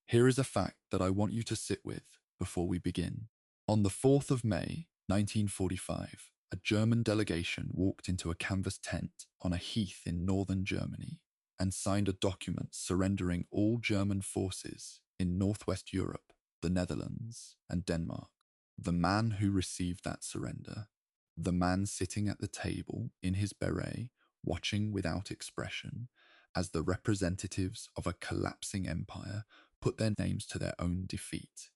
Here is a fact that I want you to sit with before we begin. On the 4th of May, 1945, a German delegation walked into a canvas tent on a heath in northern Germany and signed a document surrendering all German forces in northwest Europe, the Netherlands, and Denmark. The man who received that surrender, the man sitting at the table in his beret, watching without expression, as the representatives of a collapsing empire put their names to their own defeat,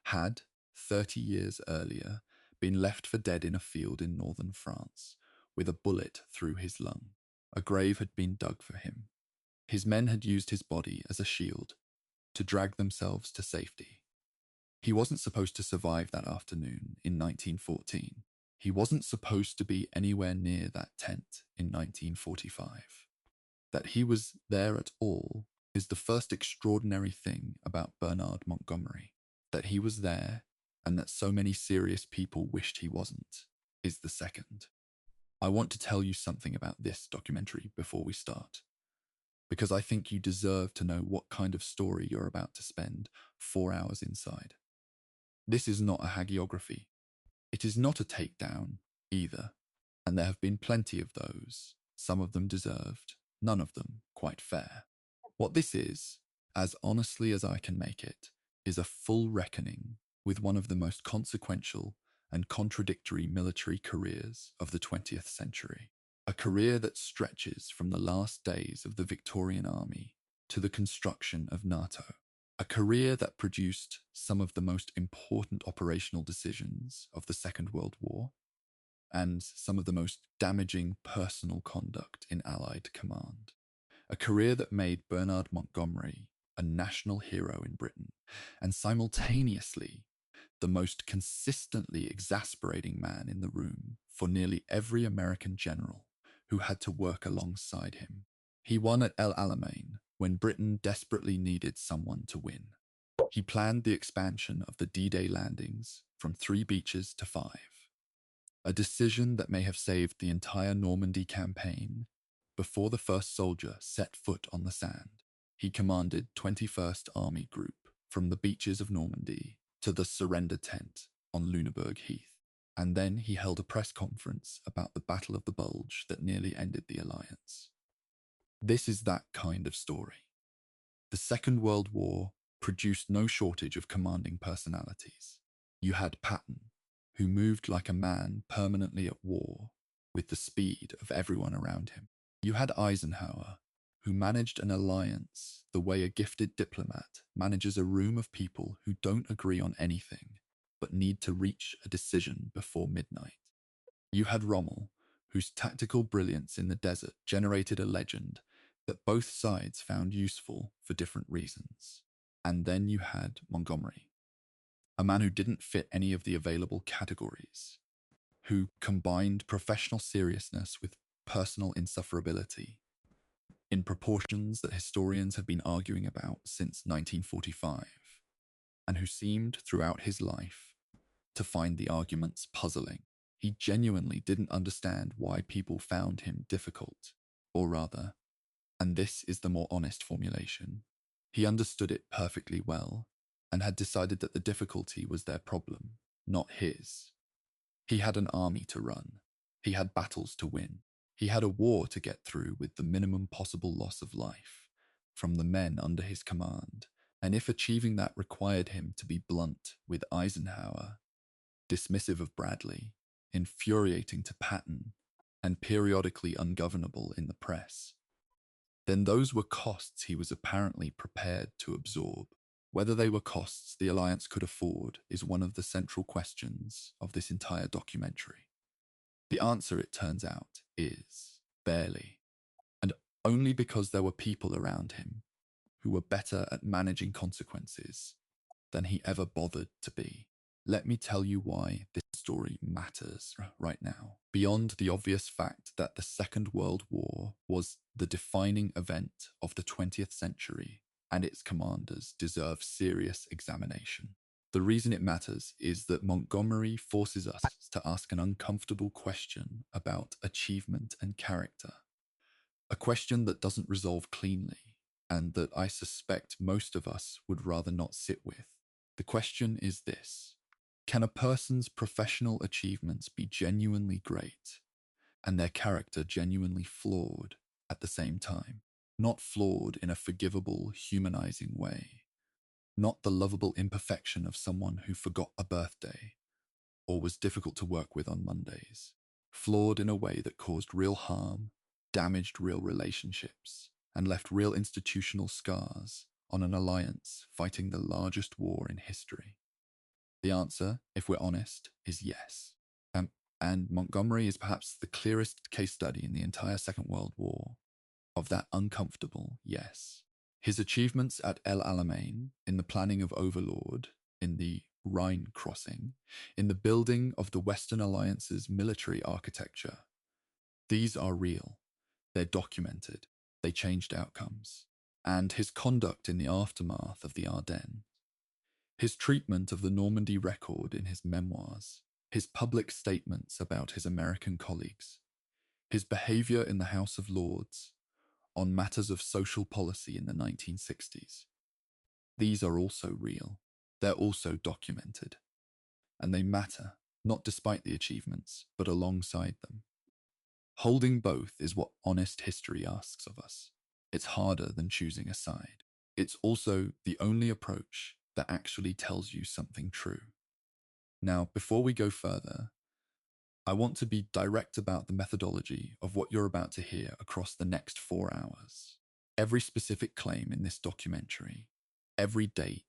had, 30 years earlier, been left for dead in a field in northern France, with a bullet through his lung. A grave had been dug for him. His men had used his body as a shield to drag themselves to safety. He wasn't supposed to survive that afternoon in 1914. He wasn't supposed to be anywhere near that tent in 1945. That he was there at all is the first extraordinary thing about Bernard Montgomery. That he was there and that so many serious people wished he wasn't is the second. I want to tell you something about this documentary before we start, because I think you deserve to know what kind of story you're about to spend 4 hours inside. This is not a hagiography. It is not a takedown either, and there have been plenty of those, some of them deserved, none of them quite fair. What this is, as honestly as I can make it, is a full reckoning with one of the most consequential and contradictory military careers of the 20th century. A career that stretches from the last days of the Victorian Army to the construction of NATO. A career that produced some of the most important operational decisions of the Second World War and some of the most damaging personal conduct in Allied command. A career that made Bernard Montgomery a national hero in Britain and simultaneously the most consistently exasperating man in the room for nearly every American general who had to work alongside him. He won at El Alamein when Britain desperately needed someone to win. He planned the expansion of the D-Day landings from 3 beaches to 5, a decision that may have saved the entire Normandy campaign before the first soldier set foot on the sand. He commanded 21st Army Group from the beaches of Normandy to the surrender tent on Lüneburg Heath, and then he held a press conference about the Battle of the Bulge that nearly ended the alliance. This is that kind of story. The Second World War produced no shortage of commanding personalities. You had Patton, who moved like a man permanently at war with the speed of everyone around him. You had Eisenhower, who managed an alliance the way a gifted diplomat manages a room of people who don't agree on anything, but need to reach a decision before midnight. You had Rommel, whose tactical brilliance in the desert generated a legend that both sides found useful for different reasons. And then you had Montgomery, a man who didn't fit any of the available categories, who combined professional seriousness with personal insufferability in proportions that historians have been arguing about since 1945, and who seemed throughout his life to find the arguments puzzling. He genuinely didn't understand why people found him difficult, or rather, and this is the more honest formulation, he understood it perfectly well and had decided that the difficulty was their problem, not his. He had an army to run. He had battles to win. He had a war to get through with the minimum possible loss of life from the men under his command, and if achieving that required him to be blunt with Eisenhower, dismissive of Bradley, infuriating to Patton, and periodically ungovernable in the press, then those were costs he was apparently prepared to absorb. Whether they were costs the alliance could afford is one of the central questions of this entire documentary. The answer, it turns out, is barely, and only because there were people around him who were better at managing consequences than he ever bothered to be. Let me tell you why this story matters right now. Beyond the obvious fact that the Second World War was the defining event of the 20th century and its commanders deserve serious examination. The reason it matters is that Montgomery forces us to ask an uncomfortable question about achievement and character. A question that doesn't resolve cleanly, and that I suspect most of us would rather not sit with. The question is this: can a person's professional achievements be genuinely great and their character genuinely flawed at the same time? Not flawed in a forgivable, humanizing way, not the lovable imperfection of someone who forgot a birthday or was difficult to work with on Mondays. Flawed in a way that caused real harm, damaged real relationships, and left real institutional scars on an alliance fighting the largest war in history. The answer, if we're honest, is yes. And Montgomery is perhaps the clearest case study in the entire Second World War of that uncomfortable yes. His achievements at El Alamein, in the planning of Overlord, in the Rhine crossing, in the building of the Western Alliance's military architecture, these are real. They're documented. They changed outcomes. And his conduct in the aftermath of the Ardennes, his treatment of the Normandy record in his memoirs, his public statements about his American colleagues, his behavior in the House of Lords on matters of social policy in the 1960s. These are also real. They're also documented. And they matter, not despite the achievements, but alongside them. Holding both is what honest history asks of us. It's harder than choosing a side. It's also the only approach that actually tells you something true. Now, before we go further, I want to be direct about the methodology of what you're about to hear across the next 4 hours. Every specific claim in this documentary, every date,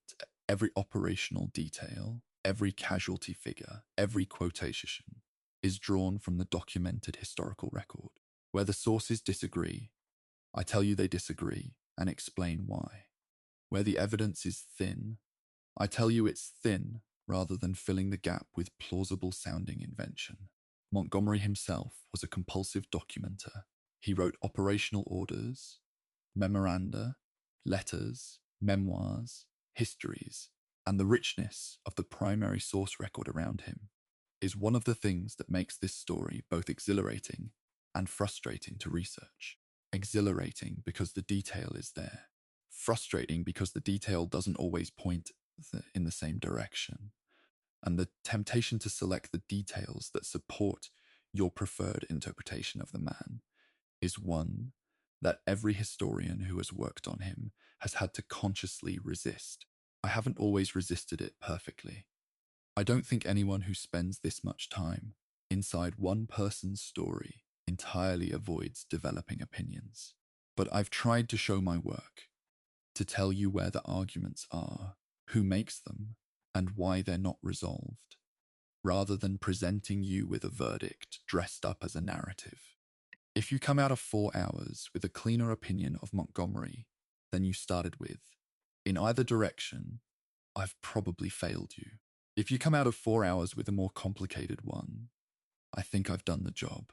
every operational detail, every casualty figure, every quotation is drawn from the documented historical record. Where the sources disagree, I tell you they disagree and explain why. Where the evidence is thin, I tell you it's thin rather than filling the gap with plausible sounding invention. Montgomery himself was a compulsive documenter. He wrote operational orders, memoranda, letters, memoirs, histories, and the richness of the primary source record around him is one of the things that makes this story both exhilarating and frustrating to research. Exhilarating because the detail is there. Frustrating because the detail doesn't always point in the same direction. And the temptation to select the details that support your preferred interpretation of the man is one that every historian who has worked on him has had to consciously resist. I haven't always resisted it perfectly. I don't think anyone who spends this much time inside one person's story entirely avoids developing opinions. But I've tried to show my work, to tell you where the arguments are, who makes them, and why they're not resolved, rather than presenting you with a verdict dressed up as a narrative. If you come out of 4 hours with a cleaner opinion of Montgomery than you started with, in either direction, I've probably failed you. If you come out of 4 hours with a more complicated one, I think I've done the job.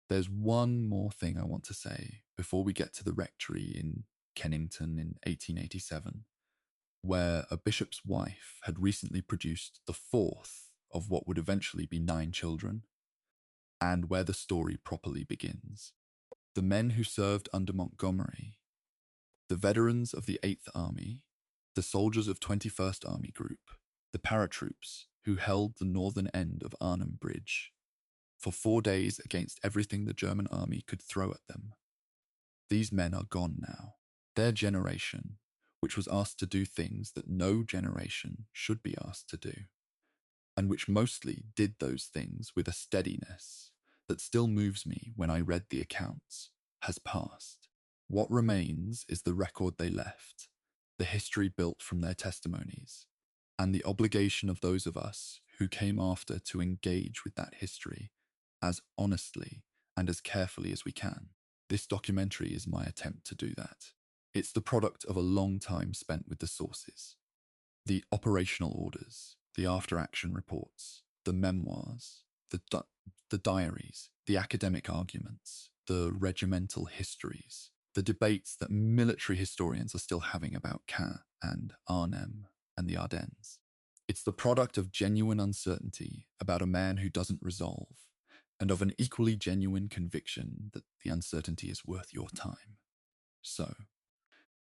There's one more thing I want to say before we get to the rectory in Kennington in 1887, where a bishop's wife had recently produced the 4th of what would eventually be 9 children, and where the story properly begins. The men who served under Montgomery, the veterans of the 8th Army, the soldiers of 21st Army Group, the paratroops who held the northern end of Arnhem Bridge for 4 days against everything the German army could throw at them. These men are gone now. Their generation, which was asked to do things that no generation should be asked to do, and which mostly did those things with a steadiness that still moves me when I read the accounts, has passed. What remains is the record they left, the history built from their testimonies, and the obligation of those of us who came after to engage with that history as honestly and as carefully as we can. This documentary is my attempt to do that. It's the product of a long time spent with the sources, the operational orders, the after-action reports, the memoirs, the diaries, the academic arguments, the regimental histories, the debates that military historians are still having about Caen and Arnhem and the Ardennes. It's the product of genuine uncertainty about a man who doesn't resolve, and of an equally genuine conviction that the uncertainty is worth your time. So,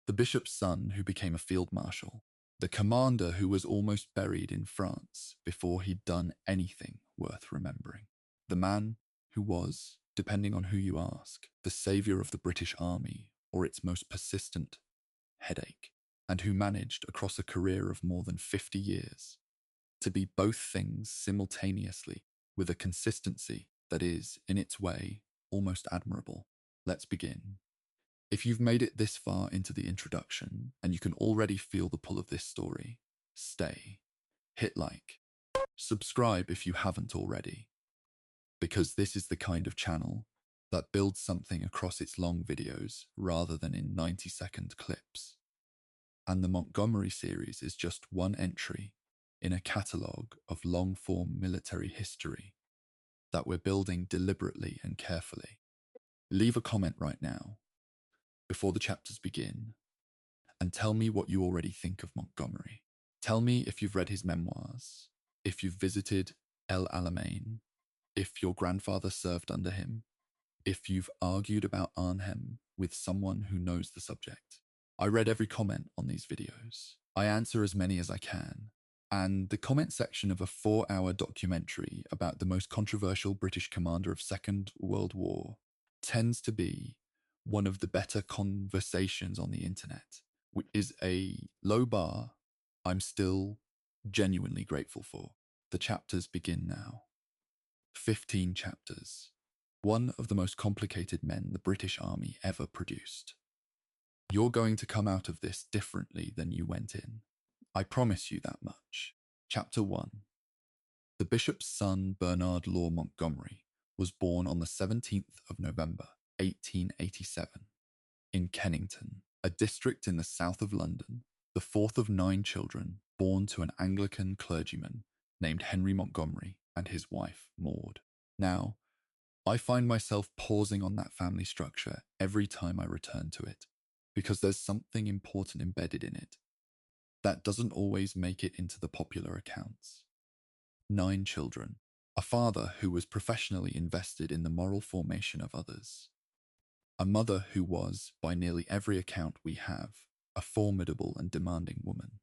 the bishop's son who became a field marshal, the commander who was almost buried in France before he'd done anything worth remembering, the man who was, depending on who you ask, the saviour of the British Army or its most persistent headache, and who managed, across a career of more than 50 years, to be both things simultaneously with a consistency that is, in its way, almost admirable. Let's begin. If you've made it this far into the introduction and you can already feel the pull of this story, stay, hit like, subscribe if you haven't already, because this is the kind of channel that builds something across its long videos rather than in 90-second clips. And the Montgomery series is just one entry in a catalogue of long-form military history that we're building deliberately and carefully. Leave a comment right now, before the chapters begin, and tell me what you already think of Montgomery. Tell me if you've read his memoirs, if you've visited El Alamein, if your grandfather served under him, if you've argued about Arnhem with someone who knows the subject. I read every comment on these videos. I answer as many as I can. And the comment section of a 4-hour documentary about the most controversial British commander of Second World War tends to be one of the better conversations on the internet, which is a low bar I'm still genuinely grateful for. The chapters begin now. 15 chapters. One of the most complicated men the British Army ever produced. You're going to come out of this differently than you went in. I promise you that much. Chapter 1. The bishop's son, Bernard Montgomery, was born on the 17th of November, 1887, in Kennington, a district in the south of London, the fourth of 9 children born to an Anglican clergyman named Henry Montgomery and his wife, Maud. Now, I find myself pausing on that family structure every time I return to it, because there's something important embedded in it that doesn't always make it into the popular accounts. 9 children, a father who was professionally invested in the moral formation of others, a mother who was, by nearly every account we have, a formidable and demanding woman.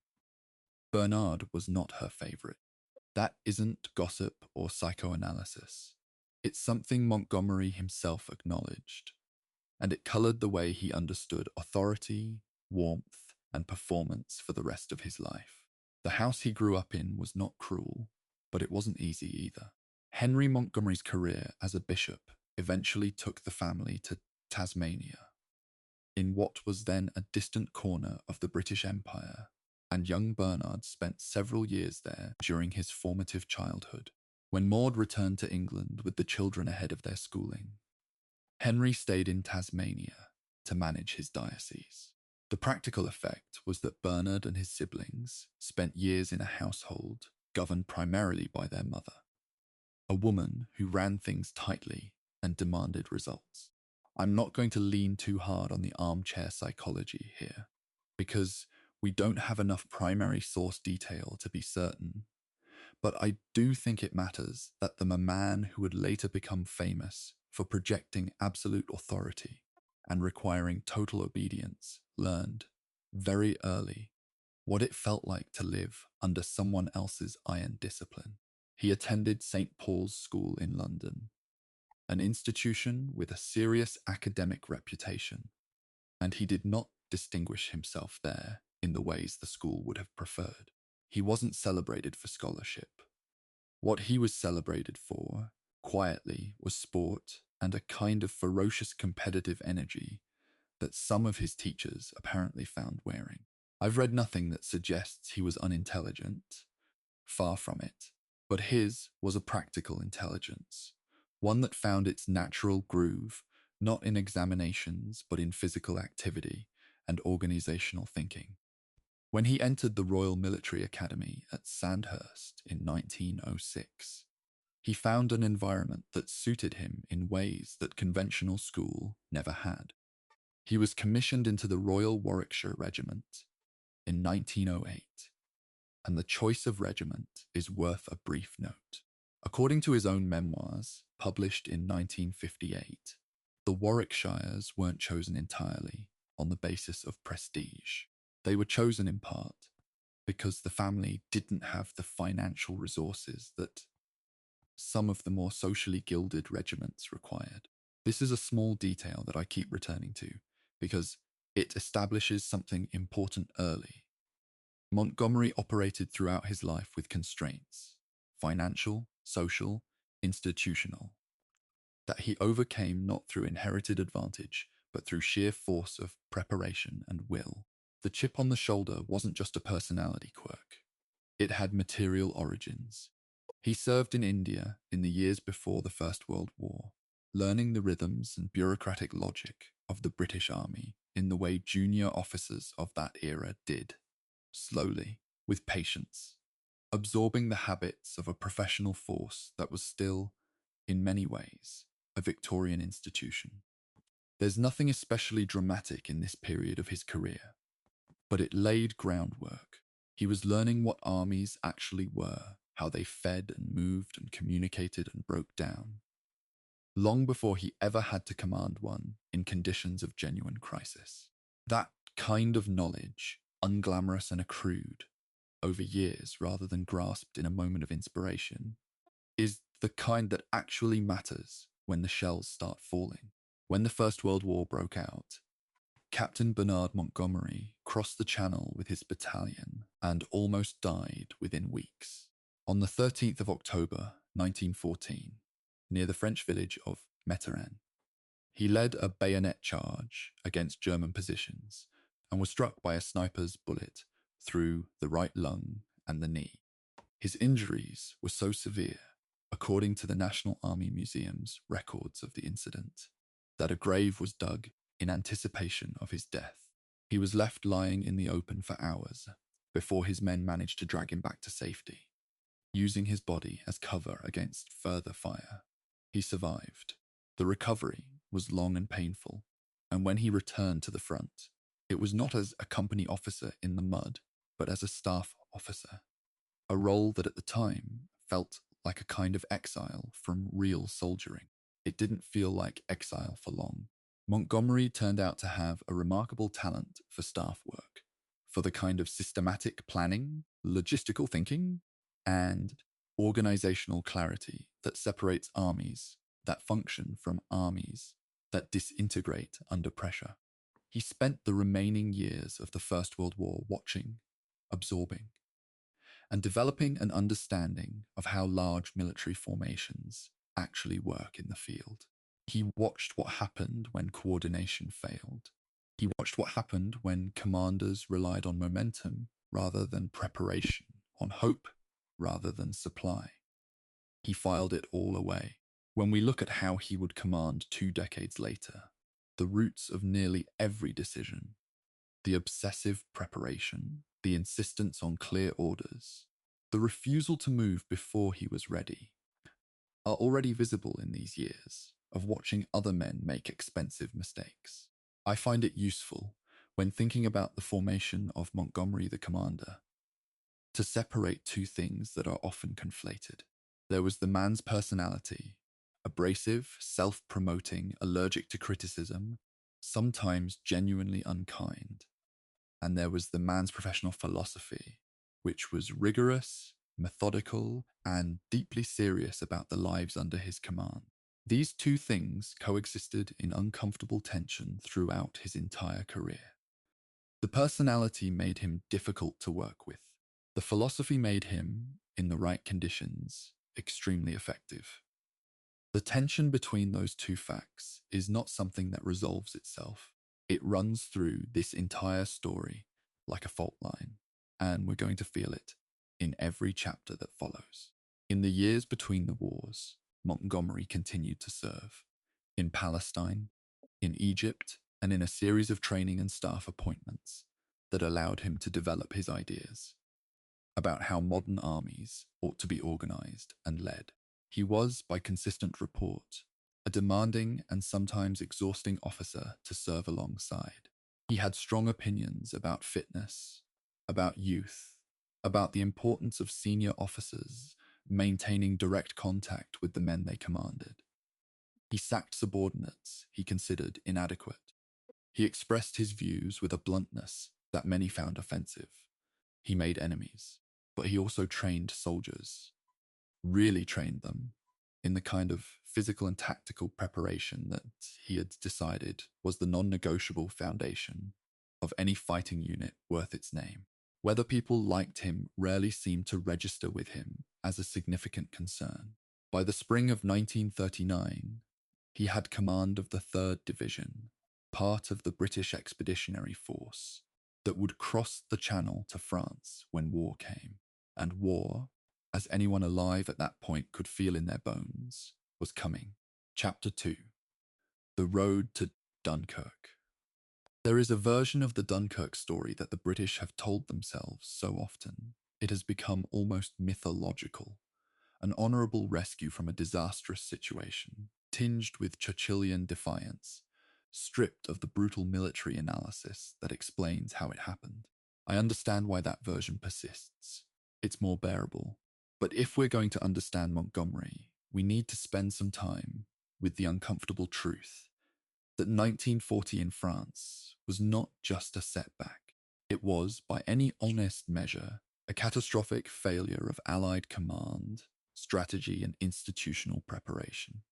Bernard was not her favourite. That isn't gossip or psychoanalysis. It's something Montgomery himself acknowledged, and it coloured the way he understood authority, warmth, and performance for the rest of his life. The house he grew up in was not cruel, but it wasn't easy either. Henry Montgomery's career as a bishop eventually took the family to Tasmania, in what was then a distant corner of the British Empire, and young Bernard spent several years there during his formative childhood. When Maud returned to England with the children ahead of their schooling, Henry stayed in Tasmania to manage his diocese. The practical effect was that Bernard and his siblings spent years in a household governed primarily by their mother, a woman who ran things tightly and demanded results. I'm not going to lean too hard on the armchair psychology here, because we don't have enough primary source detail to be certain, but I do think it matters that the man who would later become famous for projecting absolute authority and requiring total obedience learned, very early, what it felt like to live under someone else's iron discipline. He attended St. Paul's School in London, an institution with a serious academic reputation, and he did not distinguish himself there in the ways the school would have preferred. He wasn't celebrated for scholarship. What he was celebrated for, quietly, was sport and a kind of ferocious competitive energy that some of his teachers apparently found wearing. I've read nothing that suggests he was unintelligent. Far from it. But his was a practical intelligence, one that found its natural groove not in examinations but in physical activity and organizational thinking. When he entered the Royal Military Academy at Sandhurst in 1906, he found an environment that suited him in ways that conventional school never had. He was commissioned into the Royal Warwickshire Regiment in 1908, and the choice of regiment is worth a brief note. According to his own memoirs, published in 1958, the Warwickshires weren't chosen entirely. on the basis of prestige. They were chosen in part because the family didn't have the financial resources that some of the more socially gilded regiments required. This is a small detail that I keep returning to because it establishes something important early. Montgomery operated throughout his life with constraints, financial, social, institutional, that he overcame not through inherited advantage, but through sheer force of preparation and will. The chip on the shoulder wasn't just a personality quirk. It had material origins. He served in India in the years before the First World War, learning the rhythms and bureaucratic logic of the British Army in the way junior officers of that era did, slowly, with patience, absorbing the habits of a professional force that was still, in many ways, a Victorian institution. There's nothing especially dramatic in this period of his career, but it laid groundwork. He was learning what armies actually were, how they fed and moved and communicated and broke down, long before he ever had to command one in conditions of genuine crisis. That kind of knowledge, unglamorous and accrued, over years rather than grasped in a moment of inspiration, is the kind that actually matters when the shells start falling. When the First World War broke out, Captain Bernard Montgomery crossed the Channel with his battalion and almost died within weeks. On the 13th of October, 1914, near the French village of Meteren, he led a bayonet charge against German positions and was struck by a sniper's bullet through the right lung and the knee. His injuries were so severe, according to the National Army Museum's records of the incident, that a grave was dug in anticipation of his death. He was left lying in the open for hours before his men managed to drag him back to safety, using his body as cover against further fire. He survived. The recovery was long and painful, and when he returned to the front, it was not as a company officer in the mud, but as a staff officer, a role that at the time felt like a kind of exile from real soldiering. It didn't feel like exile for long. Montgomery turned out to have a remarkable talent for staff work, for the kind of systematic planning, logistical thinking, and organizational clarity that separates armies that function from armies that disintegrate under pressure. He spent the remaining years of the First World War watching, absorbing, and developing an understanding of how large military formations actually work in the field. He watched what happened when coordination failed. He watched what happened when commanders relied on momentum rather than preparation, on hope rather than supply. He filed it all away. When we look at how he would command 2 decades later, the roots of nearly every decision, the obsessive preparation, the insistence on clear orders, the refusal to move before he was ready, are already visible in these years of watching other men make expensive mistakes. I find it useful, when thinking about the formation of Montgomery the commander, to separate two things that are often conflated. There was the man's personality, abrasive, self-promoting, allergic to criticism, sometimes genuinely unkind. And there was the man's professional philosophy, which was rigorous, methodical, and deeply serious about the lives under his command. These two things coexisted in uncomfortable tension throughout his entire career. The personality made him difficult to work with. The philosophy made him, in the right conditions, extremely effective. The tension between those two facts is not something that resolves itself. It runs through this entire story like a fault line, and we're going to feel it in every chapter that follows. In the years between the wars, Montgomery continued to serve in Palestine, in Egypt, and in a series of training and staff appointments that allowed him to develop his ideas about how modern armies ought to be organized and led. He was, by consistent report, a demanding and sometimes exhausting officer to serve alongside. He had strong opinions about fitness, about youth, about the importance of senior officers maintaining direct contact with the men they commanded. He sacked subordinates he considered inadequate. He expressed his views with a bluntness that many found offensive. He made enemies, but he also trained soldiers, really trained them in the kind of physical and tactical preparation that he had decided was the non-negotiable foundation of any fighting unit worth its name. Whether people liked him rarely seemed to register with him as a significant concern. By the spring of 1939, he had command of the 3rd Division, part of the British Expeditionary Force, that would cross the Channel to France when war came. And war, as anyone alive at that point could feel in their bones, was coming. Chapter 2. The Road to Dunkirk. There is a version of the Dunkirk story that the British have told themselves so often, it has become almost mythological. An honourable rescue from a disastrous situation, tinged with Churchillian defiance, stripped of the brutal military analysis that explains how it happened. I understand why that version persists. It's more bearable. But if we're going to understand Montgomery, we need to spend some time with the uncomfortable truth that 1940 in France was not just a setback. It was, by any honest measure, a catastrophic failure of Allied command, strategy, and institutional preparation.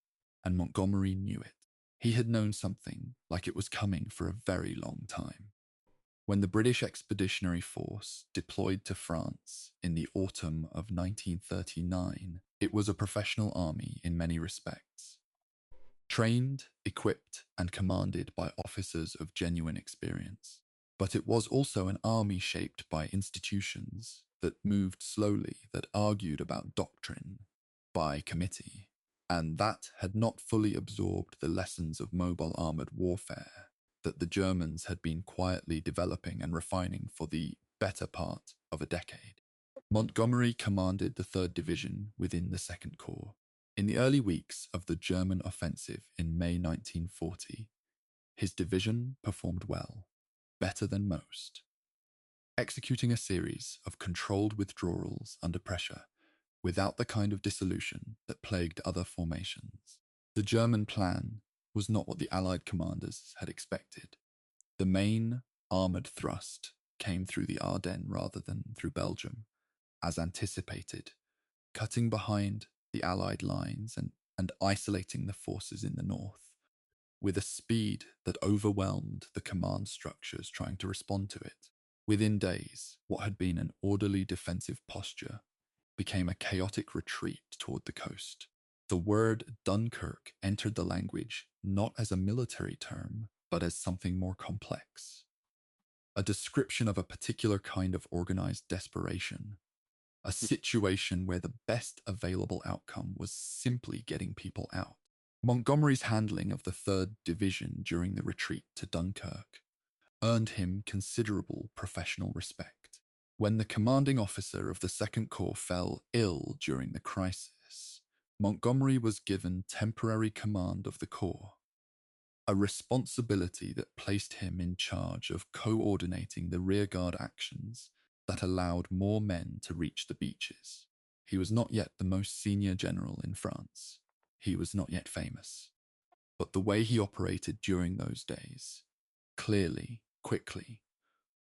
And Montgomery knew it. He had known something like it was coming for a very long time. When the British Expeditionary Force deployed to France in the autumn of 1939, it was a professional army in many respects. Trained, equipped, and commanded by officers of genuine experience. But it was also an army shaped by institutions that moved slowly, that argued about doctrine by committee, and that had not fully absorbed the lessons of mobile armoured warfare that the Germans had been quietly developing and refining for the better part of a decade. Montgomery commanded the 3rd Division within the 2nd Corps. In the early weeks of the German offensive in May 1940, his division performed well, better than most, executing a series of controlled withdrawals under pressure without the kind of dissolution that plagued other formations. The German plan was not what the Allied commanders had expected. The main armoured thrust came through the Ardennes rather than through Belgium, as anticipated, cutting behind the Allied lines and isolating the forces in the north, with a speed that overwhelmed the command structures trying to respond to it. Within days, what had been an orderly defensive posture became a chaotic retreat toward the coast. The word Dunkirk entered the language not as a military term, but as something more complex. A description of a particular kind of organized desperation, a situation where the best available outcome was simply getting people out. Montgomery's handling of the 3rd Division during the retreat to Dunkirk earned him considerable professional respect. When the commanding officer of the 2nd Corps fell ill during the crisis, Montgomery was given temporary command of the corps, a responsibility that placed him in charge of coordinating the rearguard actions that allowed more men to reach the beaches. He was not yet the most senior general in France. He was not yet famous. But the way he operated during those days, clearly, quickly,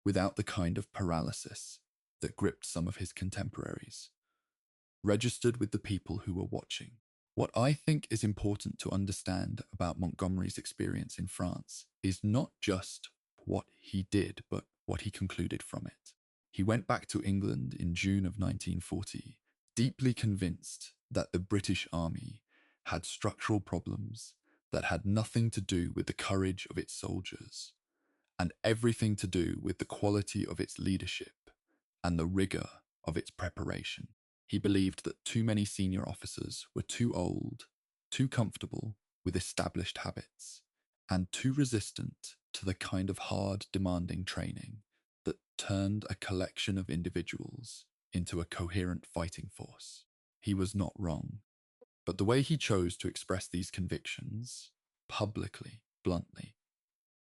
without the kind of paralysis that gripped some of his contemporaries, registered with the people who were watching. What I think is important to understand about Montgomery's experience in France is not just what he did, but what he concluded from it. He went back to England in June of 1940, deeply convinced that the British Army had structural problems that had nothing to do with the courage of its soldiers, and everything to do with the quality of its leadership and the rigour of its preparation. He believed that too many senior officers were too old, too comfortable with established habits, and too resistant to the kind of hard, demanding training that turned a collection of individuals into a coherent fighting force. He was not wrong, but the way he chose to express these convictions, publicly, bluntly,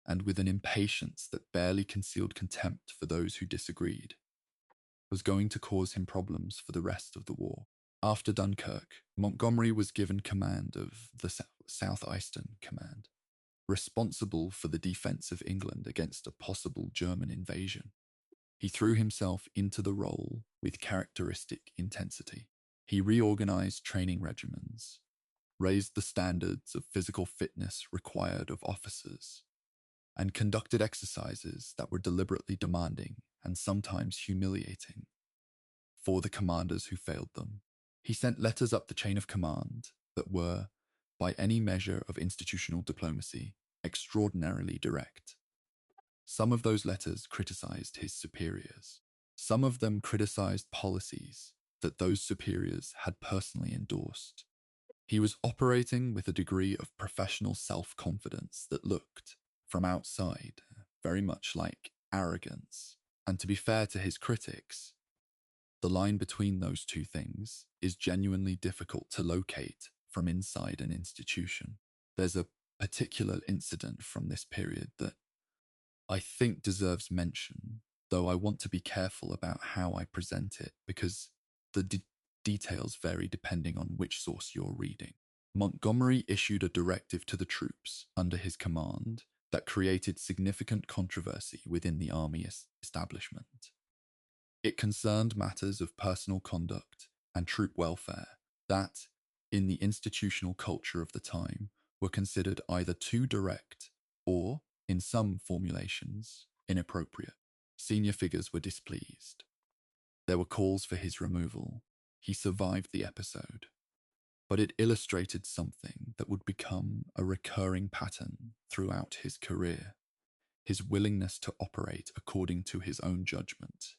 and with an impatience that barely concealed contempt for those who disagreed, was going to cause him problems for the rest of the war. After Dunkirk, Montgomery was given command of the South Eastern Command, responsible for the defense of England against a possible German invasion. He threw himself into the role with characteristic intensity. He reorganized training regimens, raised the standards of physical fitness required of officers, and conducted exercises that were deliberately demanding and sometimes humiliating for the commanders who failed them. He sent letters up the chain of command that were, by any measure of institutional diplomacy, extraordinarily direct. Some of those letters criticized his superiors. Some of them criticized policies that those superiors had personally endorsed. He was operating with a degree of professional self-confidence that looked, from outside, very much like arrogance. And to be fair to his critics, the line between those two things is genuinely difficult to locate from inside an institution. There's a particular incident from this period that I think deserves mention, though I want to be careful about how I present it because the details vary depending on which source you're reading. Montgomery issued a directive to the troops under his command that created significant controversy within the army establishment. It concerned matters of personal conduct and troop welfare that, in the institutional culture of the time, were considered either too direct or, in some formulations, inappropriate. Senior figures were displeased. There were calls for his removal. He survived the episode, but it illustrated something that would become a recurring pattern throughout his career: his willingness to operate according to his own judgment,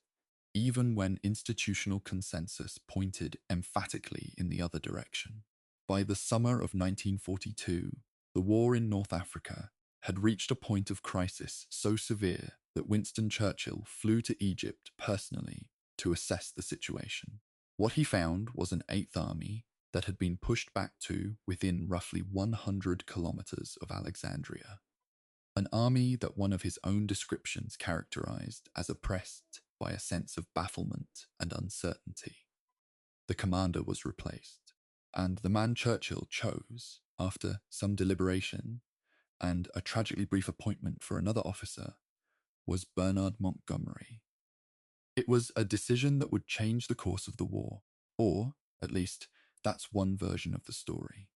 even when institutional consensus pointed emphatically in the other direction. By the summer of 1942, the war in North Africa had reached a point of crisis so severe that Winston Churchill flew to Egypt personally to assess the situation. What he found was an Eighth Army that had been pushed back to within roughly 100 kilometers of Alexandria. An army that one of his own descriptions characterized as oppressed by a sense of bafflement and uncertainty. The commander was replaced, and the man Churchill chose, after some deliberation and a tragically brief appointment for another officer, was Bernard Montgomery. It was a decision that would change the course of the war, or, at least, that's one version of the story.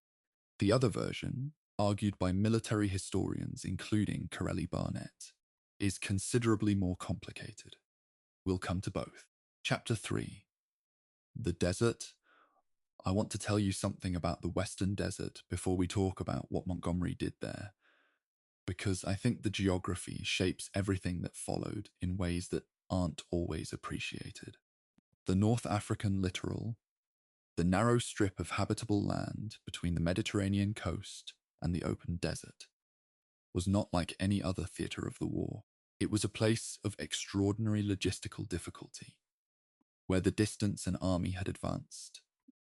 The other version, argued by military historians including Corelli Barnett, is considerably more complicated. We'll come to both. Chapter 3. The Desert. I want to tell you something about the Western Desert before we talk about what Montgomery did there, because I think the geography shapes everything that followed in ways that aren't always appreciated. The North African littoral, the narrow strip of habitable land between the Mediterranean coast and the open desert, was not like any other theatre of the war. It was a place of extraordinary logistical difficulty, where the distance an army had advanced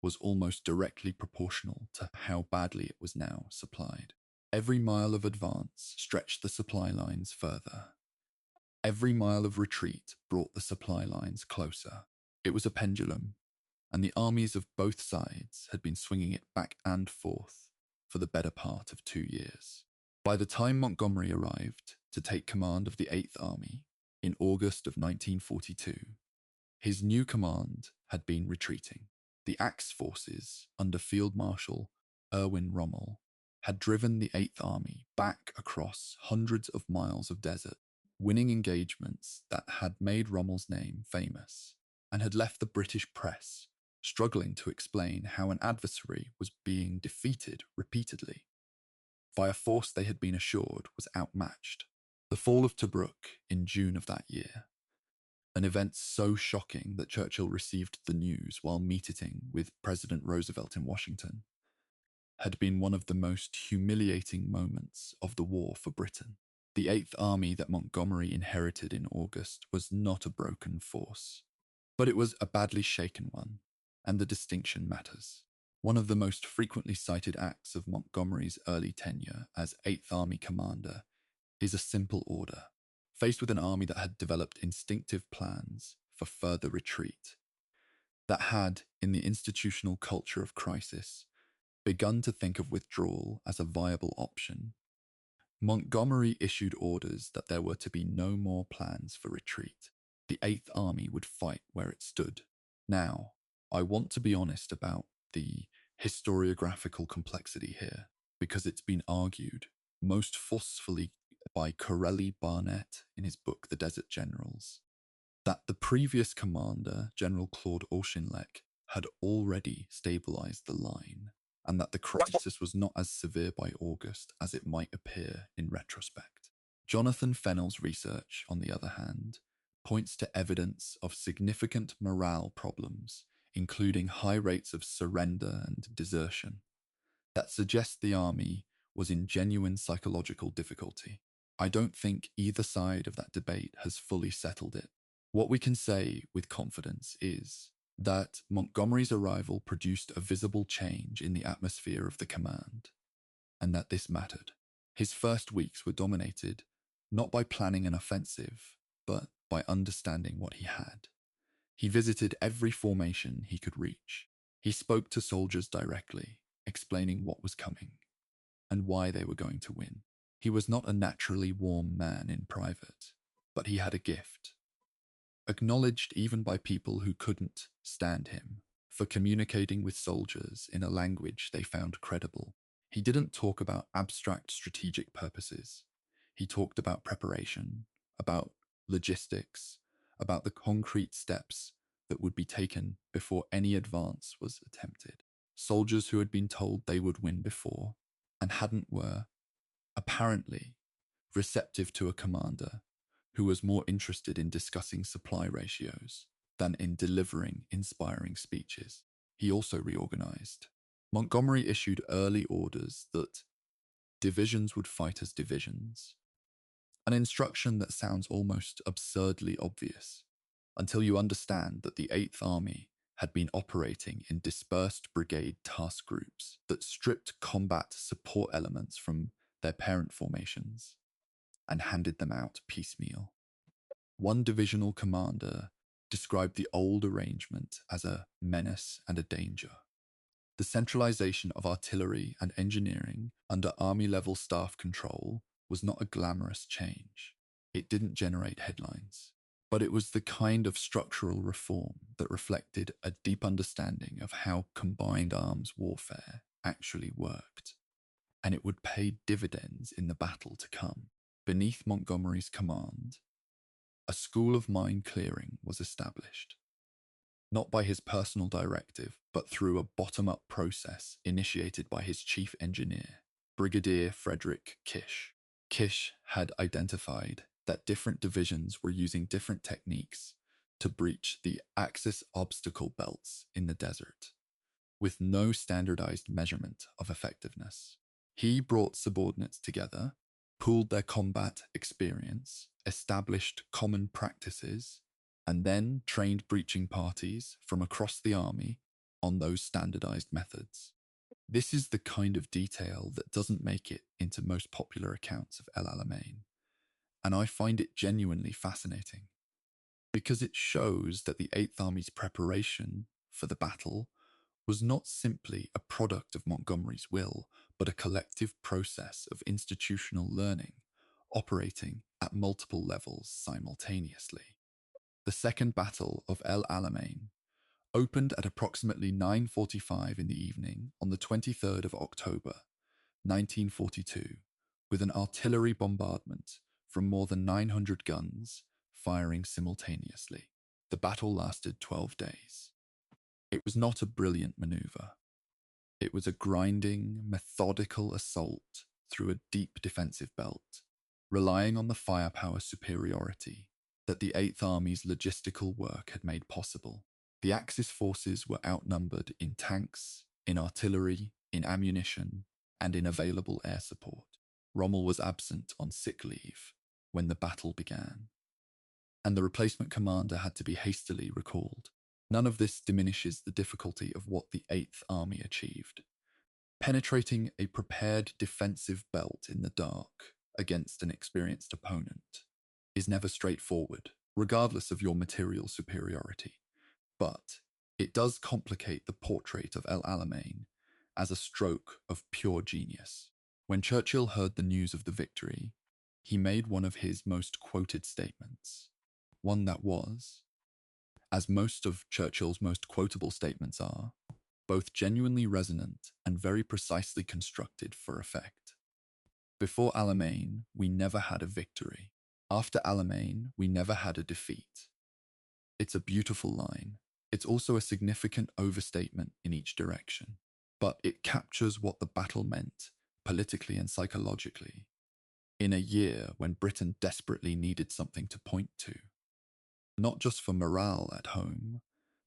was almost directly proportional to how badly it was now supplied. Every mile of advance stretched the supply lines further. Every mile of retreat brought the supply lines closer. It was a pendulum, and the armies of both sides had been swinging it back and forth for the better part of 2 years. By the time Montgomery arrived to take command of the Eighth Army in August of 1942, his new command had been retreating. The Axe forces under Field Marshal Erwin Rommel had driven the Eighth Army back across hundreds of miles of desert, winning engagements that had made Rommel's name famous and had left the British press struggling to explain how an adversary was being defeated repeatedly by a force they had been assured was outmatched. The fall of Tobruk in June of that year, an event so shocking that Churchill received the news while meeting with President Roosevelt in Washington, had been one of the most humiliating moments of the war for Britain. The Eighth Army that Montgomery inherited in August was not a broken force, but it was a badly shaken one, and the distinction matters. One of the most frequently cited acts of Montgomery's early tenure as Eighth Army commander is a simple order. Faced with an army that had developed instinctive plans for further retreat, that had, in the institutional culture of crisis, begun to think of withdrawal as a viable option, Montgomery issued orders that there were to be no more plans for retreat. The Eighth Army would fight where it stood. Now, I want to be honest about the historiographical complexity here, because it's been argued most forcefully by Corelli Barnett in his book The Desert Generals, that the previous commander, General Claude Auchinleck, had already stabilized the line, and that the crisis was not as severe by August as it might appear in retrospect. Jonathan Fennell's research, on the other hand, points to evidence of significant morale problems, including high rates of surrender and desertion, that suggest the army was in genuine psychological difficulty. I don't think either side of that debate has fully settled it. What we can say with confidence is that Montgomery's arrival produced a visible change in the atmosphere of the command, and that this mattered. His first weeks were dominated not by planning an offensive, but by understanding what he had. He visited every formation he could reach. He spoke to soldiers directly, explaining what was coming and why they were going to win. He was not a naturally warm man in private, but he had a gift, acknowledged even by people who couldn't stand him, for communicating with soldiers in a language they found credible. He didn't talk about abstract strategic purposes. He talked about preparation, about logistics, about the concrete steps that would be taken before any advance was attempted. Soldiers who had been told they would win before and hadn't were, apparently, receptive to a commander who was more interested in discussing supply ratios than in delivering inspiring speeches. He also reorganized. Montgomery issued early orders that divisions would fight as divisions, an instruction that sounds almost absurdly obvious until you understand that the Eighth Army had been operating in dispersed brigade task groups that stripped combat support elements from their parent formations and handed them out piecemeal. One divisional commander described the old arrangement as a menace and a danger. The centralization of artillery and engineering under army-level staff control was not a glamorous change. It didn't generate headlines, but it was the kind of structural reform that reflected a deep understanding of how combined arms warfare actually worked, and it would pay dividends in the battle to come. Beneath Montgomery's command, a school of mine clearing was established, not by his personal directive, but through a bottom-up process initiated by his chief engineer, Brigadier Frederick Kish. Kish had identified that different divisions were using different techniques to breach the axis obstacle belts in the desert, with no standardized measurement of effectiveness. He brought subordinates together, pooled their combat experience, established common practices, and then trained breaching parties from across the army on those standardized methods. This is the kind of detail that doesn't make it into most popular accounts of El Alamein, and I find it genuinely fascinating, because it shows that the Eighth Army's preparation for the battle was not simply a product of Montgomery's will, but a collective process of institutional learning, operating at multiple levels simultaneously. The Second Battle of El Alamein opened at approximately 9:45 in the evening on the 23rd of October, 1942, with an artillery bombardment from more than 900 guns firing simultaneously. The battle lasted 12 days. It was not a brilliant maneuver. It was a grinding, methodical assault through a deep defensive belt, relying on the firepower superiority that the Eighth Army's logistical work had made possible. The Axis forces were outnumbered in tanks, in artillery, in ammunition, and in available air support. Rommel was absent on sick leave when the battle began, and the replacement commander had to be hastily recalled. None of this diminishes the difficulty of what the Eighth Army achieved. Penetrating a prepared defensive belt in the dark against an experienced opponent is never straightforward, regardless of your material superiority. But it does complicate the portrait of El Alamein as a stroke of pure genius. When Churchill heard the news of the victory, he made one of his most quoted statements, one that was, as most of Churchill's most quotable statements are, both genuinely resonant and very precisely constructed for effect. Before Alamein, we never had a victory. After Alamein, we never had a defeat. It's a beautiful line. It's also a significant overstatement in each direction, but it captures what the battle meant, politically and psychologically, in a year when Britain desperately needed something to point to, not just for morale at home,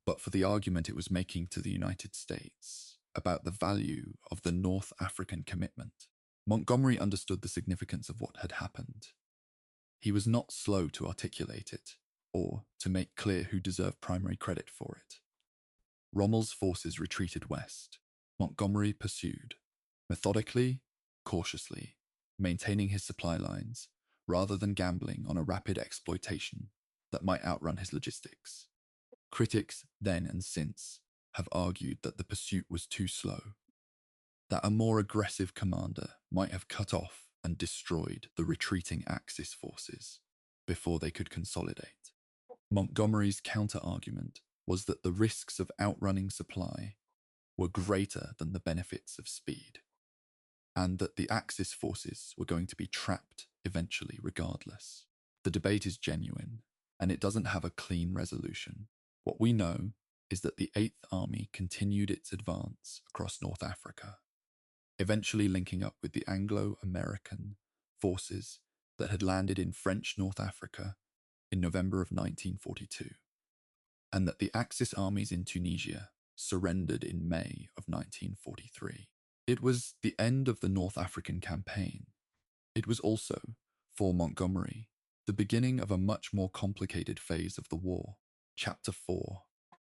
but for the argument it was making to the United States about the value of the North African commitment. Montgomery understood the significance of what had happened. He was not slow to articulate it, or to make clear who deserved primary credit for it. Rommel's forces retreated west. Montgomery pursued, methodically, cautiously, maintaining his supply lines, rather than gambling on a rapid exploitation that might outrun his logistics. Critics then and since have argued that the pursuit was too slow, that a more aggressive commander might have cut off and destroyed the retreating Axis forces before they could consolidate. Montgomery's counter-argument was that the risks of outrunning supply were greater than the benefits of speed, and that the Axis forces were going to be trapped eventually regardless. The debate is genuine, and it doesn't have a clean resolution. What we know is that the Eighth Army continued its advance across North Africa, eventually linking up with the Anglo-American forces that had landed in French North Africa in November of 1942, and that the Axis armies in Tunisia surrendered in May of 1943. It was the end of the North African campaign. It was also, for Montgomery, the beginning of a much more complicated phase of the war. Chapter 4,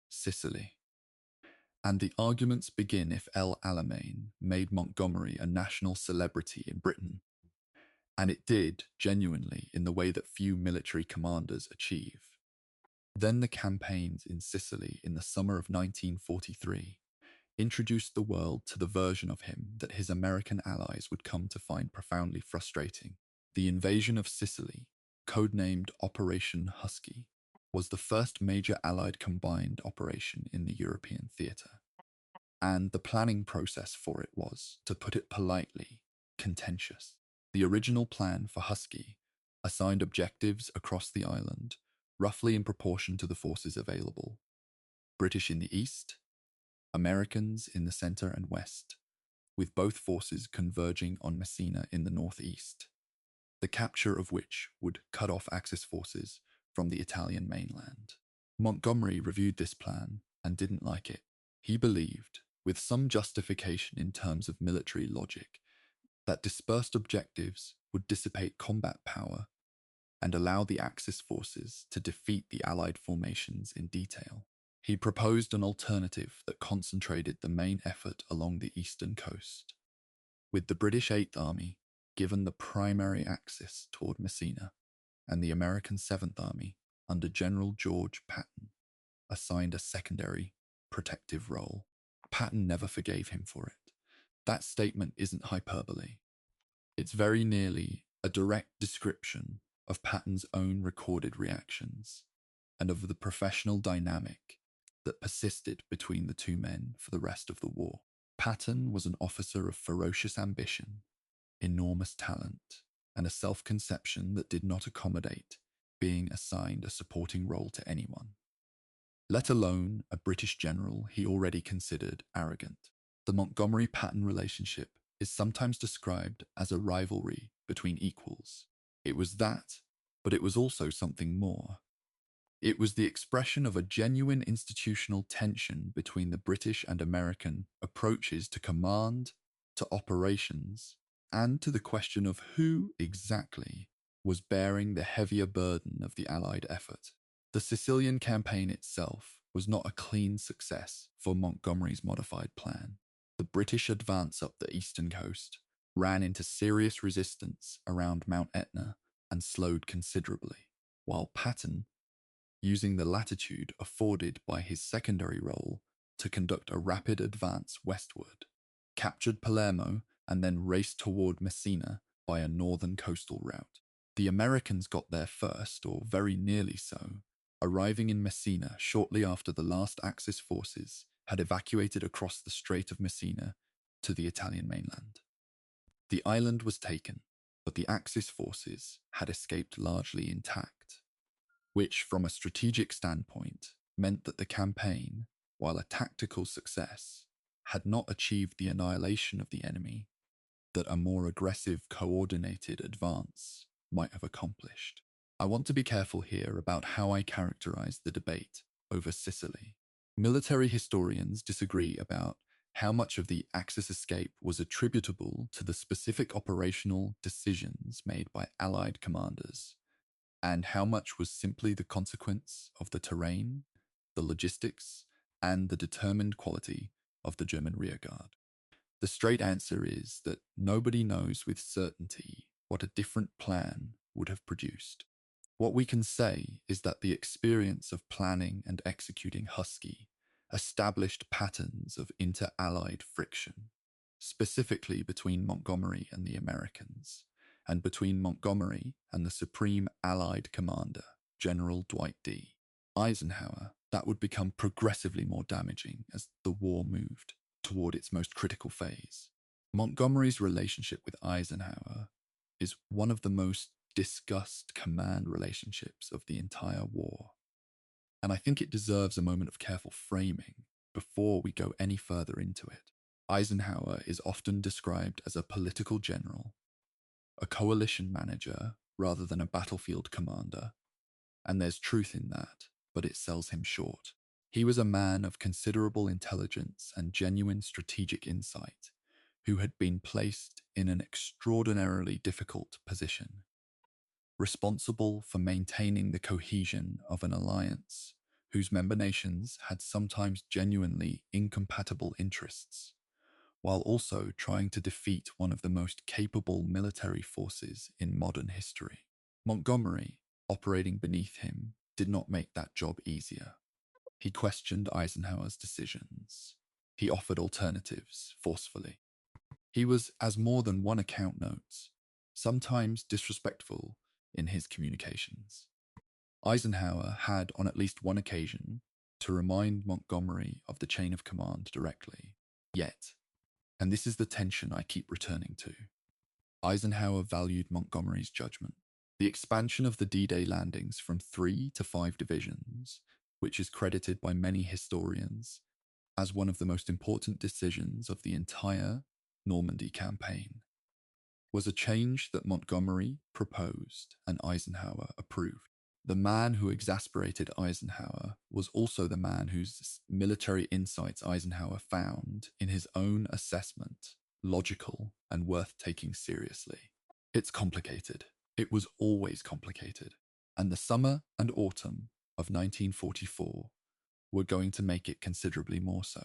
Sicily. And the arguments begin if El Alamein made Montgomery a national celebrity in Britain. And it did, genuinely, in the way that few military commanders achieve. Then the campaigns in Sicily in the summer of 1943 introduced the world to the version of him that his American allies would come to find profoundly frustrating. The invasion of Sicily, codenamed Operation Husky, was the first major Allied combined operation in the European theatre. And the planning process for it was, to put it politely, contentious. The original plan for Husky assigned objectives across the island, roughly in proportion to the forces available. British in the east, Americans in the center and west, with both forces converging on Messina in the northeast, the capture of which would cut off Axis forces from the Italian mainland. Montgomery reviewed this plan and didn't like it. He believed, with some justification in terms of military logic, that dispersed objectives would dissipate combat power and allow the Axis forces to defeat the Allied formations in detail. He proposed an alternative that concentrated the main effort along the eastern coast, with the British Eighth Army given the primary axis toward Messina, and the American Seventh Army, under General George Patton, assigned a secondary, protective role. Patton never forgave him for it. That statement isn't hyperbole. It's very nearly a direct description of Patton's own recorded reactions, and of the professional dynamic that persisted between the two men for the rest of the war. Patton was an officer of ferocious ambition, enormous talent, and a self-conception that did not accommodate being assigned a supporting role to anyone, let alone a British general he already considered arrogant. The Montgomery-Patton relationship is sometimes described as a rivalry between equals. It was that, but it was also something more. It was the expression of a genuine institutional tension between the British and American approaches to command, to operations, and to the question of who exactly was bearing the heavier burden of the Allied effort. The Sicilian campaign itself was not a clean success for Montgomery's modified plan. The British advance up the eastern coast ran into serious resistance around Mount Etna and slowed considerably, while Patton, using the latitude afforded by his secondary role to conduct a rapid advance westward, captured Palermo and then raced toward Messina by a northern coastal route. The Americans got there first, or very nearly so, arriving in Messina shortly after the last Axis forces had evacuated across the Strait of Messina to the Italian mainland. The island was taken, but the Axis forces had escaped largely intact, which, from a strategic standpoint, meant that the campaign, while a tactical success, had not achieved the annihilation of the enemy that a more aggressive, coordinated advance might have accomplished. I want to be careful here about how I characterize the debate over Sicily. Military historians disagree about how much of the Axis escape was attributable to the specific operational decisions made by Allied commanders, and how much was simply the consequence of the terrain, the logistics, and the determined quality of the German rearguard. The straight answer is that nobody knows with certainty what a different plan would have produced. What we can say is that the experience of planning and executing Husky established patterns of inter-allied friction, specifically between Montgomery and the Americans, and between Montgomery and the Supreme Allied Commander, General Dwight D. Eisenhower, that would become progressively more damaging as the war moved toward its most critical phase. Montgomery's relationship with Eisenhower is one of the most discussed command relationships of the entire war, and I think it deserves a moment of careful framing before we go any further into it. Eisenhower is often described as a political general, a coalition manager rather than a battlefield commander, and there's truth in that, but it sells him short. He was a man of considerable intelligence and genuine strategic insight who had been placed in an extraordinarily difficult position, responsible for maintaining the cohesion of an alliance whose member nations had sometimes genuinely incompatible interests, while also trying to defeat one of the most capable military forces in modern history. Montgomery, operating beneath him, did not make that job easier. He questioned Eisenhower's decisions. He offered alternatives forcefully. He was, as more than one account notes, sometimes disrespectful in his communications. Eisenhower had, on at least one occasion, to remind Montgomery of the chain of command directly. Yet, and this is the tension I keep returning to, Eisenhower valued Montgomery's judgment. The expansion of the D-Day landings from 3 to 5 divisions, which is credited by many historians as one of the most important decisions of the entire Normandy campaign, was a change that Montgomery proposed and Eisenhower approved. The man who exasperated Eisenhower was also the man whose military insights Eisenhower found, in his own assessment, logical and worth taking seriously. It's complicated. It was always complicated. And the summer and autumn of 1944 were going to make it considerably more so.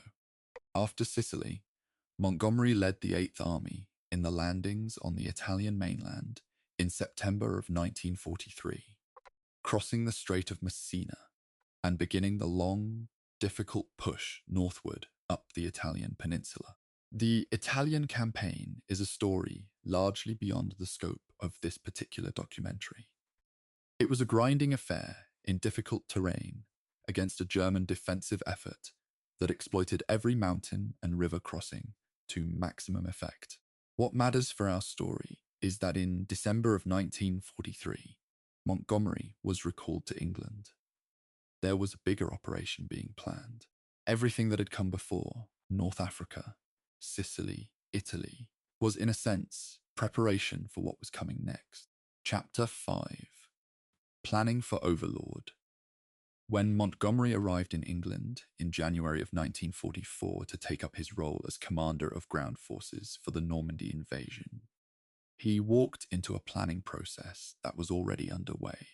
After Sicily, Montgomery led the Eighth Army in the landings on the Italian mainland in September of 1943, crossing the Strait of Messina and beginning the long, difficult push northward up the Italian peninsula. The Italian campaign is a story largely beyond the scope of this particular documentary. It was a grinding affair in difficult terrain against a German defensive effort that exploited every mountain and river crossing to maximum effect. What matters for our story is that in December of 1943, Montgomery was recalled to England. There was a bigger operation being planned. Everything that had come before, North Africa, Sicily, Italy, was in a sense preparation for what was coming next. Chapter 5. Planning for Overlord. When Montgomery arrived in England in January of 1944 to take up his role as commander of ground forces for the Normandy invasion, he walked into a planning process that was already underway,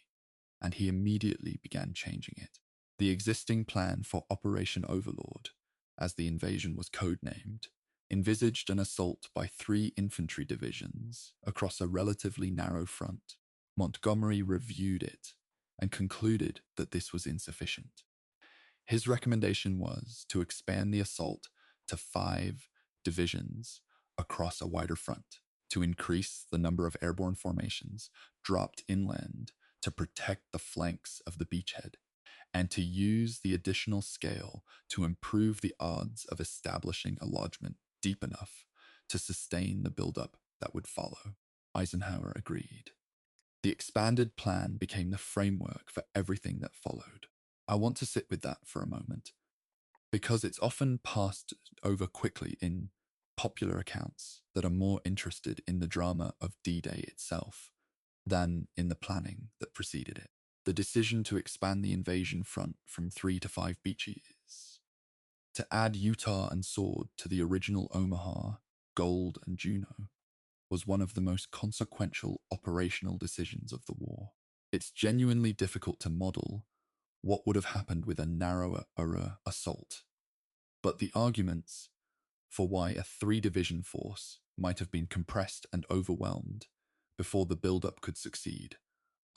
and he immediately began changing it. The existing plan for Operation Overlord, as the invasion was codenamed, envisaged an assault by 3 infantry divisions across a relatively narrow front. Montgomery reviewed it and concluded that this was insufficient. His recommendation was to expand the assault to 5 divisions across a wider front to increase the number of airborne formations dropped inland to protect the flanks of the beachhead, and to use the additional scale to improve the odds of establishing a lodgment deep enough to sustain the buildup that would follow. Eisenhower agreed. The expanded plan became the framework for everything that followed. I want to sit with that for a moment, because it's often passed over quickly in popular accounts that are more interested in the drama of D-Day itself than in the planning that preceded it. The decision to expand the invasion front from 3 to 5 beaches, to add Utah and Sword to the original Omaha, Gold, and Juneau, was one of the most consequential operational decisions of the war. It's genuinely difficult to model what would have happened with a narrower assault, but the arguments for why a 3-division force might have been compressed and overwhelmed before the build-up could succeed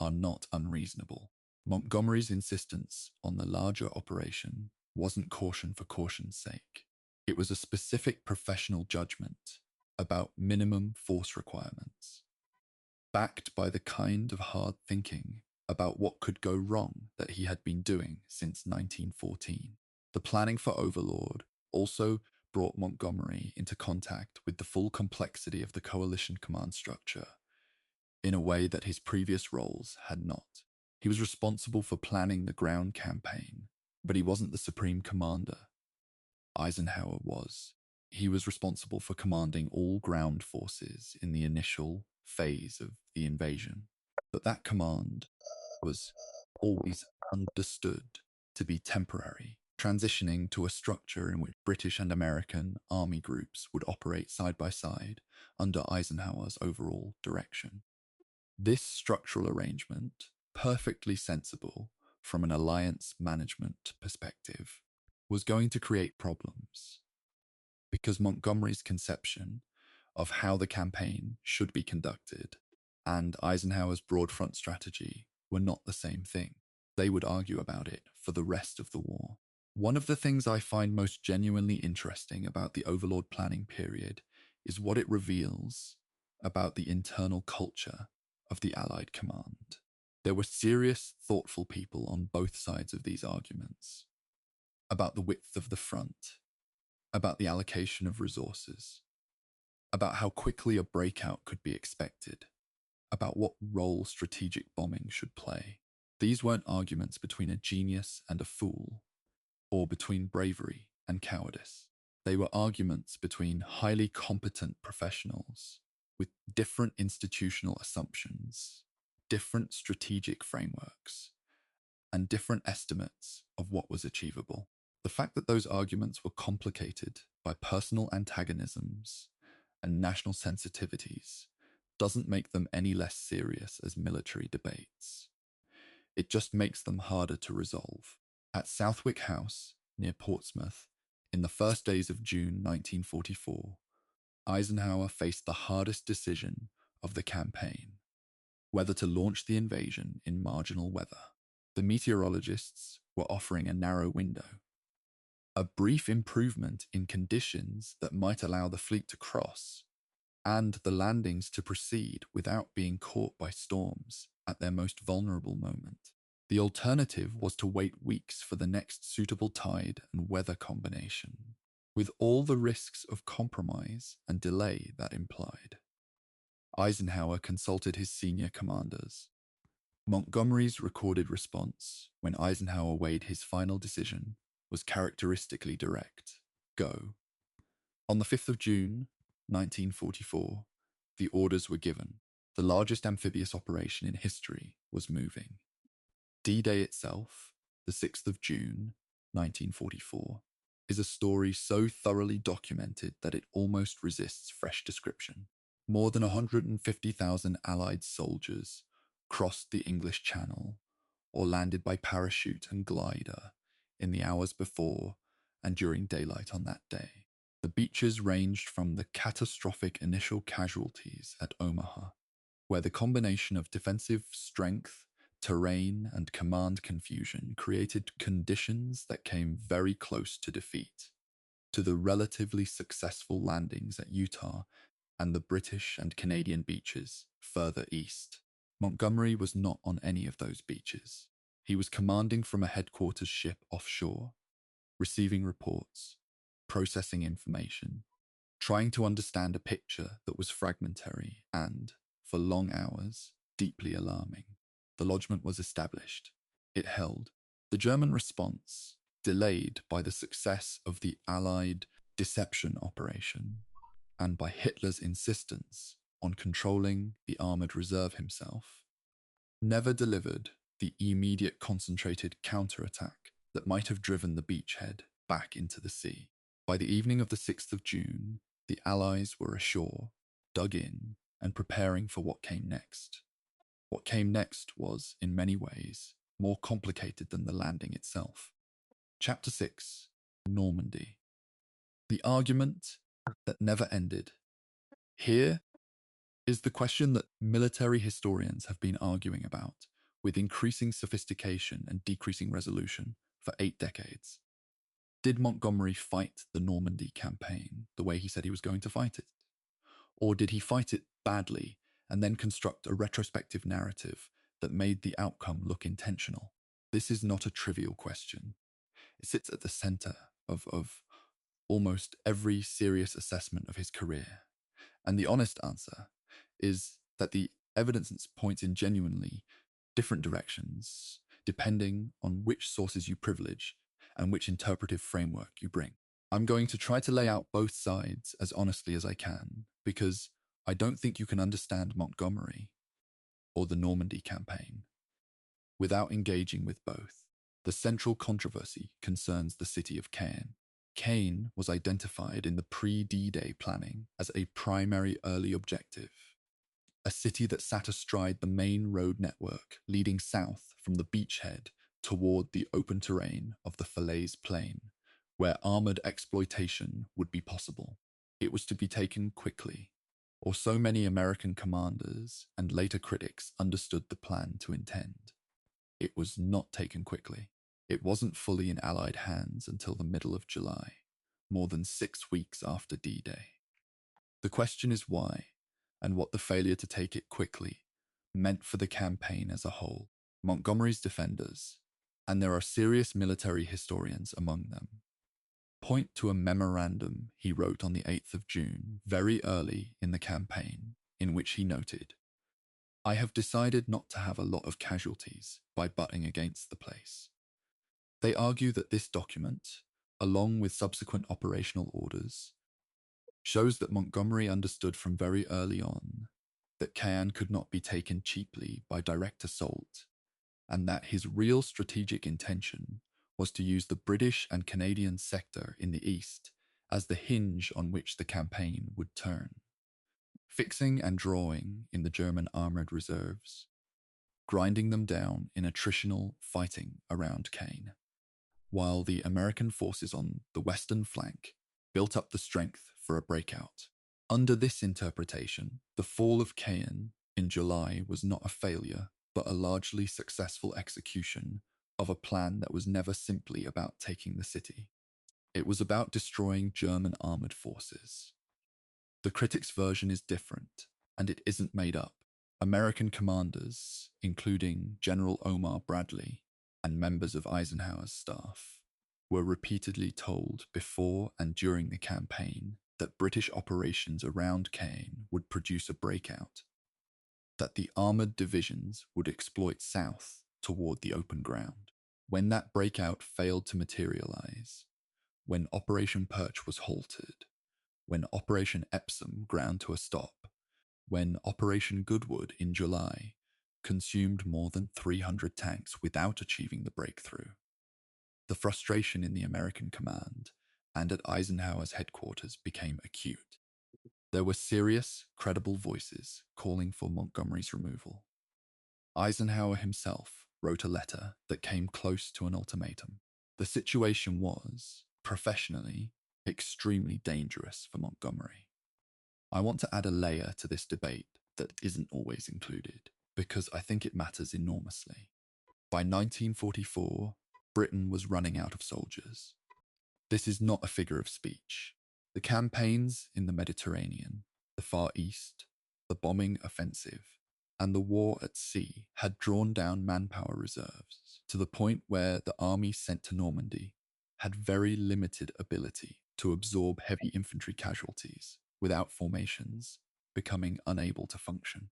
are not unreasonable. Montgomery's insistence on the larger operation wasn't caution for caution's sake. It was a specific professional judgment about minimum force requirements, backed by the kind of hard thinking about what could go wrong that he had been doing since 1914. The planning for Overlord also brought Montgomery into contact with the full complexity of the coalition command structure in a way that his previous roles had not. He was responsible for planning the ground campaign, but he wasn't the supreme commander. Eisenhower was. He was responsible for commanding all ground forces in the initial phase of the invasion. But that command was always understood to be temporary, transitioning to a structure in which British and American army groups would operate side by side under Eisenhower's overall direction. This structural arrangement, perfectly sensible from an alliance management perspective, was going to create problems, because Montgomery's conception of how the campaign should be conducted and Eisenhower's broad front strategy were not the same thing. They would argue about it for the rest of the war. One of the things I find most genuinely interesting about the Overlord planning period is what it reveals about the internal culture of the Allied command. There were serious, thoughtful people on both sides of these arguments, about the width of the front, about the allocation of resources, about how quickly a breakout could be expected, about what role strategic bombing should play. These weren't arguments between a genius and a fool, or between bravery and cowardice. They were arguments between highly competent professionals with different institutional assumptions, different strategic frameworks, and different estimates of what was achievable. The fact that those arguments were complicated by personal antagonisms and national sensitivities doesn't make them any less serious as military debates. It just makes them harder to resolve. At Southwick House, near Portsmouth, in the first days of June 1944, Eisenhower faced the hardest decision of the campaign: whether to launch the invasion in marginal weather. The meteorologists were offering a narrow window, a brief improvement in conditions that might allow the fleet to cross, and the landings to proceed without being caught by storms at their most vulnerable moment. The alternative was to wait weeks for the next suitable tide and weather combination, with all the risks of compromise and delay that implied. Eisenhower consulted his senior commanders. Montgomery's recorded response when Eisenhower weighed his final decision was characteristically direct: go. On the 5th of June, 1944, the orders were given. The largest amphibious operation in history was moving. D-Day itself, the 6th of June, 1944, is a story so thoroughly documented that it almost resists fresh description. More than 150,000 Allied soldiers crossed the English Channel or landed by parachute and glider in the hours before and during daylight on that day. The beaches ranged from the catastrophic initial casualties at Omaha, where the combination of defensive strength, terrain, and command confusion created conditions that came very close to defeat, to the relatively successful landings at Utah and the British and Canadian beaches further east. Montgomery was not on any of those beaches. He was commanding from a headquarters ship offshore, receiving reports, processing information, trying to understand a picture that was fragmentary and, for long hours, deeply alarming. The lodgment was established. It held. The German response, delayed by the success of the Allied deception operation and by Hitler's insistence on controlling the armoured reserve himself, never delivered the immediate concentrated counterattack that might have driven the beachhead back into the sea. By the evening of the 6th of June, the Allies were ashore, dug in, and preparing for what came next. What came next was, in many ways, more complicated than the landing itself. Chapter 6, Normandy. The argument that never ended. Here is the question that military historians have been arguing about with increasing sophistication and decreasing resolution for 8 decades. Did Montgomery fight the Normandy campaign the way he said he was going to fight it? Or did he fight it badly and then construct a retrospective narrative that made the outcome look intentional? This is not a trivial question. It sits at the center of almost every serious assessment of his career. And the honest answer is that the evidence points in genuinely different directions, depending on which sources you privilege and which interpretive framework you bring. I'm going to try to lay out both sides as honestly as I can, because I don't think you can understand Montgomery or the Normandy campaign without engaging with both. The central controversy concerns the city of Caen. Caen was identified in the pre-D-Day planning as a primary early objective, a city that sat astride the main road network leading south from the beachhead toward the open terrain of the Falaise Plain, where armoured exploitation would be possible. It was to be taken quickly, or so many American commanders and later critics understood the plan to intend. It was not taken quickly. It wasn't fully in Allied hands until the middle of July, more than 6 weeks after D-Day. The question is why, and what the failure to take it quickly meant for the campaign as a whole. Montgomery's defenders, and there are serious military historians among them, point to a memorandum he wrote on the 8th of June, very early in the campaign, in which he noted, "I have decided not to have a lot of casualties by butting against the place." They argue that this document, along with subsequent operational orders, shows that Montgomery understood from very early on that Caen could not be taken cheaply by direct assault, and that his real strategic intention was to use the British and Canadian sector in the east as the hinge on which the campaign would turn, fixing and drawing in the German armoured reserves, grinding them down in attritional fighting around Caen, while the American forces on the western flank built up the strength for a breakout. Under this interpretation, the fall of Caen in July was not a failure, but a largely successful execution of a plan that was never simply about taking the city. It was about destroying German armoured forces. The critics' version is different, and it isn't made up. American commanders, including General Omar Bradley and members of Eisenhower's staff, were repeatedly told before and during the campaign that British operations around Caen would produce a breakout, that the armoured divisions would exploit south toward the open ground. When that breakout failed to materialize, when Operation Perch was halted, when Operation Epsom ground to a stop, when Operation Goodwood in July consumed more than 300 tanks without achieving the breakthrough, the frustration in the American command and at Eisenhower's headquarters became acute. There were serious, credible voices calling for Montgomery's removal. Eisenhower himself wrote a letter that came close to an ultimatum. The situation was, professionally, extremely dangerous for Montgomery. I want to add a layer to this debate that isn't always included, because I think it matters enormously. By 1944, Britain was running out of soldiers. This is not a figure of speech. The campaigns in the Mediterranean, the Far East, the bombing offensive, and the war at sea had drawn down manpower reserves to the point where the army sent to Normandy had very limited ability to absorb heavy infantry casualties without formations becoming unable to function.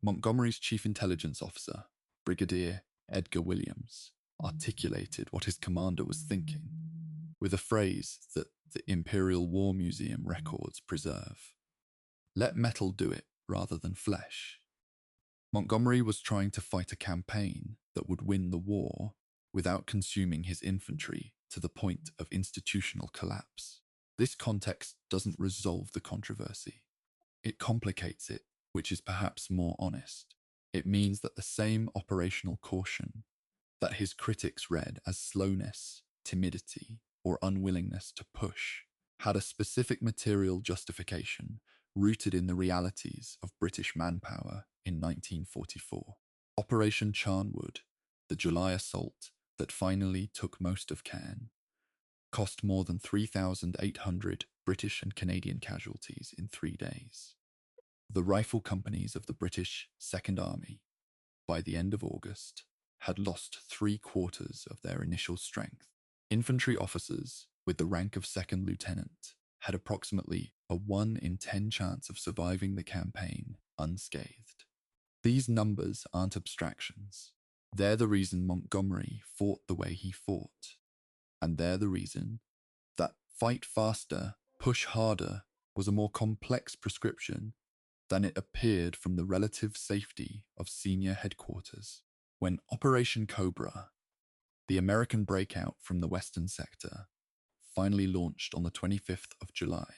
Montgomery's chief intelligence officer, Brigadier Edgar Williams, articulated what his commander was thinking with a phrase that the Imperial War Museum records preserve. Let metal do it rather than flesh. Montgomery was trying to fight a campaign that would win the war without consuming his infantry to the point of institutional collapse. This context doesn't resolve the controversy. It complicates it, which is perhaps more honest. It means that the same operational caution that his critics read as slowness, timidity, or unwillingness to push had a specific material justification rooted in the realities of British manpower in 1944. Operation Charnwood, the July assault that finally took most of Caen, cost more than 3,800 British and Canadian casualties in 3 days. The rifle companies of the British Second Army, by the end of August, had lost 3/4 of their initial strength. Infantry officers with the rank of second lieutenant had approximately a 1 in 10 chance of surviving the campaign unscathed. These numbers aren't abstractions. They're the reason Montgomery fought the way he fought. And they're the reason that fight faster, push harder was a more complex prescription than it appeared from the relative safety of senior headquarters. When Operation Cobra, the American breakout from the Western sector, finally launched on the 25th of July,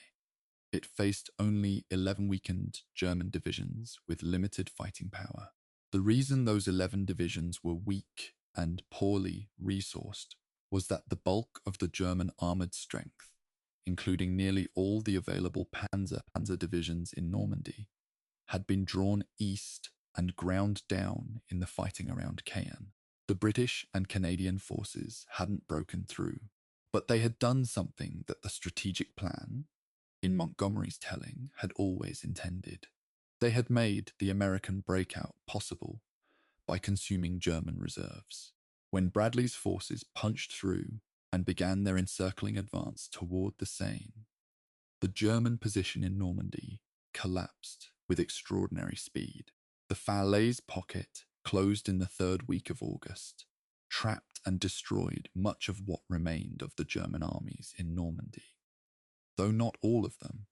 it faced only 11 weakened German divisions with limited fighting power. The reason those 11 divisions were weak and poorly resourced was that the bulk of the German armoured strength, including nearly all the available panzer divisions in Normandy, had been drawn east and ground down in the fighting around Caen. The British and Canadian forces hadn't broken through, but they had done something that the strategic plan, in Montgomery's telling, had always intended. They had made the American breakout possible by consuming German reserves. When Bradley's forces punched through and began their encircling advance toward the Seine, the German position in Normandy collapsed with extraordinary speed. The Falaise pocket closed in the 3rd week of August, trapped and destroyed much of what remained of the German armies in Normandy, though not all of them.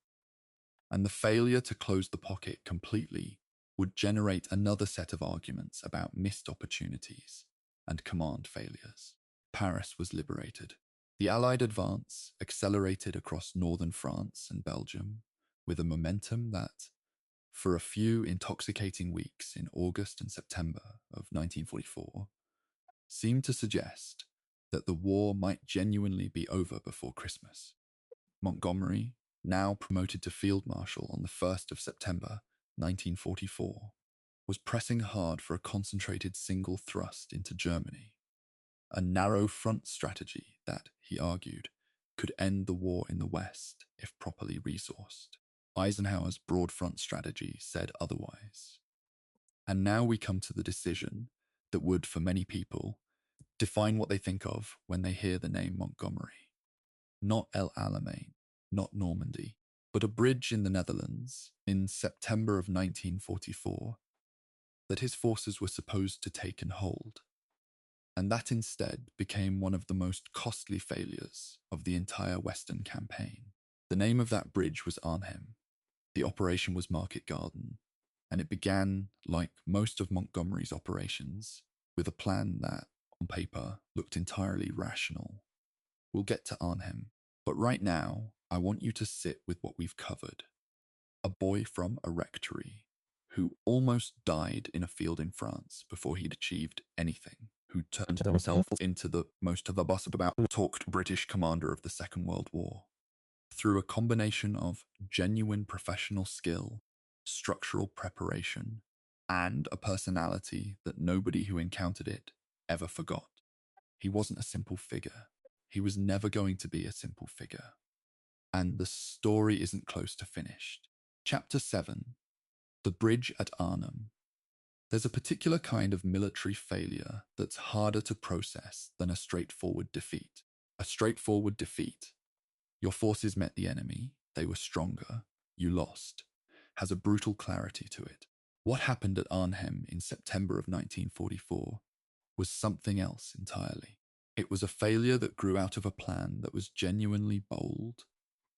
And the failure to close the pocket completely would generate another set of arguments about missed opportunities and command failures. Paris was liberated. The Allied advance accelerated across northern France and Belgium with a momentum that, for a few intoxicating weeks in August and September of 1944, seemed to suggest that the war might genuinely be over before Christmas. Montgomery, now promoted to Field Marshal on the 1st of September 1944, was pressing hard for a concentrated single thrust into Germany, a narrow front strategy that, he argued, could end the war in the West if properly resourced. Eisenhower's broad front strategy said otherwise. And now we come to the decision that would, for many people, define what they think of when they hear the name Montgomery. Not El Alamein, not Normandy, but a bridge in the Netherlands in September of 1944 that his forces were supposed to take and hold, and that instead became one of the most costly failures of the entire Western campaign. The name of that bridge was Arnhem. The operation was Market Garden, and it began, like most of Montgomery's operations, with a plan that, on paper, looked entirely rational. We'll get to Arnhem, but right now, I want you to sit with what we've covered. A boy from a rectory, who almost died in a field in France before he'd achieved anything, who turned himself into the most of the boss about talked British commander of the Second World War. Through a combination of genuine professional skill, structural preparation, and a personality that nobody who encountered it ever forgot. He wasn't a simple figure. he was never going to be a simple figure. And the story isn't close to finished. Chapter 7. The Bridge at Arnhem. There's a particular kind of military failure that's harder to process than a straightforward defeat. A straightforward defeat. Your forces met the enemy, they were stronger, you lost, has a brutal clarity to it. What happened at Arnhem in September of 1944 was something else entirely. It was a failure that grew out of a plan that was genuinely bold,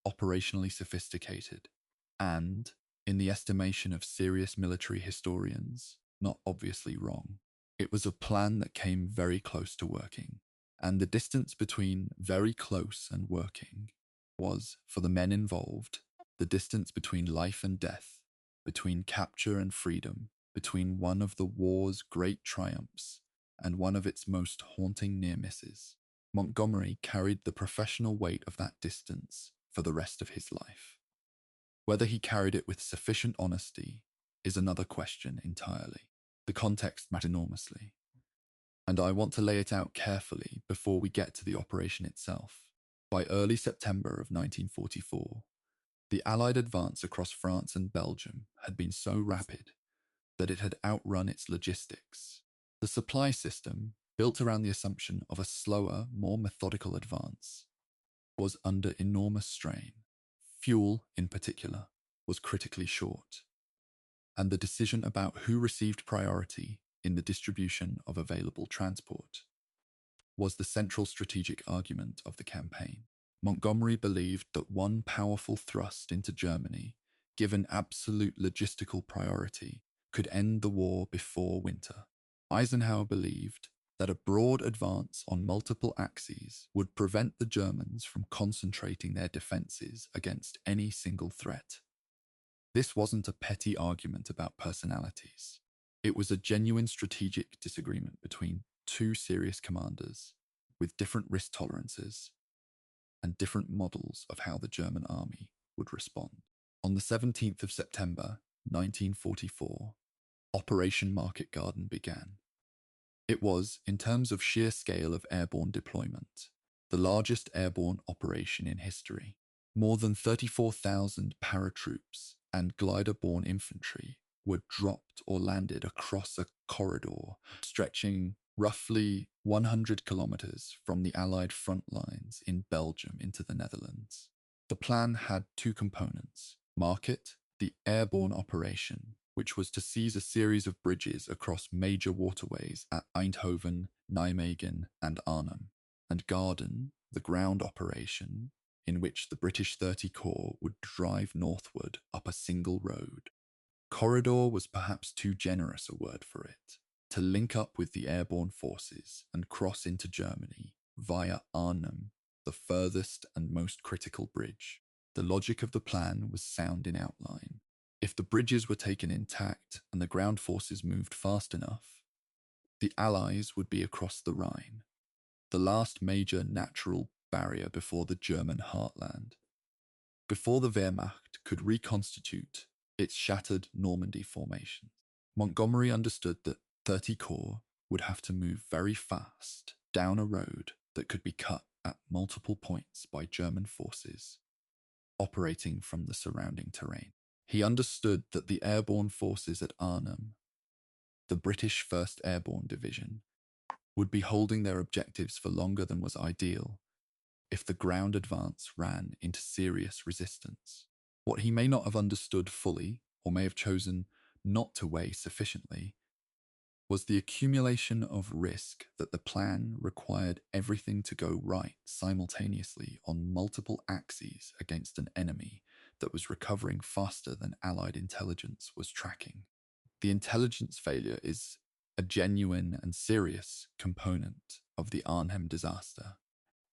operationally sophisticated, and, in the estimation of serious military historians, not obviously wrong. It was a plan that came very close to working, and the distance between very close and working was, for the men involved, the distance between life and death, between capture and freedom, between one of the war's great triumphs and one of its most haunting near misses. Montgomery carried the professional weight of that distance for the rest of his life. Whether he carried it with sufficient honesty is another question entirely. The context mattered enormously, and I want to lay it out carefully before we get to the operation itself. By early September of 1944, the Allied advance across France and Belgium had been so rapid that it had outrun its logistics. The supply system, built around the assumption of a slower, more methodical advance, was under enormous strain. Fuel, in particular, was critically short, and the decision about who received priority in the distribution of available transport was the central strategic argument of the campaign. Montgomery believed that one powerful thrust into Germany, given absolute logistical priority, could end the war before winter. Eisenhower believed that a broad advance on multiple axes would prevent the Germans from concentrating their defenses against any single threat. This wasn't a petty argument about personalities. It was a genuine strategic disagreement between two serious commanders with different risk tolerances and different models of how the German army would respond. On the 17th of September, 1944, Operation Market Garden began. It was, in terms of sheer scale of airborne deployment, the largest airborne operation in history. More than 34,000 paratroops and glider-borne infantry were dropped or landed across a corridor stretching roughly 100 kilometers from the Allied front lines in Belgium into the Netherlands. The plan had two components: Market, the airborne operation, which was to seize a series of bridges across major waterways at Eindhoven, Nijmegen, and Arnhem, and Garden, the ground operation, in which the British 30 Corps would drive northward up a single road. Corridor was perhaps too generous a word for it. To link up with the airborne forces and cross into Germany via Arnhem, the furthest and most critical bridge. The logic of the plan was sound in outline. If the bridges were taken intact and the ground forces moved fast enough, the Allies would be across the Rhine, the last major natural barrier before the German heartland, before the Wehrmacht could reconstitute its shattered Normandy formation. Montgomery understood that 30 Corps would have to move very fast down a road that could be cut at multiple points by German forces operating from the surrounding terrain. He understood that the airborne forces at Arnhem, the British 1st Airborne Division, would be holding their objectives for longer than was ideal if the ground advance ran into serious resistance. What he may not have understood fully, or may have chosen not to weigh sufficiently, was the accumulation of risk that the plan required everything to go right simultaneously on multiple axes against an enemy that was recovering faster than Allied intelligence was tracking. The intelligence failure is a genuine and serious component of the Arnhem disaster,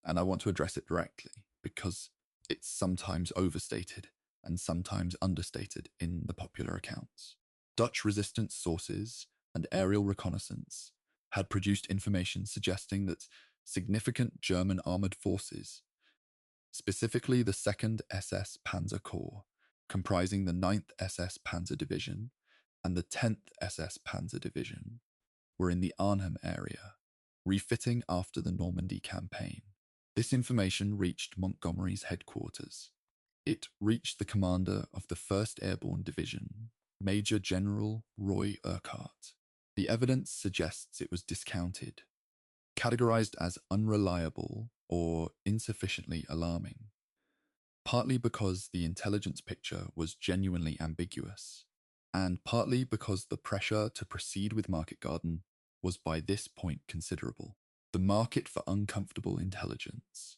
and I want to address it directly because it's sometimes overstated and sometimes understated in the popular accounts. Dutch resistance sources and aerial reconnaissance had produced information suggesting that significant German armoured forces, specifically the 2nd SS Panzer Corps, comprising the 9th SS Panzer Division and the 10th SS Panzer Division, were in the Arnhem area, refitting after the Normandy campaign. This information reached Montgomery's headquarters. It reached the commander of the 1st Airborne Division, Major General Roy Urquhart. The evidence suggests it was discounted, categorized as unreliable or insufficiently alarming, partly because the intelligence picture was genuinely ambiguous, and partly because the pressure to proceed with Market Garden was by this point considerable. The market for uncomfortable intelligence,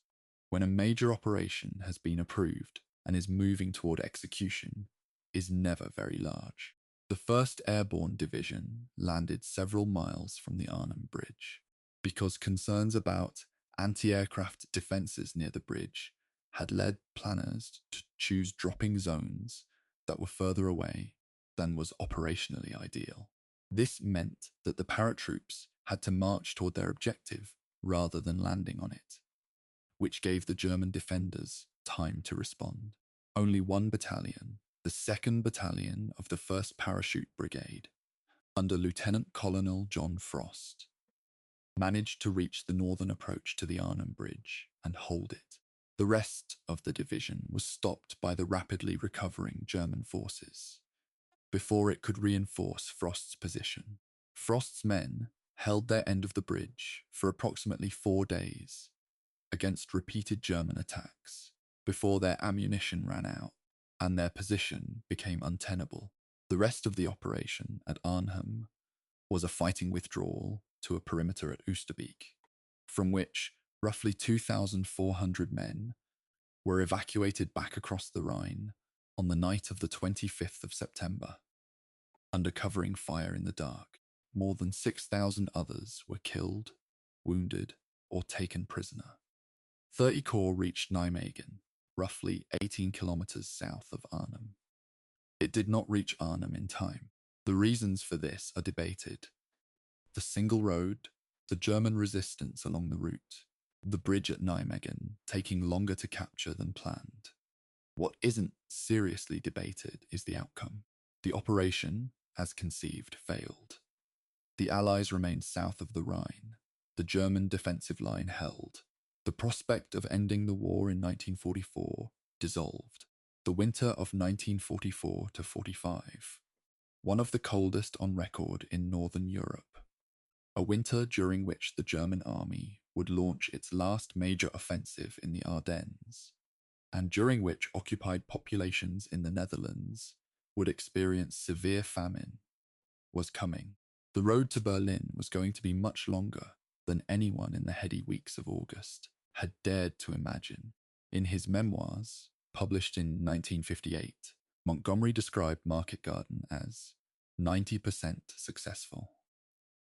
when a major operation has been approved and is moving toward execution, is never very large. The 1st Airborne Division landed several miles from the Arnhem Bridge because concerns about anti-aircraft defenses near the bridge had led planners to choose dropping zones that were further away than was operationally ideal. This meant that the paratroops had to march toward their objective rather than landing on it, which gave the German defenders time to respond. Only one battalion, the 2nd Battalion of the 1st Parachute Brigade, under Lieutenant Colonel John Frost, managed to reach the northern approach to the Arnhem Bridge and hold it. The rest of the division was stopped by the rapidly recovering German forces before it could reinforce Frost's position. Frost's men held their end of the bridge for approximately 4 days against repeated German attacks before their ammunition ran out and their position became untenable. The rest of the operation at Arnhem was a fighting withdrawal to a perimeter at Oosterbeek, from which roughly 2,400 men were evacuated back across the Rhine on the night of the 25th of September. Under covering fire in the dark, more than 6,000 others were killed, wounded, or taken prisoner. 30 Corps reached Nijmegen, roughly 18 kilometers south of Arnhem. It did not reach Arnhem in time. The reasons for this are debated. The single road, the German resistance along the route, the bridge at Nijmegen taking longer to capture than planned. What isn't seriously debated is the outcome. The operation, as conceived, failed. The Allies remained south of the Rhine. The German defensive line held. The prospect of ending the war in 1944 dissolved. The winter of 1944 to 45, one of the coldest on record in Northern Europe. A winter during which the German army would launch its last major offensive in the Ardennes, and during which occupied populations in the Netherlands would experience severe famine, was coming. The road to Berlin was going to be much longer than anyone in the heady weeks of August had dared to imagine. In his memoirs, published in 1958, Montgomery described Market Garden as 90% successful.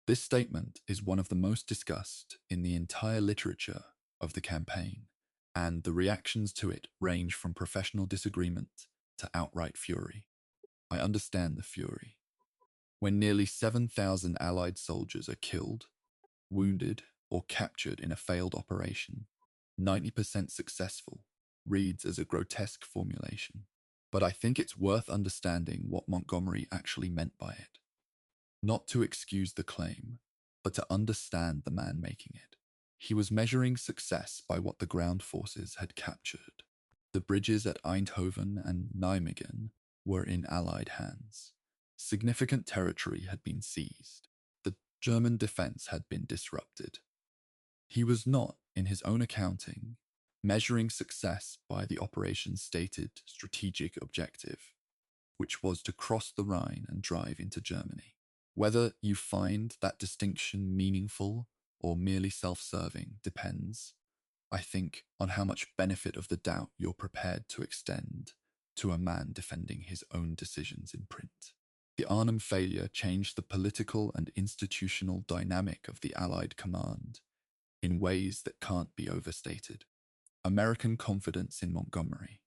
This statement is one of the most discussed in the entire literature of the campaign, and the reactions to it range from professional disagreement to outright fury. I understand the fury. When nearly 7,000 Allied soldiers are killed, wounded, or captured in a failed operation, 90% successful reads as a grotesque formulation. But I think it's worth understanding what Montgomery actually meant by it. Not to excuse the claim, but to understand the man making it. He was measuring success by what the ground forces had captured. The bridges at Eindhoven and Nijmegen were in Allied hands. Significant territory had been seized. The German defense had been disrupted. He was not, in his own accounting, measuring success by the operation's stated strategic objective, which was to cross the Rhine and drive into Germany. Whether you find that distinction meaningful or merely self-serving depends, I think, on how much benefit of the doubt you're prepared to extend to a man defending his own decisions in print. The Arnhem failure changed the political and institutional dynamic of the Allied command in ways that can't be overstated. American confidence in Montgomery,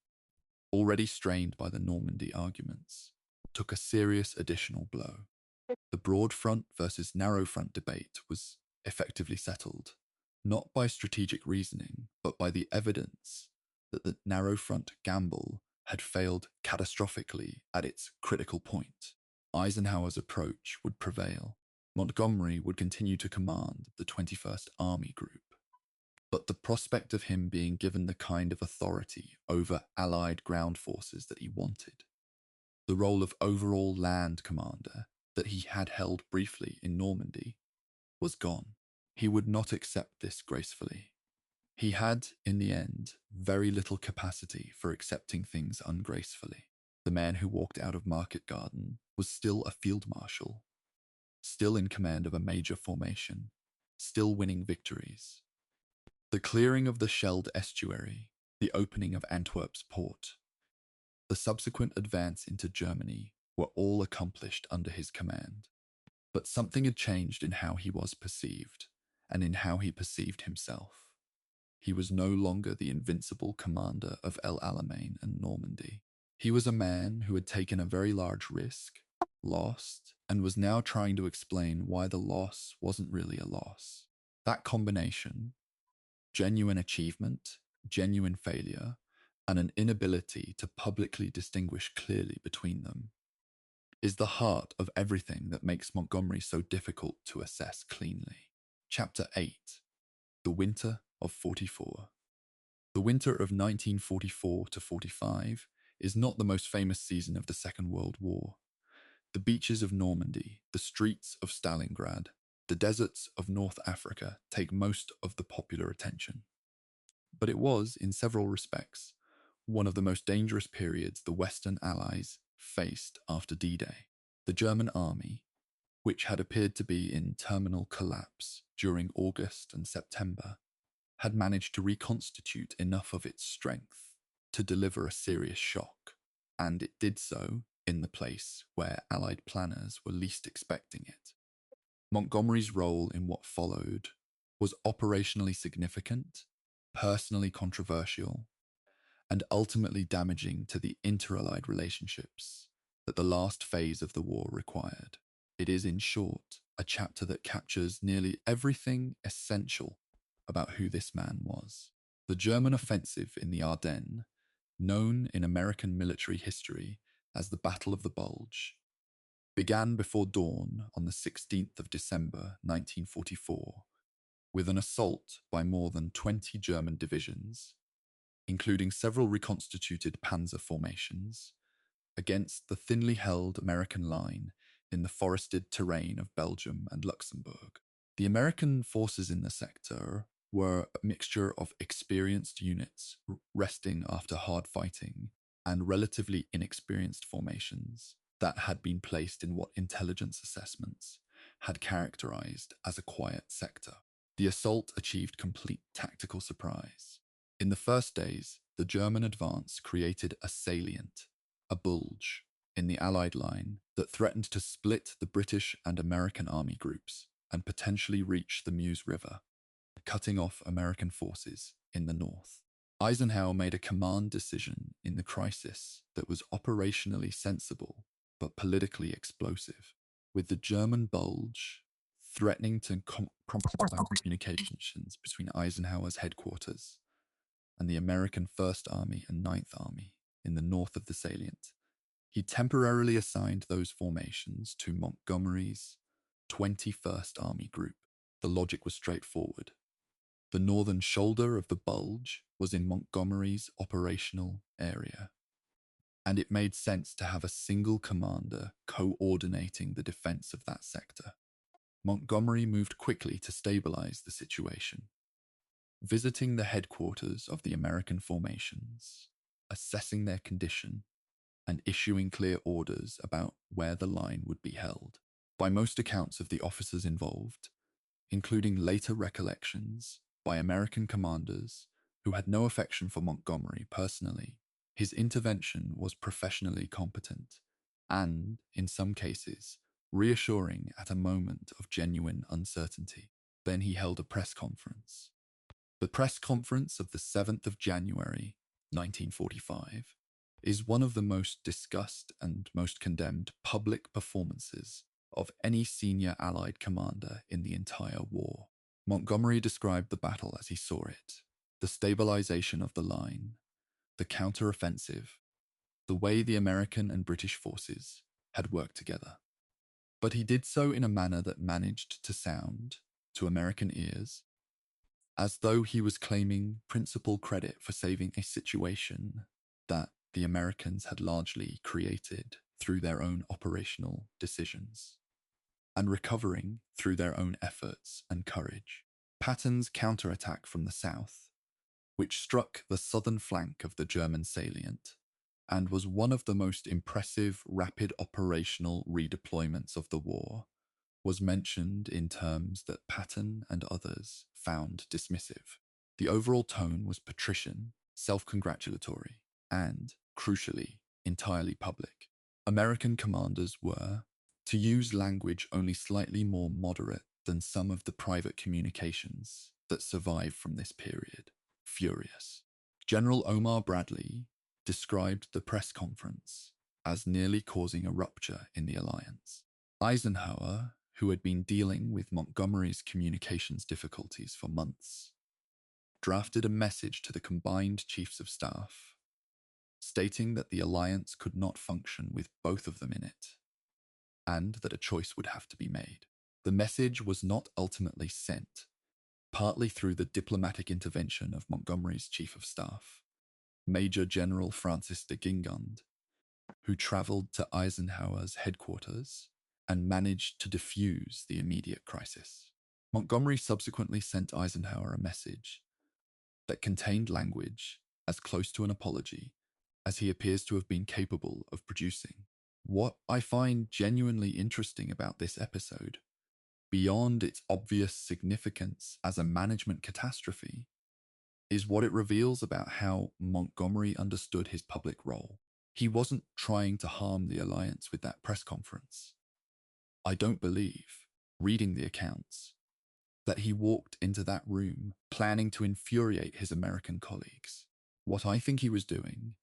already strained by the Normandy arguments, took a serious additional blow. The broad front versus narrow front debate was effectively settled, not by strategic reasoning, but by the evidence that the narrow front gamble had failed catastrophically at its critical point. Eisenhower's approach would prevail. Montgomery would continue to command the 21st Army Group. but the prospect of him being given the kind of authority over Allied ground forces that he wanted, the role of overall land commander that he had held briefly in Normandy, was gone. He would not accept this gracefully. He had, in the end, very little capacity for accepting things ungracefully. The man who walked out of Market Garden was still a field marshal, still in command of a major formation, still winning victories. The clearing of the Schelde estuary, the opening of Antwerp's port, the subsequent advance into Germany were all accomplished under his command. But something had changed in how he was perceived, and in how he perceived himself. He was no longer the invincible commander of El Alamein and Normandy. He was a man who had taken a very large risk, lost, and was now trying to explain why the loss wasn't really a loss. That combination, genuine achievement, genuine failure, and an inability to publicly distinguish clearly between them, is the heart of everything that makes Montgomery so difficult to assess cleanly. Chapter 8. The Winter of 44. The winter of 1944 to 45 is not the most famous season of the Second World War. The beaches of Normandy, the streets of Stalingrad, the deserts of North Africa take most of the popular attention. But it was, in several respects, one of the most dangerous periods the Western Allies faced after D-Day. The German army, which had appeared to be in terminal collapse during August and September, had managed to reconstitute enough of its strength to deliver a serious shock, and it did so in the place where Allied planners were least expecting it. Montgomery's role in what followed was operationally significant, personally controversial, and ultimately damaging to the inter-Allied relationships that the last phase of the war required. It is, in short, a chapter that captures nearly everything essential about who this man was. The German offensive in the Ardennes, known in American military history as the Battle of the Bulge, began before dawn on the 16th of December 1944 with an assault by more than 20 German divisions, including several reconstituted panzer formations, against the thinly held American line in the forested terrain of Belgium and Luxembourg. The American forces in the sector were a mixture of experienced units resting after hard fighting and relatively inexperienced formations that had been placed in what intelligence assessments had characterized as a quiet sector. The assault achieved complete tactical surprise. In the first days, the German advance created a salient, a bulge, in the Allied line that threatened to split the British and American army groups and potentially reach the Meuse River, cutting off American forces in the north. Eisenhower made a command decision in the crisis that was operationally sensible but politically explosive, with the German bulge threatening to compromise communications between Eisenhower's headquarters and the American 1st Army and 9th Army in the north of the salient. He temporarily assigned those formations to Montgomery's 21st Army Group. The logic was straightforward. The northern shoulder of the bulge was in Montgomery's operational area, and it made sense to have a single commander coordinating the defense of that sector. Montgomery moved quickly to stabilize the situation, visiting the headquarters of the American formations, assessing their condition, and issuing clear orders about where the line would be held. By most accounts of the officers involved, including later recollections by American commanders who had no affection for Montgomery personally, his intervention was professionally competent and, in some cases, reassuring at a moment of genuine uncertainty. Then he held a press conference. The press conference of the 7th of January, 1945, is one of the most discussed and most condemned public performances of any senior Allied commander in the entire war. Montgomery described the battle as he saw it, the stabilization of the line, the counteroffensive, the way the American and British forces had worked together. But he did so in a manner that managed to sound, to American ears, as though he was claiming principal credit for saving a situation that the Americans had largely created through their own operational decisions, and recovering through their own efforts and courage. Patton's counterattack from the south, which struck the southern flank of the German salient, and was one of the most impressive rapid operational redeployments of the war, was mentioned in terms that Patton and others found dismissive. The overall tone was patrician, self-congratulatory, and, crucially, entirely public. American commanders were, to use language only slightly more moderate than some of the private communications that survive from this period, furious. General Omar Bradley described the press conference as nearly causing a rupture in the alliance. Eisenhower, who had been dealing with Montgomery's communications difficulties for months, drafted a message to the combined chiefs of staff, stating that the alliance could not function with both of them in it, and that a choice would have to be made. The message was not ultimately sent, partly through the diplomatic intervention of Montgomery's chief of staff, Major General Francis de Gingand, who traveled to Eisenhower's headquarters and managed to defuse the immediate crisis. Montgomery subsequently sent Eisenhower a message that contained language as close to an apology as he appears to have been capable of producing. What I find genuinely interesting about this episode, beyond its obvious significance as a management catastrophe, is what it reveals about how Montgomery understood his public role. He wasn't trying to harm the alliance with that press conference. I don't believe, reading the accounts, that he walked into that room planning to infuriate his American colleagues. What I think he was doing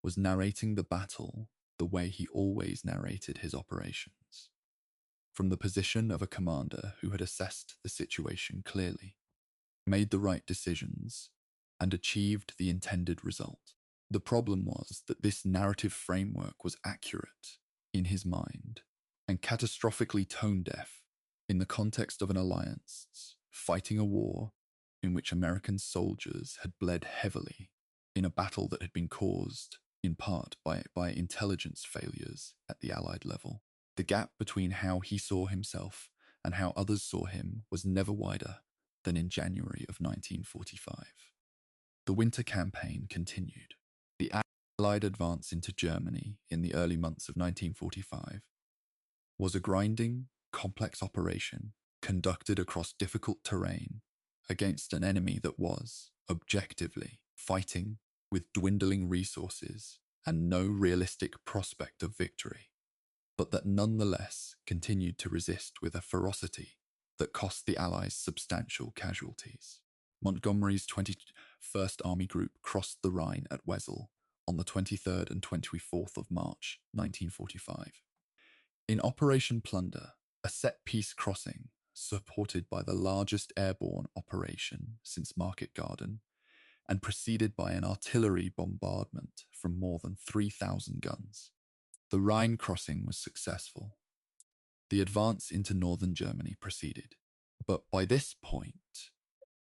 was narrating the battle the way he always narrated his operations, from the position of a commander who had assessed the situation clearly, made the right decisions, and achieved the intended result. The problem was that this narrative framework was accurate in his mind and catastrophically tone-deaf in the context of an alliance fighting a war in which American soldiers had bled heavily in a battle that had been caused in part by intelligence failures at the Allied level. The gap between how he saw himself and how others saw him was never wider than in January of 1945. The winter campaign continued. The Allied advance into Germany in the early months of 1945 was a grinding, complex operation conducted across difficult terrain against an enemy that was, objectively, fighting with dwindling resources and no realistic prospect of victory, but that nonetheless continued to resist with a ferocity that cost the Allies substantial casualties. Montgomery's 21st Army Group crossed the Rhine at Wesel on the 23rd and 24th of March 1945. In Operation Plunder, a set-piece crossing supported by the largest airborne operation since Market Garden and preceded by an artillery bombardment from more than 3,000 guns. The Rhine crossing was successful. The advance into northern Germany proceeded, but by this point,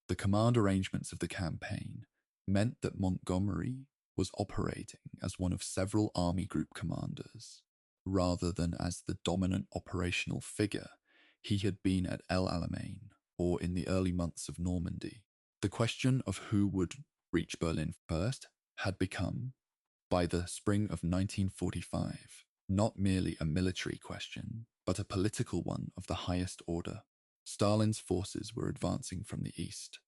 the command arrangements of the campaign meant that Montgomery was operating as one of several army group commanders, rather than as the dominant operational figure he had been at El Alamein or in the early months of Normandy. The question of who would reach Berlin first had become, by the spring of 1945, not merely a military question, but a political one of the highest order. Stalin's forces were advancing from the east.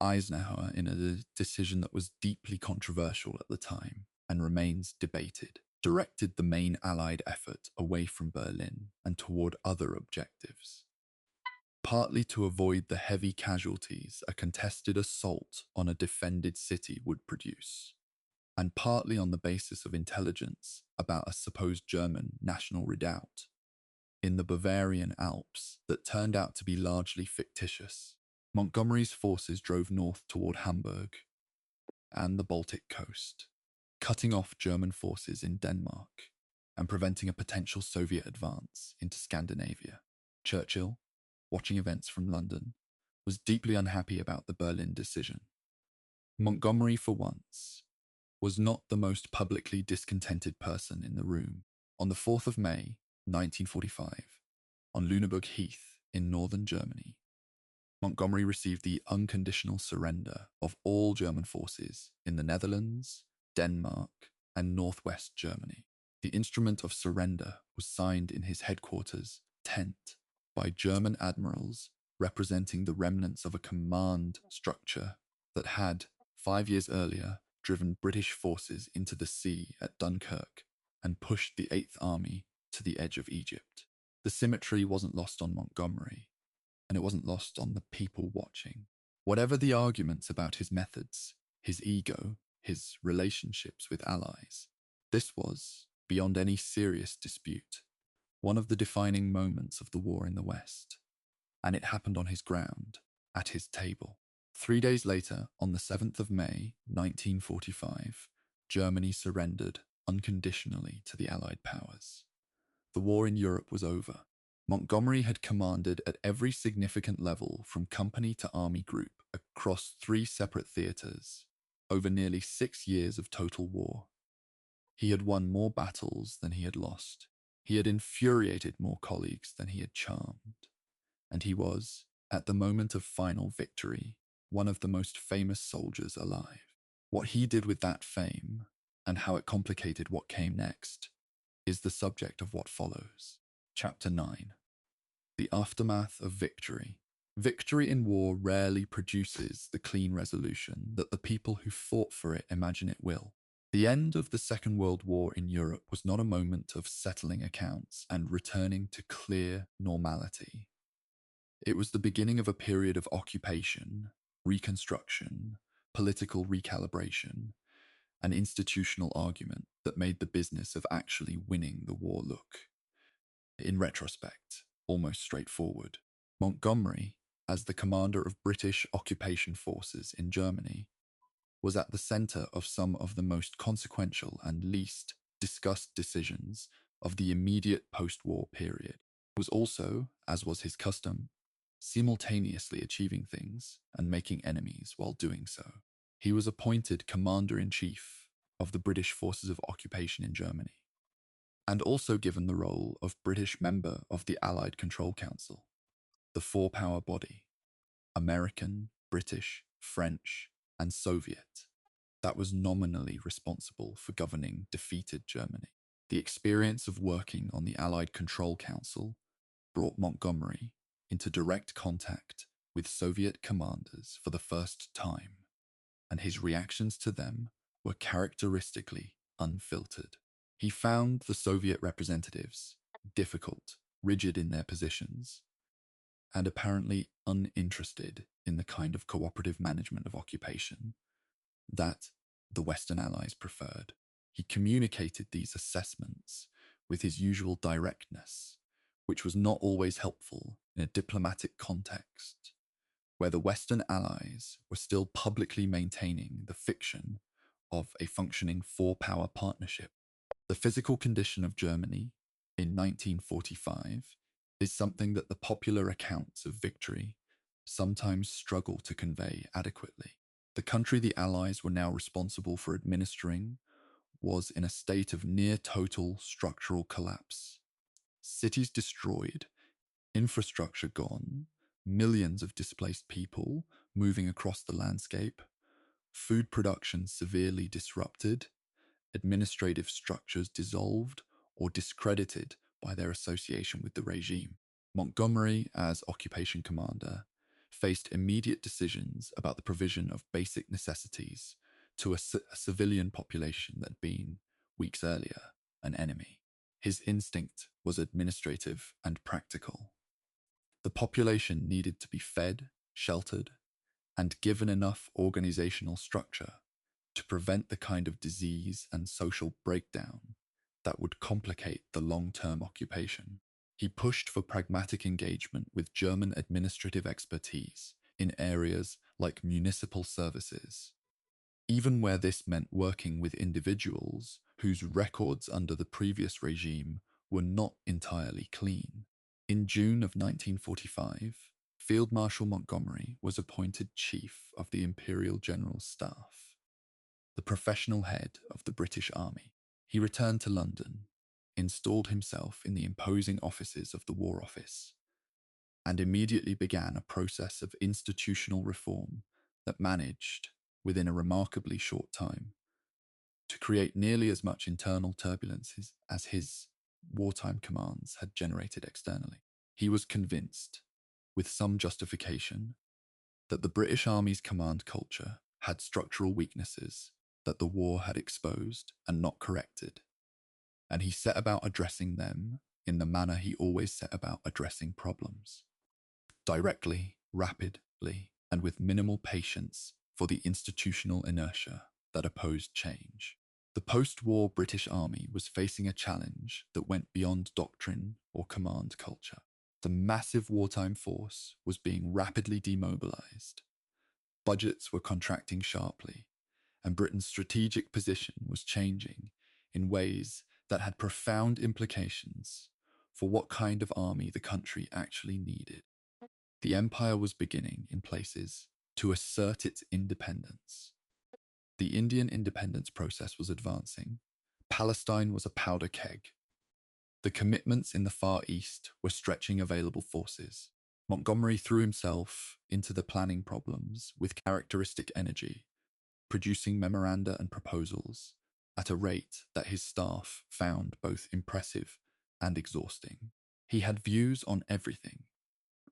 Eisenhower, in a decision that was deeply controversial at the time and remains debated, directed the main Allied effort away from Berlin and toward other objectives. Partly to avoid the heavy casualties a contested assault on a defended city would produce, and partly on the basis of intelligence about a supposed German national redoubt in the Bavarian Alps that turned out to be largely fictitious, Montgomery's forces drove north toward Hamburg and the Baltic coast, cutting off German forces in Denmark and preventing a potential Soviet advance into Scandinavia. Churchill, watching events from London, was deeply unhappy about the Berlin decision. Montgomery, for once, was not the most publicly discontented person in the room. On the 4th of May, 1945, on Lüneburg Heath in northern Germany, Montgomery received the unconditional surrender of all German forces in the Netherlands, Denmark, and northwest Germany. The instrument of surrender was signed in his headquarters tent by German admirals representing the remnants of a command structure that had, 5 years earlier, driven British forces into the sea at Dunkirk and pushed the Eighth Army to the edge of Egypt. The symmetry wasn't lost on Montgomery, and it wasn't lost on the people watching. Whatever the arguments about his methods, his ego, his relationships with allies, this was, beyond any serious dispute, one of the defining moments of the war in the West, and it happened on his ground, at his table. 3 days later, on the 7th of May, 1945, Germany surrendered unconditionally to the Allied powers. The war in Europe was over. Montgomery had commanded at every significant level from company to army group across 3 separate theatres over nearly 6 years of total war. He had won more battles than he had lost. He had infuriated more colleagues than he had charmed. And he was, at the moment of final victory, one of the most famous soldiers alive. What he did with that fame, and how it complicated what came next, is the subject of what follows. Chapter 9. The aftermath of victory. Victory in war rarely produces the clean resolution that the people who fought for it imagine it will. The end of the Second World War in Europe was not a moment of settling accounts and returning to clear normality. It was the beginning of a period of occupation, reconstruction, political recalibration, and institutional argument that made the business of actually winning the war look, in retrospect, almost straightforward. Montgomery, as the commander of British occupation forces in Germany, was at the center of some of the most consequential and least discussed decisions of the immediate post-war period. He was also, as was his custom, simultaneously achieving things and making enemies while doing so. He was appointed commander-in-chief of the British forces of occupation in Germany, and also given the role of British member of the Allied Control Council, the four-power body, American, British, French, and Soviet, that was nominally responsible for governing defeated Germany. The experience of working on the Allied Control Council brought Montgomery into direct contact with Soviet commanders for the first time, and his reactions to them were characteristically unfiltered. He found the Soviet representatives difficult, rigid in their positions, and apparently uninterested in the kind of cooperative management of occupation that the Western Allies preferred. He communicated these assessments with his usual directness, which was not always helpful in a diplomatic context, where the Western Allies were still publicly maintaining the fiction of a functioning four-power partnership. The physical condition of Germany in 1945 is something that the popular accounts of victory sometimes struggle to convey adequately. The country the Allies were now responsible for administering was in a state of near-total structural collapse. Cities destroyed, infrastructure gone, millions of displaced people moving across the landscape, food production severely disrupted, administrative structures dissolved or discredited by their association with the regime. Montgomery, as occupation commander, faced immediate decisions about the provision of basic necessities to a civilian population that had been, weeks earlier, an enemy. His instinct was administrative and practical. The population needed to be fed, sheltered, and given enough organizational structure to prevent the kind of disease and social breakdown that would complicate the long-term occupation. He pushed for pragmatic engagement with German administrative expertise in areas like municipal services, even where this meant working with individuals whose records under the previous regime were not entirely clean. In June of 1945, Field Marshal Montgomery was appointed Chief of the Imperial General Staff, the professional head of the British Army. He returned to London, installed himself in the imposing offices of the War Office, and immediately began a process of institutional reform that managed, within a remarkably short time, to create nearly as much internal turbulences as his wartime commands had generated externally. He was convinced, with some justification, that the British Army's command culture had structural weaknesses that the war had exposed and not corrected, and he set about addressing them in the manner he always set about addressing problems: directly, rapidly, and with minimal patience for the institutional inertia that opposed change. The post-war British Army was facing a challenge that went beyond doctrine or command culture. The massive wartime force was being rapidly demobilized. Budgets were contracting sharply, and Britain's strategic position was changing in ways that had profound implications for what kind of army the country actually needed. The empire was beginning, in places, to assert its independence. The Indian independence process was advancing. Palestine was a powder keg. The commitments in the Far East were stretching available forces. Montgomery threw himself into the planning problems with characteristic energy, producing memoranda and proposals at a rate that his staff found both impressive and exhausting. He had views on everything,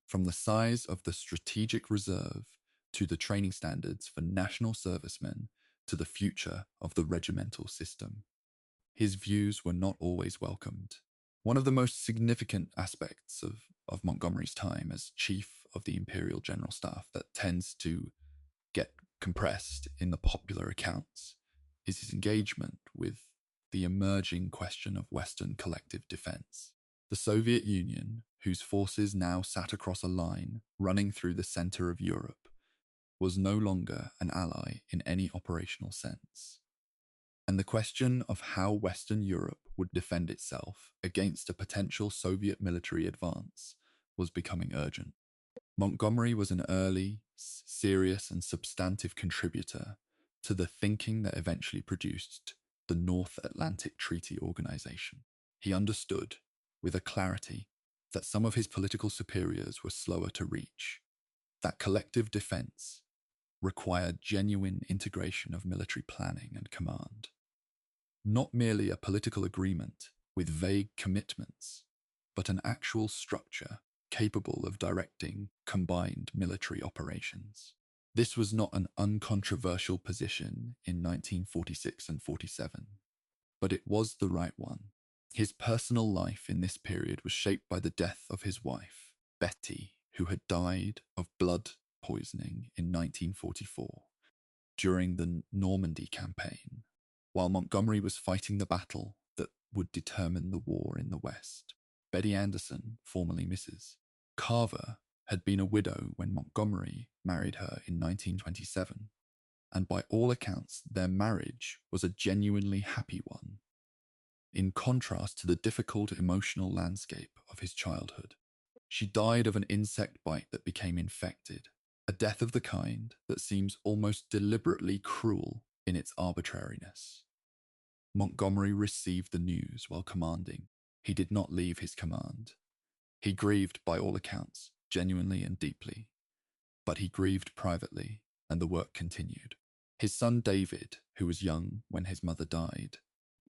from the size of the strategic reserve to the training standards for national servicemen to the future of the regimental system. His views were not always welcomed. One of the most significant aspects of Montgomery's time as Chief of the Imperial General Staff that tends to get compressed in the popular accounts is his engagement with the emerging question of Western collective defense. The Soviet Union, whose forces now sat across a line running through the center of Europe, was no longer an ally in any operational sense. And the question of how Western Europe would defend itself against a potential Soviet military advance was becoming urgent. Montgomery was an early, serious, and substantive contributor to the thinking that eventually produced the North Atlantic Treaty Organization. He understood, with a clarity, that some of his political superiors were slower to reach, that collective defense required genuine integration of military planning and command, not merely a political agreement with vague commitments, but an actual structure capable of directing combined military operations. This was not an uncontroversial position in 1946 and 47, but it was the right one. His personal life in this period was shaped by the death of his wife, Betty, who had died of blood poisoning in 1944 during the Normandy campaign, while Montgomery was fighting the battle that would determine the war in the West. Betty Anderson, formerly Mrs. Carver, had been a widow when Montgomery married her in 1927, and by all accounts their marriage was a genuinely happy one, in contrast to the difficult emotional landscape of his childhood. She died of an insect bite that became infected, a death of the kind that seems almost deliberately cruel in its arbitrariness. Montgomery received the news while commanding. He did not leave his command. He grieved, by all accounts, genuinely and deeply, but he grieved privately, and the work continued. His son David, who was young when his mother died,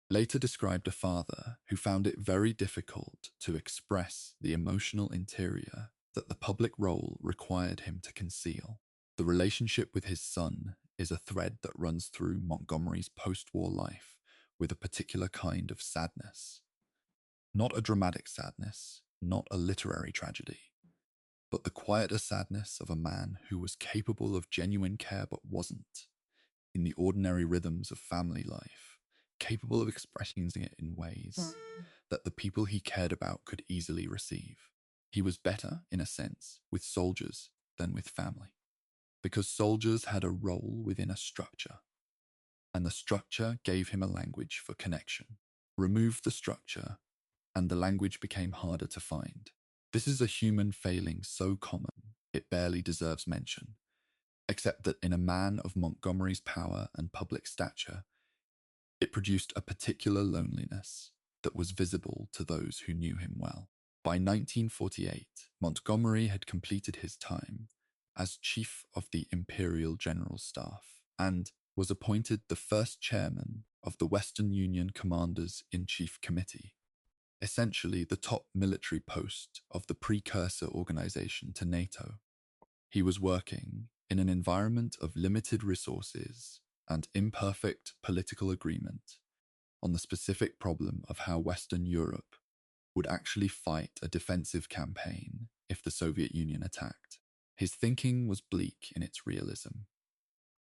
later described a father who found it very difficult to express the emotional interior that the public role required him to conceal. The relationship with his son is a thread that runs through Montgomery's post-war life with a particular kind of sadness. Not a dramatic sadness, not a literary tragedy, but the quieter sadness of a man who was capable of genuine care but wasn't, in the ordinary rhythms of family life, capable of expressing it in ways that the people he cared about could easily receive. He was better, in a sense, with soldiers than with family, because soldiers had a role within a structure, and the structure gave him a language for connection. Remove the structure, and the language became harder to find. This is a human failing so common, it barely deserves mention, except that in a man of Montgomery's power and public stature, it produced a particular loneliness that was visible to those who knew him well. By 1948, Montgomery had completed his time as chief of the Imperial General Staff and was appointed the first chairman of the Western Union Commanders-in-Chief Committee, essentially the top military post of the precursor organization to NATO. He was working in an environment of limited resources and imperfect political agreement on the specific problem of how Western Europe would actually fight a defensive campaign if the Soviet Union attacked. His thinking was bleak in its realism.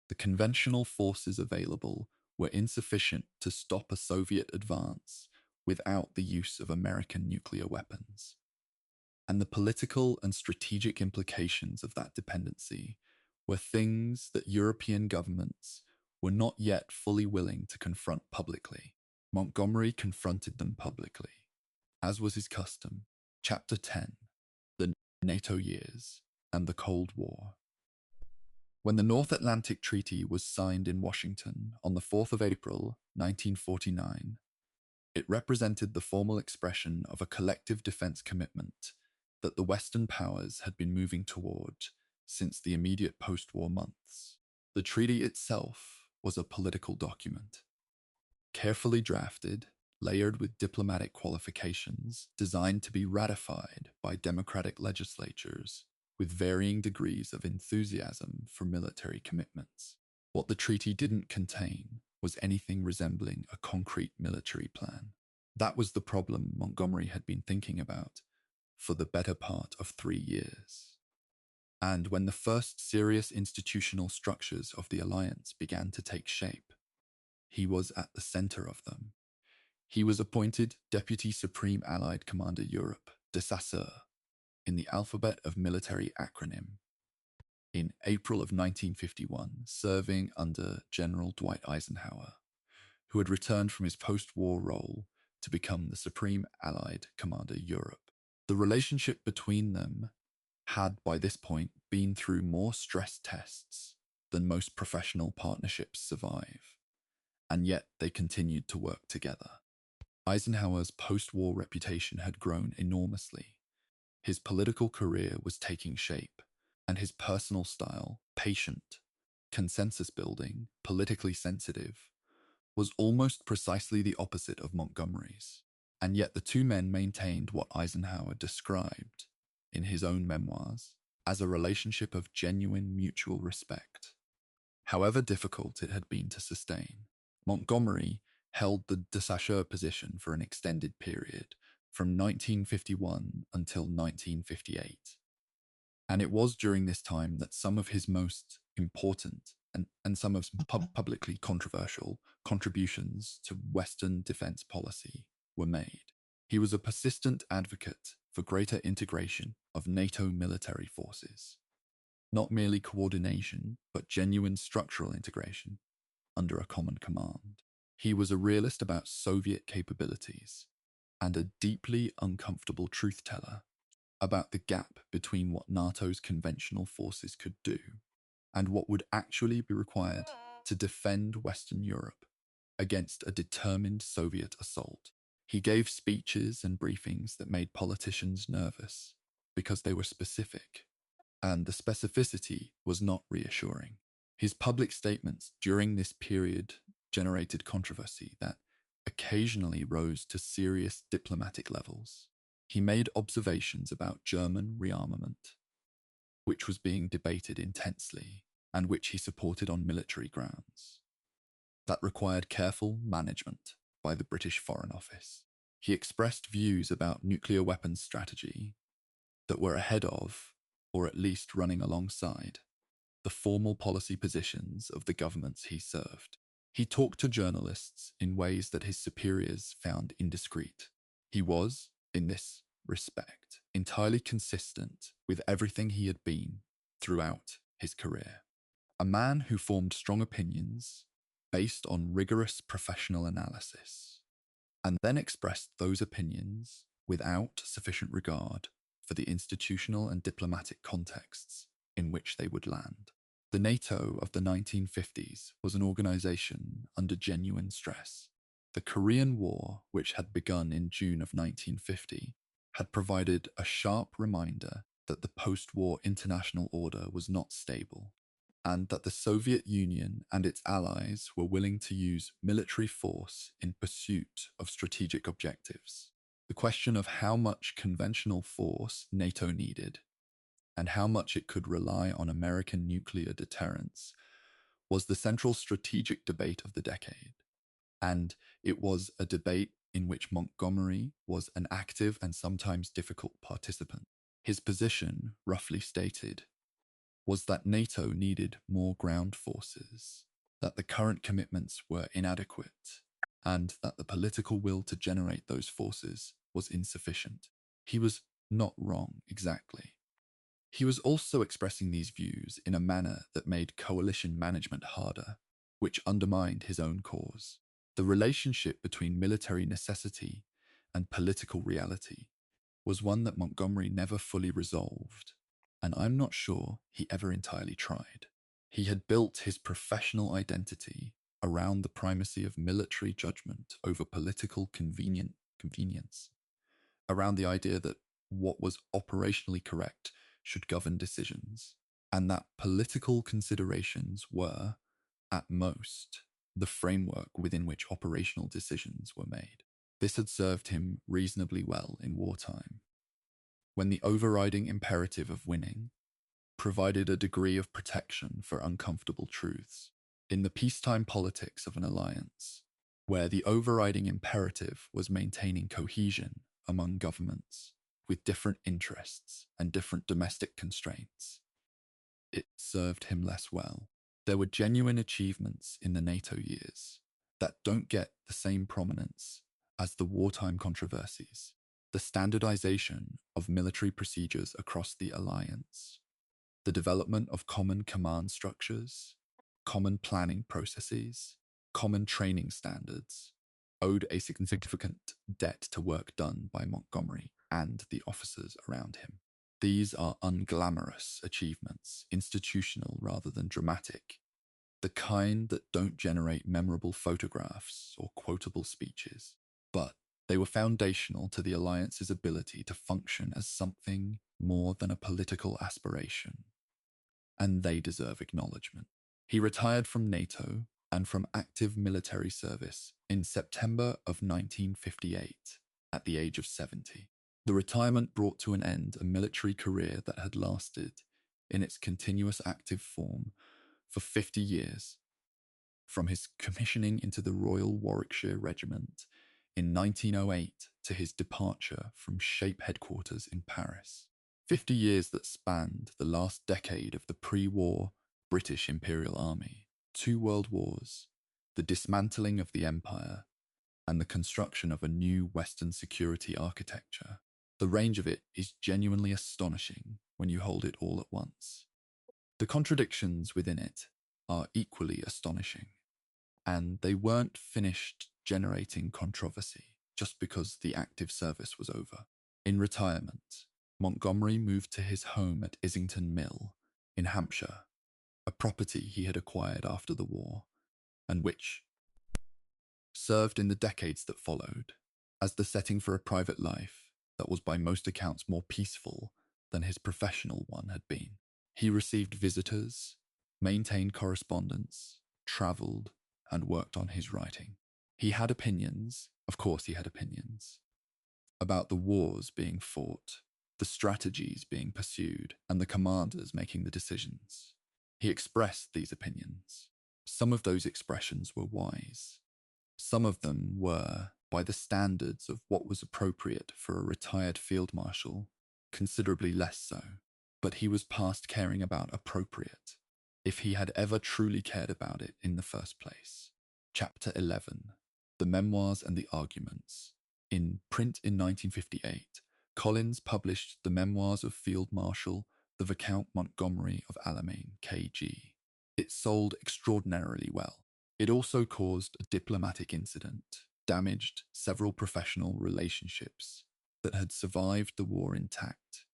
The conventional forces available were insufficient to stop a Soviet advance without the use of American nuclear weapons. And the political and strategic implications of that dependency were things that European governments were not yet fully willing to confront publicly. Montgomery confronted them publicly, as was his custom. Chapter 10, The NATO Years and the Cold War. When the North Atlantic Treaty was signed in Washington on the 4th of April, 1949, it represented the formal expression of a collective defense commitment that the Western powers had been moving toward since the immediate post-war months. The treaty itself was a political document, carefully drafted, layered with diplomatic qualifications, designed to be ratified by democratic legislatures with varying degrees of enthusiasm for military commitments. What the treaty didn't contain was anything resembling a concrete military plan. That was the problem Montgomery had been thinking about for the better part of 3 years. And when the first serious institutional structures of the alliance began to take shape, he was at the center of them. He was appointed Deputy Supreme Allied Commander Europe, dissect, in the alphabet of military acronym, in April of 1951, serving under General Dwight Eisenhower, who had returned from his post-war role to become the Supreme Allied Commander Europe. The relationship between them had by this point been through more stress tests than most professional partnerships survive, and yet they continued to work together. Eisenhower's post-war reputation had grown enormously. His political career was taking shape, and his personal style, patient, consensus-building, politically sensitive, was almost precisely the opposite of Montgomery's. And yet the two men maintained what Eisenhower described, in his own memoirs, as a relationship of genuine mutual respect. However difficult it had been to sustain, Montgomery held the dissect position for an extended period, from 1951 until 1958. And it was during this time that some of his most important and some of publicly controversial contributions to Western defense policy were made. He was a persistent advocate for greater integration of NATO military forces, not merely coordination, but genuine structural integration under a common command. He was a realist about Soviet capabilities and a deeply uncomfortable truth-teller about the gap between what NATO's conventional forces could do and what would actually be required to defend Western Europe against a determined Soviet assault. He gave speeches and briefings that made politicians nervous because they were specific, and the specificity was not reassuring. His public statements during this period generated controversy that occasionally rose to serious diplomatic levels. He made observations about German rearmament, which was being debated intensely and which he supported on military grounds, that required careful management by the British Foreign Office. He expressed views about nuclear weapons strategy that were ahead of, or at least running alongside, the formal policy positions of the governments he served. He talked to journalists in ways that his superiors found indiscreet. He was, in this respect, entirely consistent with everything he had been throughout his career. A man who formed strong opinions based on rigorous professional analysis, and then expressed those opinions without sufficient regard for the institutional and diplomatic contexts in which they would land. The NATO of the 1950s was an organization under genuine stress. The Korean War, which had begun in June of 1950, had provided a sharp reminder that the post-war international order was not stable, and that the Soviet Union and its allies were willing to use military force in pursuit of strategic objectives. The question of how much conventional force NATO needed and how much it could rely on American nuclear deterrence was the central strategic debate of the decade. And it was a debate in which Montgomery was an active and sometimes difficult participant. His position, roughly stated, was that NATO needed more ground forces, that the current commitments were inadequate, and that the political will to generate those forces was insufficient. He was not wrong exactly. He was also expressing these views in a manner that made coalition management harder, which undermined his own cause. The relationship between military necessity and political reality was one that Montgomery never fully resolved, and I'm not sure he ever entirely tried. He had built his professional identity around the primacy of military judgment over political convenience, around the idea that what was operationally correct should govern decisions, and that political considerations were, at most, the framework within which operational decisions were made. This had served him reasonably well in wartime, when the overriding imperative of winning provided a degree of protection for uncomfortable truths. In the peacetime politics of an alliance, where the overriding imperative was maintaining cohesion among governments with different interests and different domestic constraints, it served him less well. There were genuine achievements in the NATO years that don't get the same prominence as the wartime controversies. The standardization of military procedures across the alliance, the development of common command structures, common planning processes, common training standards, owed a significant debt to work done by Montgomery and the officers around him. These are unglamorous achievements, institutional rather than dramatic, the kind that don't generate memorable photographs or quotable speeches, but they were foundational to the alliance's ability to function as something more than a political aspiration, and they deserve acknowledgement. He retired from NATO and from active military service in September of 1958 at the age of 70. The retirement brought to an end a military career that had lasted, in its continuous active form, for 50 years, from his commissioning into the Royal Warwickshire Regiment in 1908 to his departure from Shape headquarters in Paris. 50 years that spanned the last decade of the pre-war British Imperial Army, 2 world wars, the dismantling of the empire, and the construction of a new Western security architecture. The range of it is genuinely astonishing when you hold it all at once. The contradictions within it are equally astonishing, and they weren't finished generating controversy just because the active service was over. In retirement, Montgomery moved to his home at Islington Mill in Hampshire, a property he had acquired after the war, and which served in the decades that followed as the setting for a private life that was by most accounts more peaceful than his professional one had been. He received visitors, maintained correspondence, travelled, and worked on his writing. He had opinions, of course he had opinions, about the wars being fought, the strategies being pursued, and the commanders making the decisions. He expressed these opinions. Some of those expressions were wise. Some of them were, by the standards of what was appropriate for a retired field marshal, considerably less so. But he was past caring about appropriate, if he had ever truly cared about it in the first place. Chapter 11, The Memoirs and the Arguments. In print in 1958, Collins published the Memoirs of Field Marshal the Viscount Montgomery of Alamein, K.G. It sold extraordinarily well. It also caused a diplomatic incident, damaged several professional relationships that had survived the war intact,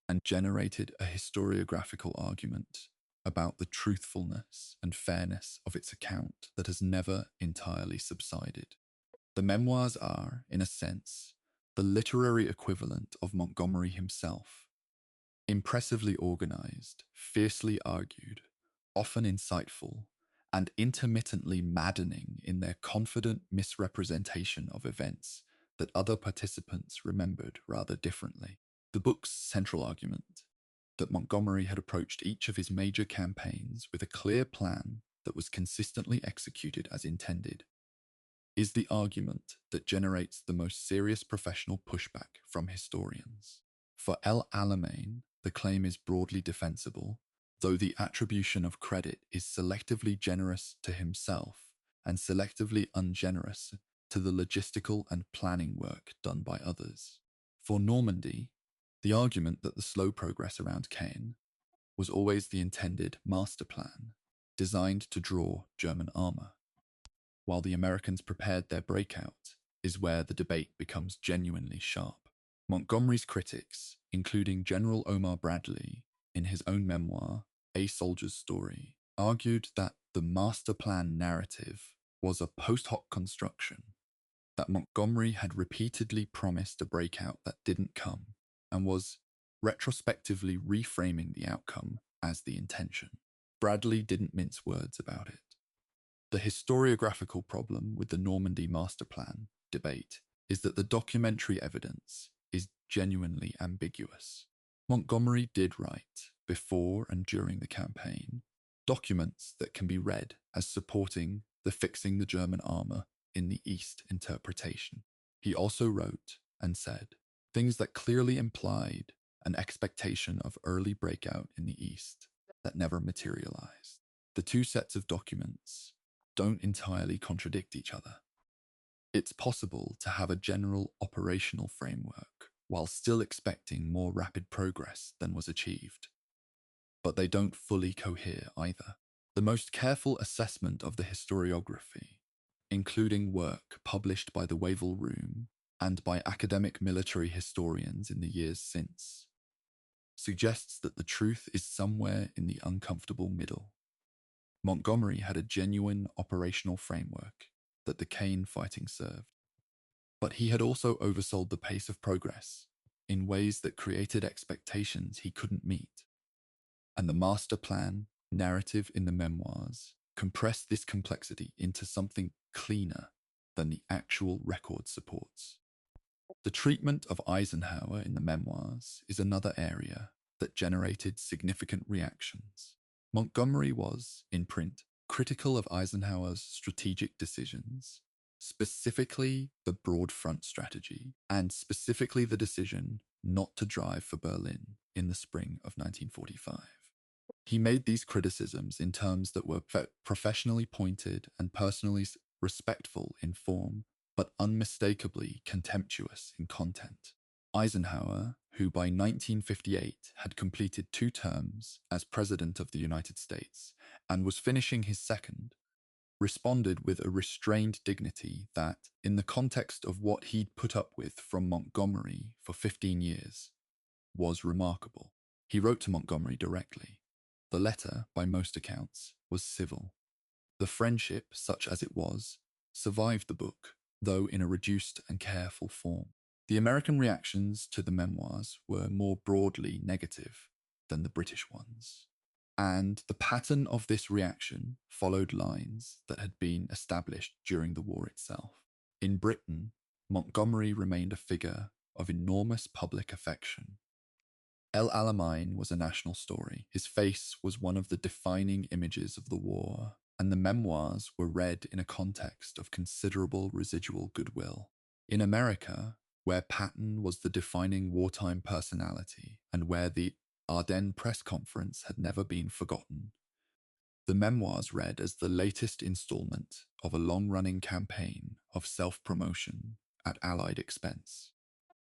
and generated a historiographical argument about the truthfulness and fairness of its account that has never entirely subsided. The memoirs are, in a sense, the literary equivalent of Montgomery himself, impressively organized, fiercely argued, often insightful, and intermittently maddening in their confident misrepresentation of events that other participants remembered rather differently. The book's central argument, that Montgomery had approached each of his major campaigns with a clear plan that was consistently executed as intended, is the argument that generates the most serious professional pushback from historians. For Alamein, the claim is broadly defensible, though the attribution of credit is selectively generous to himself and selectively ungenerous to the logistical and planning work done by others. For Normandy, the argument that the slow progress around Caen was always the intended master plan, designed to draw German armor, while the Americans prepared their breakout, is where the debate becomes genuinely sharp. Montgomery's critics, including General Omar Bradley, in his own memoir, A Soldier's Story, argued that the master plan narrative was a post hoc construction, that Montgomery had repeatedly promised a breakout that didn't come, and was retrospectively reframing the outcome as the intention. Bradley didn't mince words about it. The historiographical problem with the Normandy master plan debate is that the documentary evidence is genuinely ambiguous. Montgomery did write, before and during the campaign, documents that can be read as supporting the fixing the German armor in the East interpretation. He also wrote and said things that clearly implied an expectation of early breakout in the East that never materialized. The two sets of documents don't entirely contradict each other. It's possible to have a general operational framework while still expecting more rapid progress than was achieved. But they don't fully cohere either. The most careful assessment of the historiography, including work published by the Wavell Room and by academic military historians in the years since, suggests that the truth is somewhere in the uncomfortable middle. Montgomery had a genuine operational framework that the Caen fighting served, but he had also oversold the pace of progress in ways that created expectations he couldn't meet. And the master plan narrative in the memoirs compressed this complexity into something cleaner than the actual record supports. The treatment of Eisenhower in the memoirs is another area that generated significant reactions. Montgomery was, in print, critical of Eisenhower's strategic decisions, specifically the broad front strategy, and specifically the decision not to drive for Berlin in the spring of 1945. He made these criticisms in terms that were professionally pointed and personally respectful in form, but unmistakably contemptuous in content. Eisenhower, who by 1958 had completed 2 terms as President of the United States and was finishing his second, responded with a restrained dignity that, in the context of what he'd put up with from Montgomery for 15 years, was remarkable. He wrote to Montgomery directly. The letter, by most accounts, was civil. The friendship, such as it was, survived the book, though in a reduced and careful form. The American reactions to the memoirs were more broadly negative than the British ones, and the pattern of this reaction followed lines that had been established during the war itself. In Britain, Montgomery remained a figure of enormous public affection. Alamein was a national story. His face was one of the defining images of the war, and the memoirs were read in a context of considerable residual goodwill. In America, where Patton was the defining wartime personality and where the Ardennes press conference had never been forgotten, the memoirs read as the latest installment of a long-running campaign of self-promotion at Allied expense.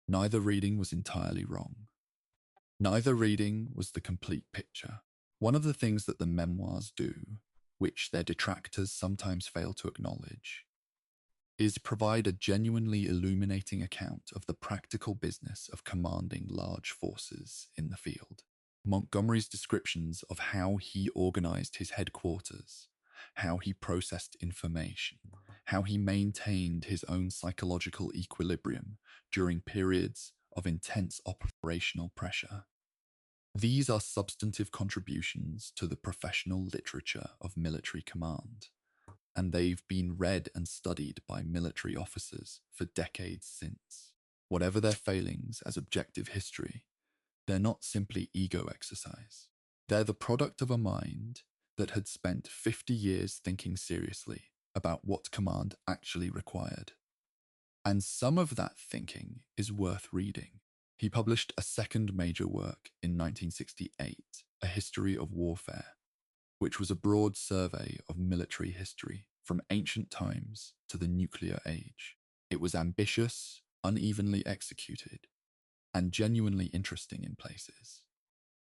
Neither reading was entirely wrong. Neither reading was the complete picture. One of the things that the memoirs do, which their detractors sometimes fail to acknowledge, is provide a genuinely illuminating account of the practical business of commanding large forces in the field. Montgomery's descriptions of how he organized his headquarters, how he processed information, how he maintained his own psychological equilibrium during periods of intense operational pressure. These are substantive contributions to the professional literature of military command, and they've been read and studied by military officers for decades since. Whatever their failings as objective history, they're not simply ego exercise. They're the product of a mind that had spent 50 years thinking seriously about what command actually required. And some of that thinking is worth reading. He published a second major work in 1968, A History of Warfare, which was a broad survey of military history from ancient times to the nuclear age. It was ambitious, unevenly executed, and genuinely interesting in places,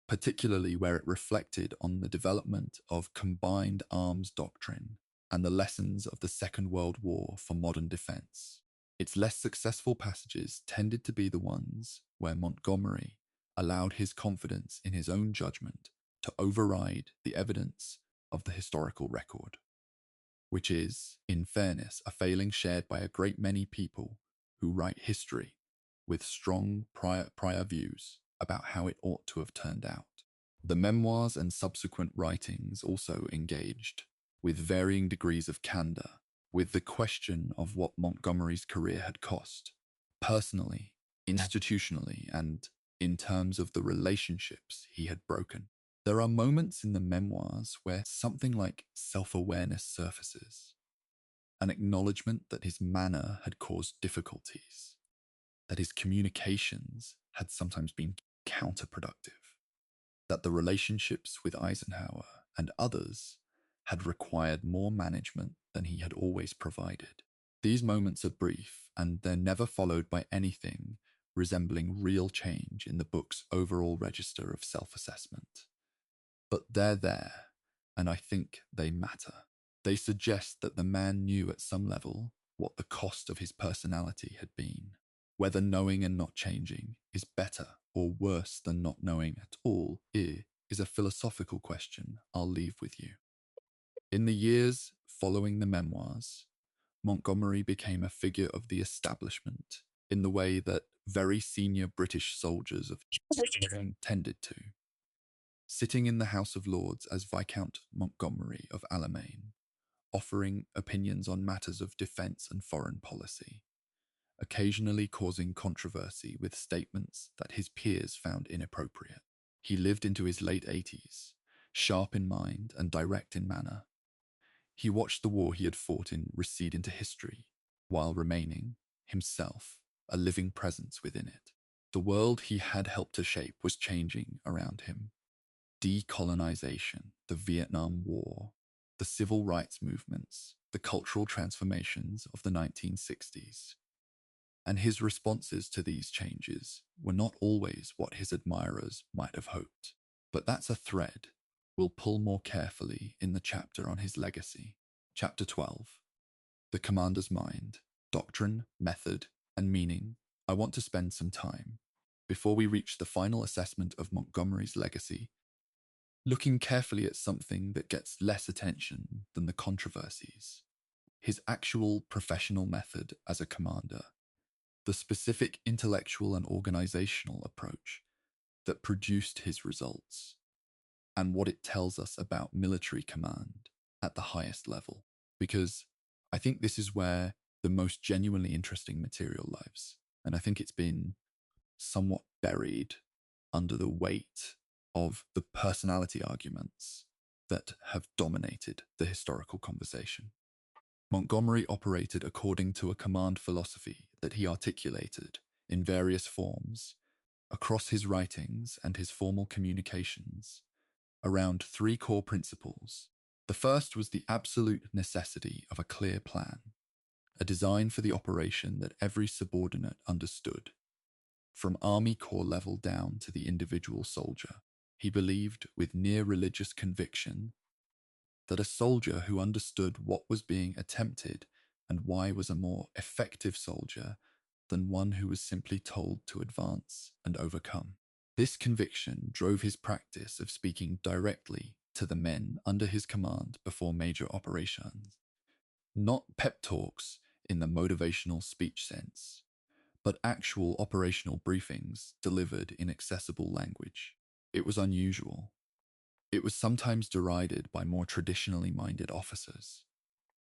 particularly where it reflected on the development of combined arms doctrine and the lessons of the Second World War for modern defense. Its less successful passages tended to be the ones where Montgomery allowed his confidence in his own judgment to override the evidence of the historical record, which is, in fairness, a failing shared by a great many people who write history with strong prior views about how it ought to have turned out. The memoirs and subsequent writings also engaged, with varying degrees of candor, with the question of what Montgomery's career had cost, personally, institutionally, and in terms of the relationships he had broken. There are moments in the memoirs where something like self-awareness surfaces, an acknowledgement that his manner had caused difficulties, that his communications had sometimes been counterproductive, that the relationships with Eisenhower and others had required more management than he had always provided. These moments are brief, and they're never followed by anything resembling real change in the book's overall register of self-assessment. But they're there, and I think they matter. They suggest that the man knew at some level what the cost of his personality had been. Whether knowing and not changing is better or worse than not knowing at all is a philosophical question I'll leave with you. In the years following the memoirs, Montgomery became a figure of the establishment in the way that very senior British soldiers of tended to. Sitting in the House of Lords as Viscount Montgomery of Alamein, offering opinions on matters of defence and foreign policy, occasionally causing controversy with statements that his peers found inappropriate. He lived into his late 80s, sharp in mind and direct in manner. He watched the war he had fought in recede into history, while remaining, himself, a living presence within it. The world he had helped to shape was changing around him. Decolonization, the Vietnam War, the civil rights movements, the cultural transformations of the 1960s. And his responses to these changes were not always what his admirers might have hoped. But that's a thread we'll pull more carefully in the chapter on his legacy. Chapter 12, The Commander's Mind, Doctrine, Method, and Meaning. I want to spend some time, before we reach the final assessment of Montgomery's legacy, looking carefully at something that gets less attention than the controversies, his actual professional method as a commander, the specific intellectual and organizational approach that produced his results, and what it tells us about military command at the highest level. Because I think this is where the most genuinely interesting material lives. And I think it's been somewhat buried under the weight of the personality arguments that have dominated the historical conversation. Montgomery operated according to a command philosophy that he articulated in various forms across his writings and his formal communications around three core principles. The first was the absolute necessity of a clear plan, a design for the operation that every subordinate understood, from Army Corps level down to the individual soldier. He believed with near religious conviction that a soldier who understood what was being attempted and why was a more effective soldier than one who was simply told to advance and overcome. This conviction drove his practice of speaking directly to the men under his command before major operations. Not pep talks in the motivational speech sense, but actual operational briefings delivered in accessible language. It was unusual. It was sometimes derided by more traditionally minded officers,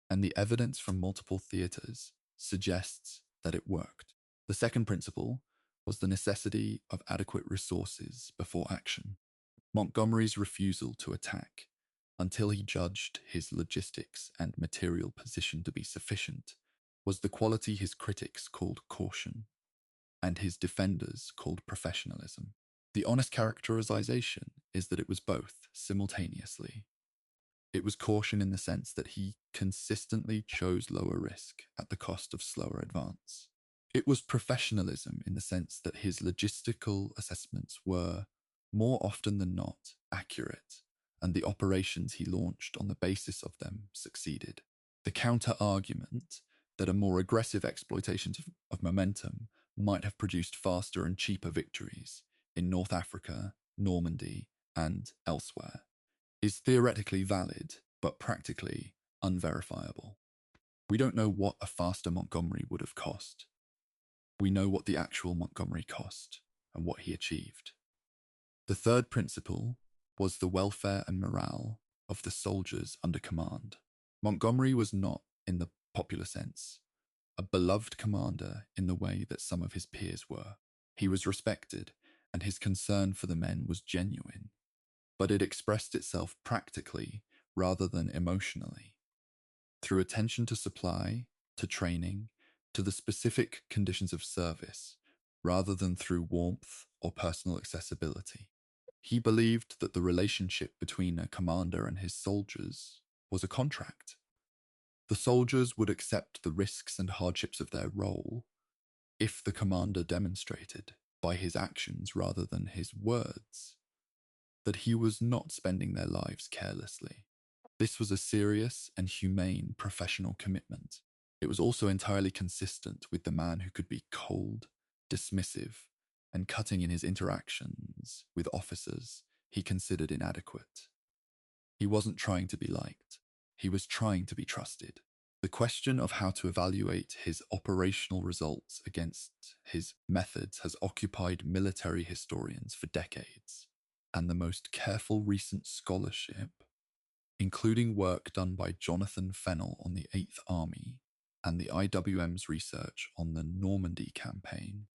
and the evidence from multiple theatres suggests that it worked. The second principle was the necessity of adequate resources before action. Montgomery's refusal to attack until he judged his logistics and material position to be sufficient was the quality his critics called caution and his defenders called professionalism. The honest characterization is that it was both simultaneously. It was caution in the sense that he consistently chose lower risk at the cost of slower advance. It was professionalism in the sense that his logistical assessments were, more often than not, accurate, and the operations he launched on the basis of them succeeded. The counter-argument that a more aggressive exploitation of momentum might have produced faster and cheaper victories in North Africa, Normandy, and elsewhere is theoretically valid, but practically unverifiable. We don't know what a faster Montgomery would have cost. We know what the actual Montgomery cost and what he achieved. The third principle was the welfare and morale of the soldiers under command. Montgomery was not, in the popular sense, a beloved commander in the way that some of his peers were. He was respected, and his concern for the men was genuine, but it expressed itself practically rather than emotionally, through attention to supply, to training, to the specific conditions of service, rather than through warmth or personal accessibility. He believed that the relationship between a commander and his soldiers was a contract. The soldiers would accept the risks and hardships of their role if the commander demonstrated, by his actions rather than his words, that he was not spending their lives carelessly. This was a serious and humane professional commitment. It was also entirely consistent with the man who could be cold, dismissive, and cutting in his interactions with officers he considered inadequate. He wasn't trying to be liked. He was trying to be trusted. The question of how to evaluate his operational results against his methods has occupied military historians for decades, and the most careful recent scholarship, including work done by Jonathan Fennell on the 8th Army and the IWM's research on the Normandy campaign,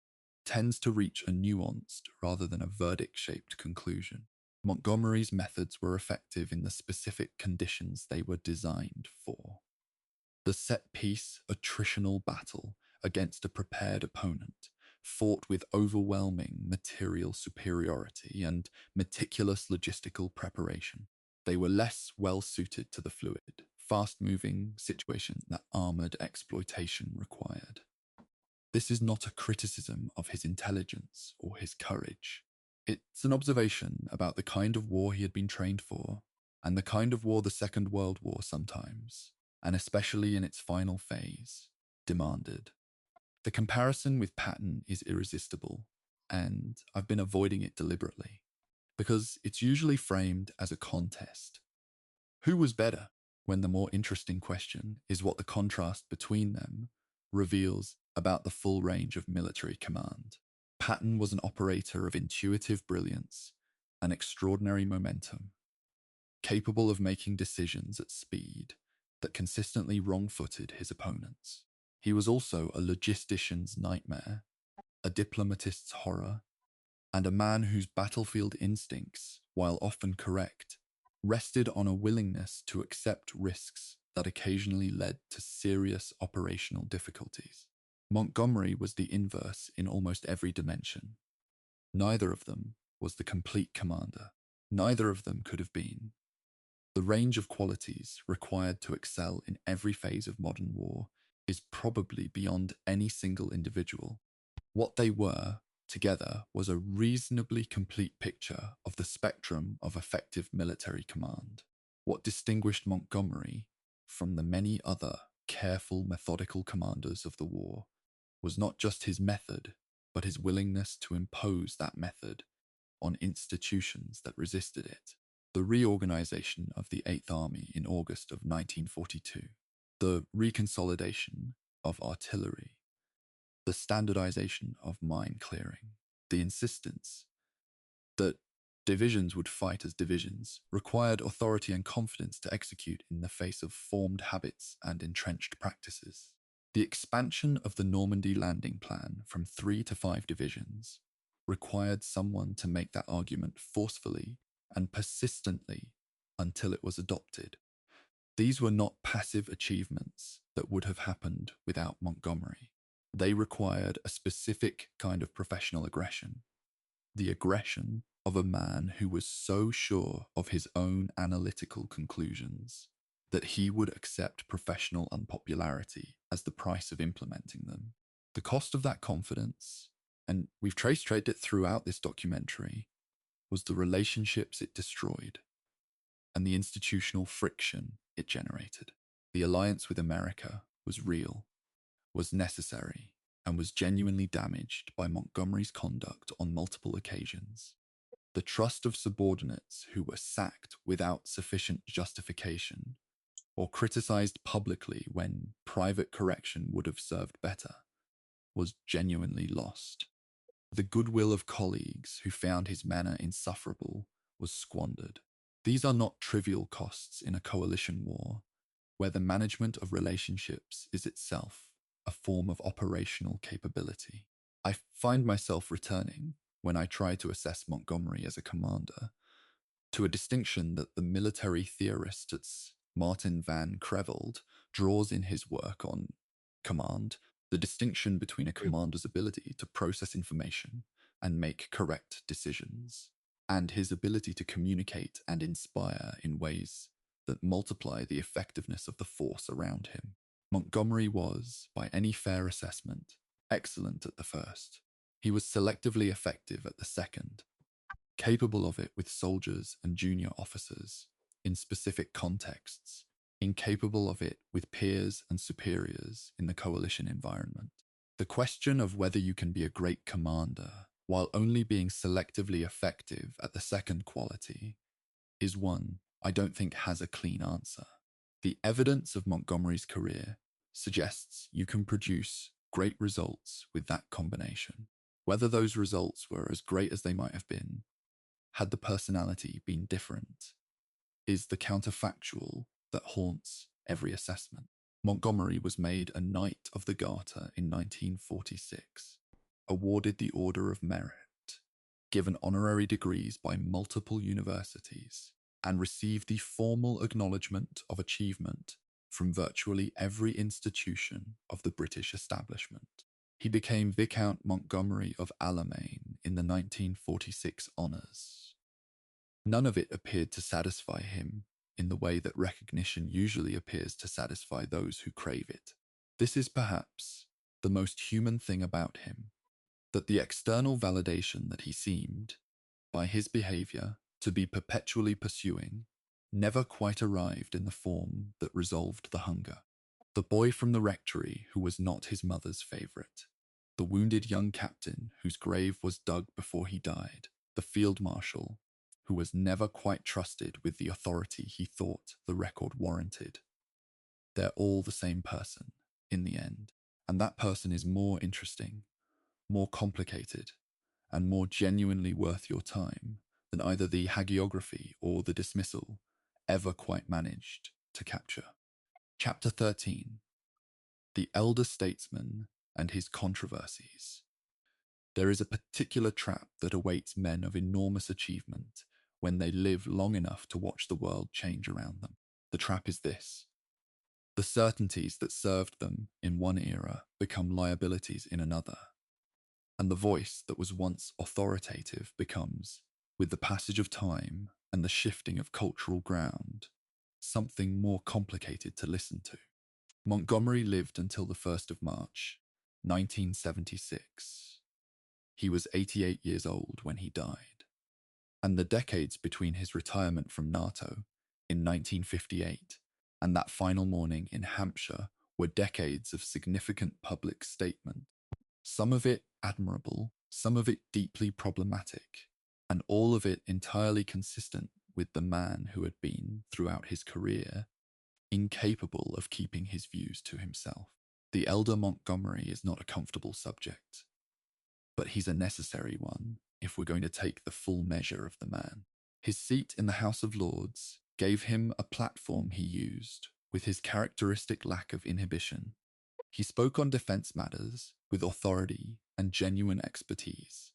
tends to reach a nuanced rather than a verdict-shaped conclusion. Montgomery's methods were effective in the specific conditions they were designed for. The set-piece attritional battle against a prepared opponent, fought with overwhelming material superiority and meticulous logistical preparation. They were less well-suited to the fluid, fast-moving situation that armoured exploitation required. This is not a criticism of his intelligence or his courage. It's an observation about the kind of war he had been trained for, and the kind of war the Second World War sometimes, and especially in its final phase, demanded. The comparison with Patton is irresistible, and I've been avoiding it deliberately, because it's usually framed as a contest. Who was better? When the more interesting question is what the contrast between them reveals about the full range of military command. Patton was an operator of intuitive brilliance and extraordinary momentum, capable of making decisions at speed that consistently wrong-footed his opponents. He was also a logistician's nightmare, a diplomatist's horror, and a man whose battlefield instincts, while often correct, rested on a willingness to accept risks that occasionally led to serious operational difficulties. Montgomery was the inverse in almost every dimension. Neither of them was the complete commander. Neither of them could have been. The range of qualities required to excel in every phase of modern war is probably beyond any single individual. What they were, together, was a reasonably complete picture of the spectrum of effective military command. What distinguished Montgomery from the many other careful, methodical commanders of the war was not just his method, but his willingness to impose that method on institutions that resisted it. The reorganization of the Eighth Army in August of 1942, the reconsolidation of artillery, the standardization of mine clearing, the insistence that divisions would fight as divisions required authority and confidence to execute in the face of formed habits and entrenched practices. The expansion of the Normandy landing plan from 3 to 5 divisions required someone to make that argument forcefully and persistently until it was adopted. These were not passive achievements that would have happened without Montgomery. They required a specific kind of professional aggression, the aggression of a man who was so sure of his own analytical conclusions that he would accept professional unpopularity as the price of implementing them. The cost of that confidence, and we've traced it throughout this documentary, was the relationships it destroyed and the institutional friction it generated. The alliance with America was real, was necessary, and was genuinely damaged by Montgomery's conduct on multiple occasions. The trust of subordinates who were sacked without sufficient justification or criticized publicly when private correction would have served better was genuinely lost. The goodwill of colleagues who found his manner insufferable was squandered. These are not trivial costs in a coalition war, where the management of relationships is itself a form of operational capability. I find myself returning, when I try to assess Montgomery as a commander, to a distinction that the military theorist Martin van Creveld draws in his work on command, the distinction between a commander's ability to process information and make correct decisions, and his ability to communicate and inspire in ways that multiply the effectiveness of the force around him. Montgomery was, by any fair assessment, excellent at the first. He was selectively effective at the second, capable of it with soldiers and junior officers in specific contexts, incapable of it with peers and superiors in the coalition environment. The question of whether you can be a great commander while only being selectively effective at the second quality is one I don't think has a clean answer. The evidence of Montgomery's career suggests you can produce great results with that combination. Whether those results were as great as they might have been, had the personality been different, is the counterfactual that haunts every assessment. Montgomery was made a Knight of the Garter in 1946, awarded the Order of Merit, given honorary degrees by multiple universities, and received the formal acknowledgement of achievement from virtually every institution of the British establishment. He became Viscount Montgomery of Alamein in the 1946 honours. None of it appeared to satisfy him in the way that recognition usually appears to satisfy those who crave it. This is perhaps the most human thing about him, that the external validation that he seemed, by his behaviour, to be perpetually pursuing, never quite arrived in the form that resolved the hunger. The boy from the rectory who was not his mother's favourite, the wounded young captain whose grave was dug before he died, the field marshal who was never quite trusted with the authority he thought the record warranted. They're all the same person in the end, and that person is more interesting, more complicated, and more genuinely worth your time than either the hagiography or the dismissal ever quite managed to capture. Chapter 13. The Elder Statesman and His Controversies. There is a particular trap that awaits men of enormous achievement when they live long enough to watch the world change around them. The trap is this: the certainties that served them in one era become liabilities in another, and the voice that was once authoritative becomes, with the passage of time and the shifting of cultural ground, something more complicated to listen to. Montgomery lived until the 1st of March, 1976. He was 88 years old when he died, and the decades between his retirement from NATO in 1958 and that final morning in Hampshire were decades of significant public statement, some of it admirable, some of it deeply problematic, and all of it entirely consistent with the man who had been, throughout his career, incapable of keeping his views to himself. The elder Montgomery is not a comfortable subject, but he's a necessary one if we're going to take the full measure of the man. His seat in the House of Lords gave him a platform he used with his characteristic lack of inhibition. He spoke on defense matters with authority and genuine expertise,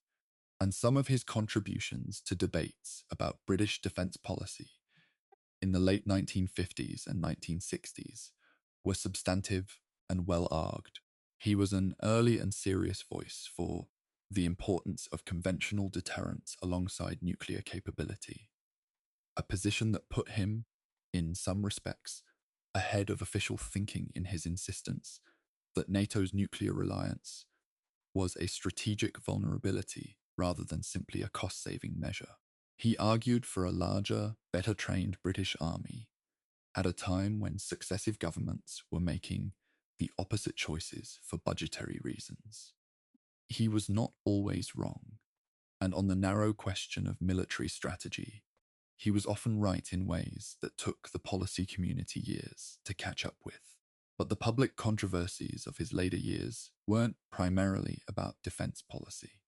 and some of his contributions to debates about British defense policy in the late 1950s and 1960s were substantive and well-argued. He was an early and serious voice for the importance of conventional deterrence alongside nuclear capability, a position that put him, in some respects, ahead of official thinking in his insistence that NATO's nuclear reliance was a strategic vulnerability rather than simply a cost-saving measure. He argued for a larger, better-trained British army at a time when successive governments were making the opposite choices for budgetary reasons. He was not always wrong, and on the narrow question of military strategy, he was often right in ways that took the policy community years to catch up with. But the public controversies of his later years weren't primarily about defense policy.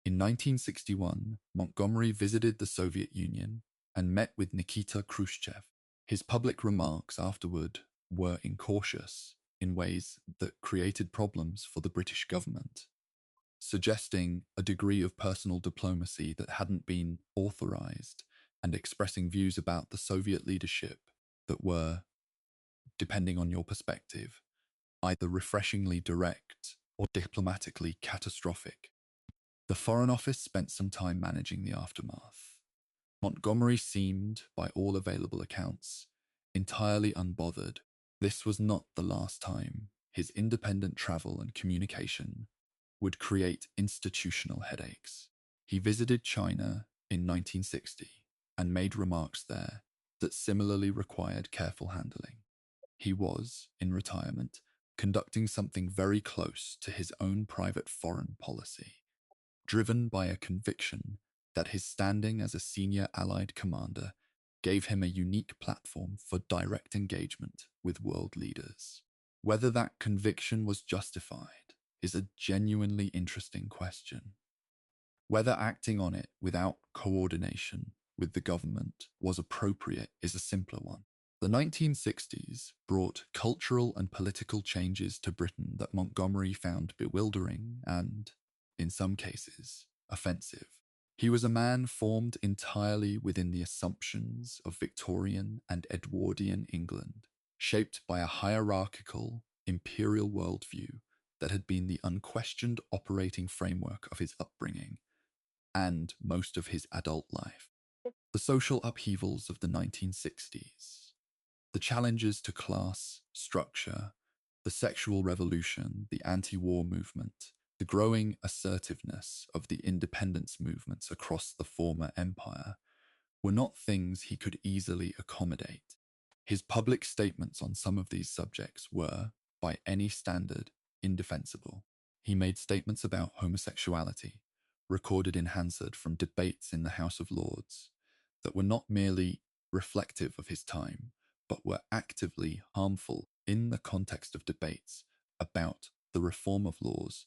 In 1961, Montgomery visited the Soviet Union and met with Nikita Khrushchev. His public remarks afterward were incautious in ways that created problems for the British government, suggesting a degree of personal diplomacy that hadn't been authorized and expressing views about the Soviet leadership that were, depending on your perspective, either refreshingly direct or diplomatically catastrophic. The Foreign Office spent some time managing the aftermath. Montgomery seemed, by all available accounts, entirely unbothered. This was not the last time his independent travel and communication would create institutional headaches. He visited China in 1960 and made remarks there that similarly required careful handling. He was, in retirement, conducting something very close to his own private foreign policy, driven by a conviction that his standing as a senior Allied commander gave him a unique platform for direct engagement with world leaders. Whether that conviction was justified is a genuinely interesting question. Whether acting on it without coordination with the government was appropriate is a simpler one. The 1960s brought cultural and political changes to Britain that Montgomery found bewildering and, in some cases, offensive. He was a man formed entirely within the assumptions of Victorian and Edwardian England, shaped by a hierarchical, imperial worldview that had been the unquestioned operating framework of his upbringing and most of his adult life. The social upheavals of the 1960s, the challenges to class structure, the sexual revolution, the anti-war movement, the growing assertiveness of the independence movements across the former empire were not things he could easily accommodate. His public statements on some of these subjects were, by any standard, indefensible. He made statements about homosexuality, recorded in Hansard from debates in the House of Lords, that were not merely reflective of his time, but were actively harmful in the context of debates about the reform of laws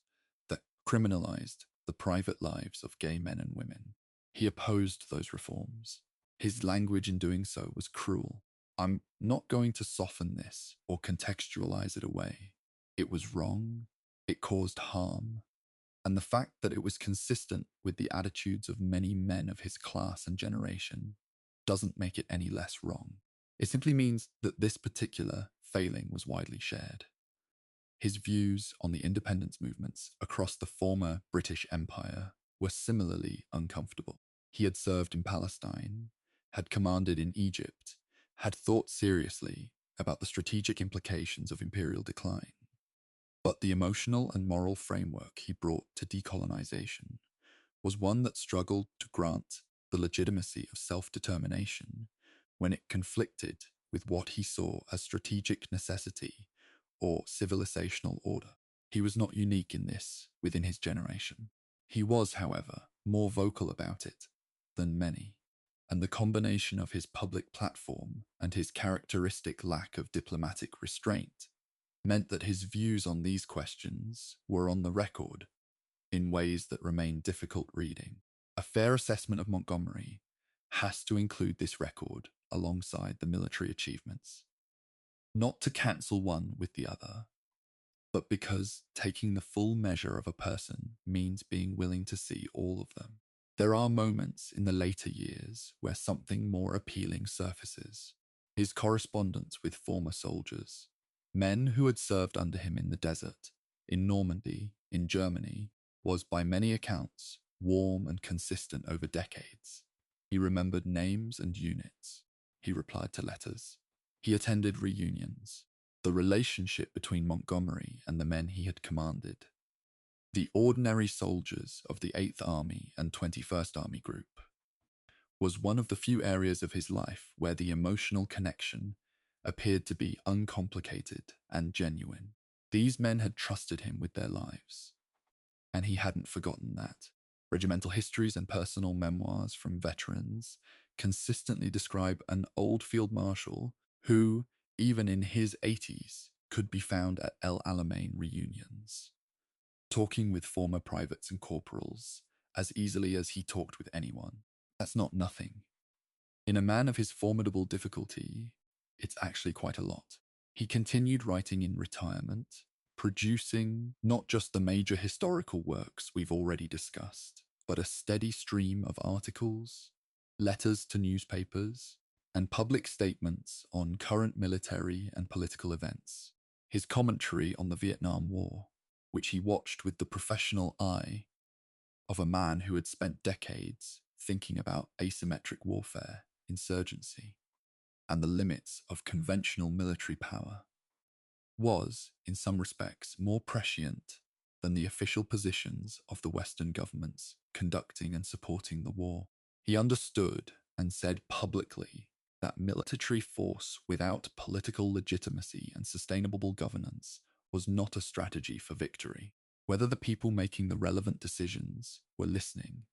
that criminalized the private lives of gay men and women. He opposed those reforms. His language in doing so was cruel. I'm not going to soften this or contextualize it away. It was wrong, it caused harm, and the fact that it was consistent with the attitudes of many men of his class and generation doesn't make it any less wrong. It simply means that this particular failing was widely shared. His views on the independence movements across the former British Empire were similarly uncomfortable. He had served in Palestine, had commanded in Egypt, had thought seriously about the strategic implications of imperial decline. But the emotional and moral framework he brought to decolonization was one that struggled to grant the legitimacy of self-determination when it conflicted with what he saw as strategic necessity or civilizational order. He was not unique in this within his generation. He was, however, more vocal about it than many, and the combination of his public platform and his characteristic lack of diplomatic restraint meant that his views on these questions were on the record in ways that remain difficult reading. A fair assessment of Montgomery has to include this record alongside the military achievements, not to cancel one with the other, but because taking the full measure of a person means being willing to see all of them. There are moments in the later years where something more appealing surfaces. His correspondence with former soldiers, men who had served under him in the desert, in Normandy, in Germany, was by many accounts warm and consistent over decades. He remembered names and units. He replied to letters. He attended reunions. The relationship between Montgomery and the men he had commanded, the ordinary soldiers of the 8th Army and 21st Army Group, was one of the few areas of his life where the emotional connection appeared to be uncomplicated and genuine. These men had trusted him with their lives, and he hadn't forgotten that. Regimental histories and personal memoirs from veterans consistently describe an old field marshal who, even in his 80s, could be found at El Alamein reunions, talking with former privates and corporals as easily as he talked with anyone. That's not nothing. In a man of his formidable difficulty, it's actually quite a lot. He continued writing in retirement, producing not just the major historical works we've already discussed, but a steady stream of articles, letters to newspapers, and public statements on current military and political events. His commentary on the Vietnam War, which he watched with the professional eye of a man who had spent decades thinking about asymmetric warfare, insurgency, and the limits of conventional military power, was, in some respects, more prescient than the official positions of the Western governments conducting and supporting the war. He understood and said publicly that military force without political legitimacy and sustainable governance was not a strategy for victory. Whether the people making the relevant decisions were listening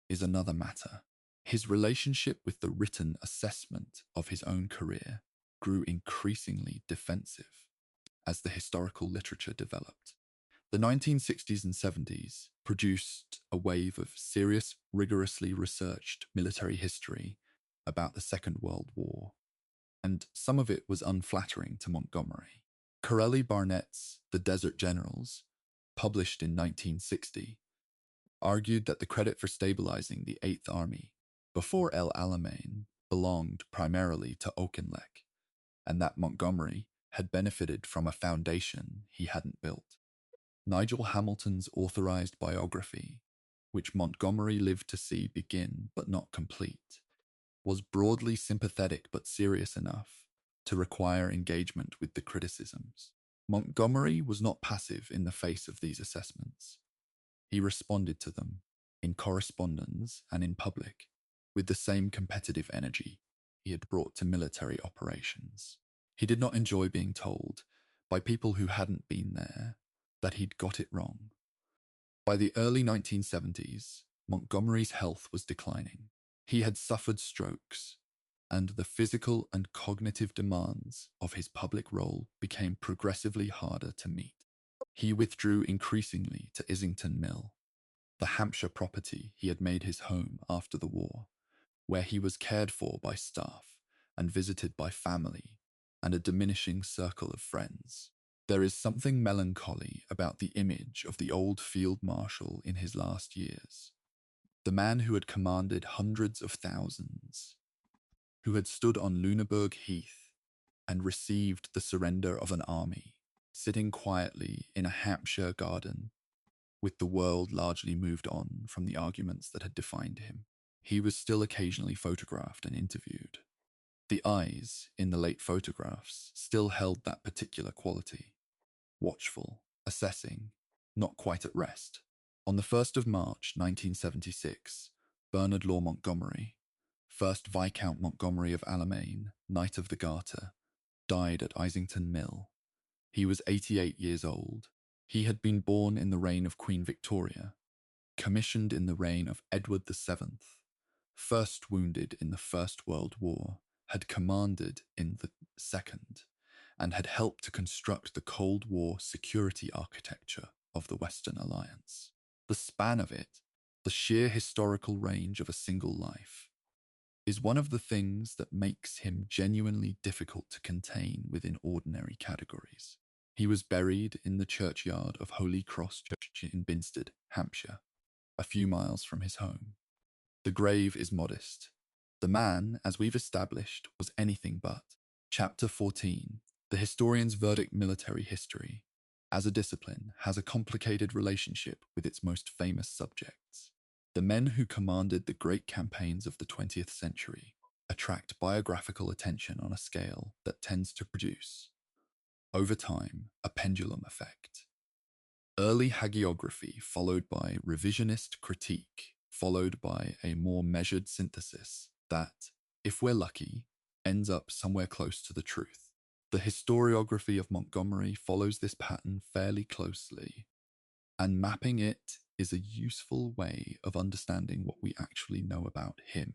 is another matter. His relationship with the written assessment of his own career grew increasingly defensive as the historical literature developed. The 1960s and 70s produced a wave of serious, rigorously researched military history about the Second World War, and some of it was unflattering to Montgomery. Corelli Barnett's The Desert Generals, published in 1960, argued that the credit for stabilizing the 8th Army before El Alamein belonged primarily to Auchinleck, and that Montgomery had benefited from a foundation he hadn't built. Nigel Hamilton's authorized biography, which Montgomery lived to see begin but not complete, was broadly sympathetic but serious enough to require engagement with the criticisms. Montgomery was not passive in the face of these assessments. He responded to them, in correspondence and in public, with the same competitive energy he had brought to military operations. He did not enjoy being told, by people who hadn't been there, that he'd got it wrong. By the early 1970s, Montgomery's health was declining. He had suffered strokes, and the physical and cognitive demands of his public role became progressively harder to meet. He withdrew increasingly to Islington Mill, the Hampshire property he had made his home after the war, where he was cared for by staff and visited by family and a diminishing circle of friends. There is something melancholy about the image of the old field marshal in his last years, the man who had commanded hundreds of thousands, who had stood on Lüneburg Heath and received the surrender of an army, sitting quietly in a Hampshire garden, with the world largely moved on from the arguments that had defined him. He was still occasionally photographed and interviewed. The eyes in the late photographs still held that particular quality: watchful, assessing, not quite at rest. On the 1st of March 1976, Bernard Montgomery, 1st Viscount Montgomery of Alamein, Knight of the Garter, died at Islington Mill, He was 88 years old. He had been born in the reign of Queen Victoria, commissioned in the reign of Edward VII, first wounded in the First World War, had commanded in the Second, and had helped to construct the Cold War security architecture of the Western Alliance. The span of it, the sheer historical range of a single life, is one of the things that makes him genuinely difficult to contain within ordinary categories. He was buried in the churchyard of Holy Cross Church in Binstead, Hampshire, a few miles from his home. The grave is modest. The man, as we've established, was anything but. Chapter 14, The Historian's Verdict. Military history, as a discipline, has a complicated relationship with its most famous subjects. The men who commanded the great campaigns of the 20th century attract biographical attention on a scale that tends to produce, over time, a pendulum effect. Early hagiography followed by revisionist critique, followed by a more measured synthesis that, if we're lucky, ends up somewhere close to the truth. The historiography of Montgomery follows this pattern fairly closely, and mapping it is a useful way of understanding what we actually know about him,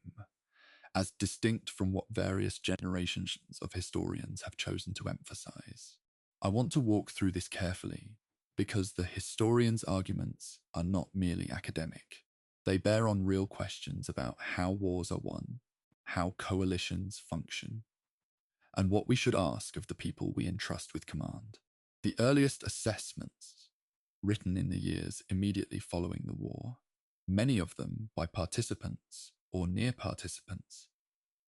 as distinct from what various generations of historians have chosen to emphasize. I want to walk through this carefully because the historian's arguments are not merely academic. They bear on real questions about how wars are won, how coalitions function, and what we should ask of the people we entrust with command. The earliest assessments, written in the years immediately following the war, many of them by participants or near participants,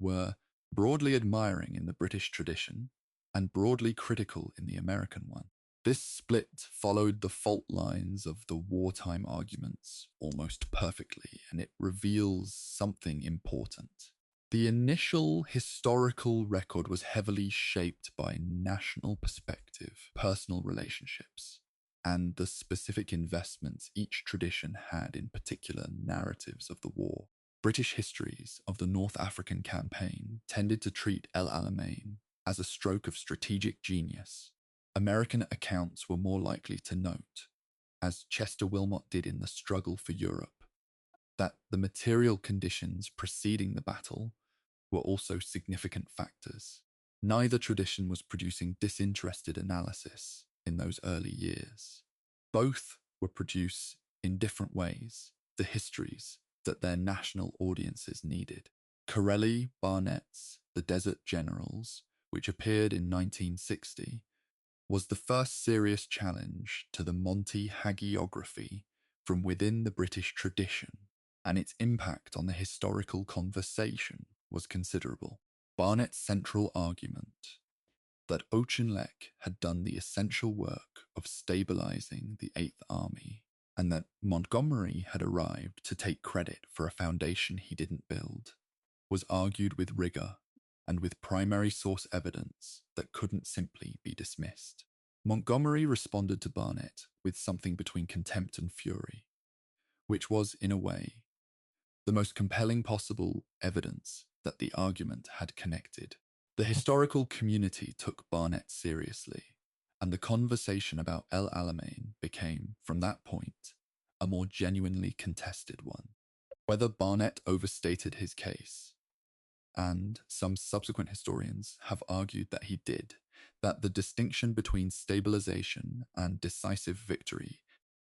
were broadly admiring in the British tradition and broadly critical in the American one. This split followed the fault lines of the wartime arguments almost perfectly, and it reveals something important. The initial historical record was heavily shaped by national perspective, personal relationships, and the specific investments each tradition had in particular narratives of the war. British histories of the North African campaign tended to treat El Alamein as a stroke of strategic genius. American accounts were more likely to note, as Chester Wilmot did in The Struggle for Europe, that the material conditions preceding the battle were also significant factors. Neither tradition was producing disinterested analysis in those early years. Both were produced in different ways the histories that their national audiences needed. Corelli Barnett's The Desert Generals, which appeared in 1960, was the first serious challenge to the Monty hagiography from within the British tradition, and its impact on the historical conversation was considerable. Barnett's central argument that Auchinleck had done the essential work of stabilizing the Eighth Army, and that Montgomery had arrived to take credit for a foundation he didn't build, was argued with rigor and with primary source evidence that couldn't simply be dismissed. Montgomery responded to Barnett with something between contempt and fury, which was, in a way, the most compelling possible evidence that the argument had connected. The historical community took Barnett seriously, and the conversation about El Alamein became, from that point, a more genuinely contested one. Whether Barnett overstated his case, and some subsequent historians have argued that he did, that the distinction between stabilization and decisive victory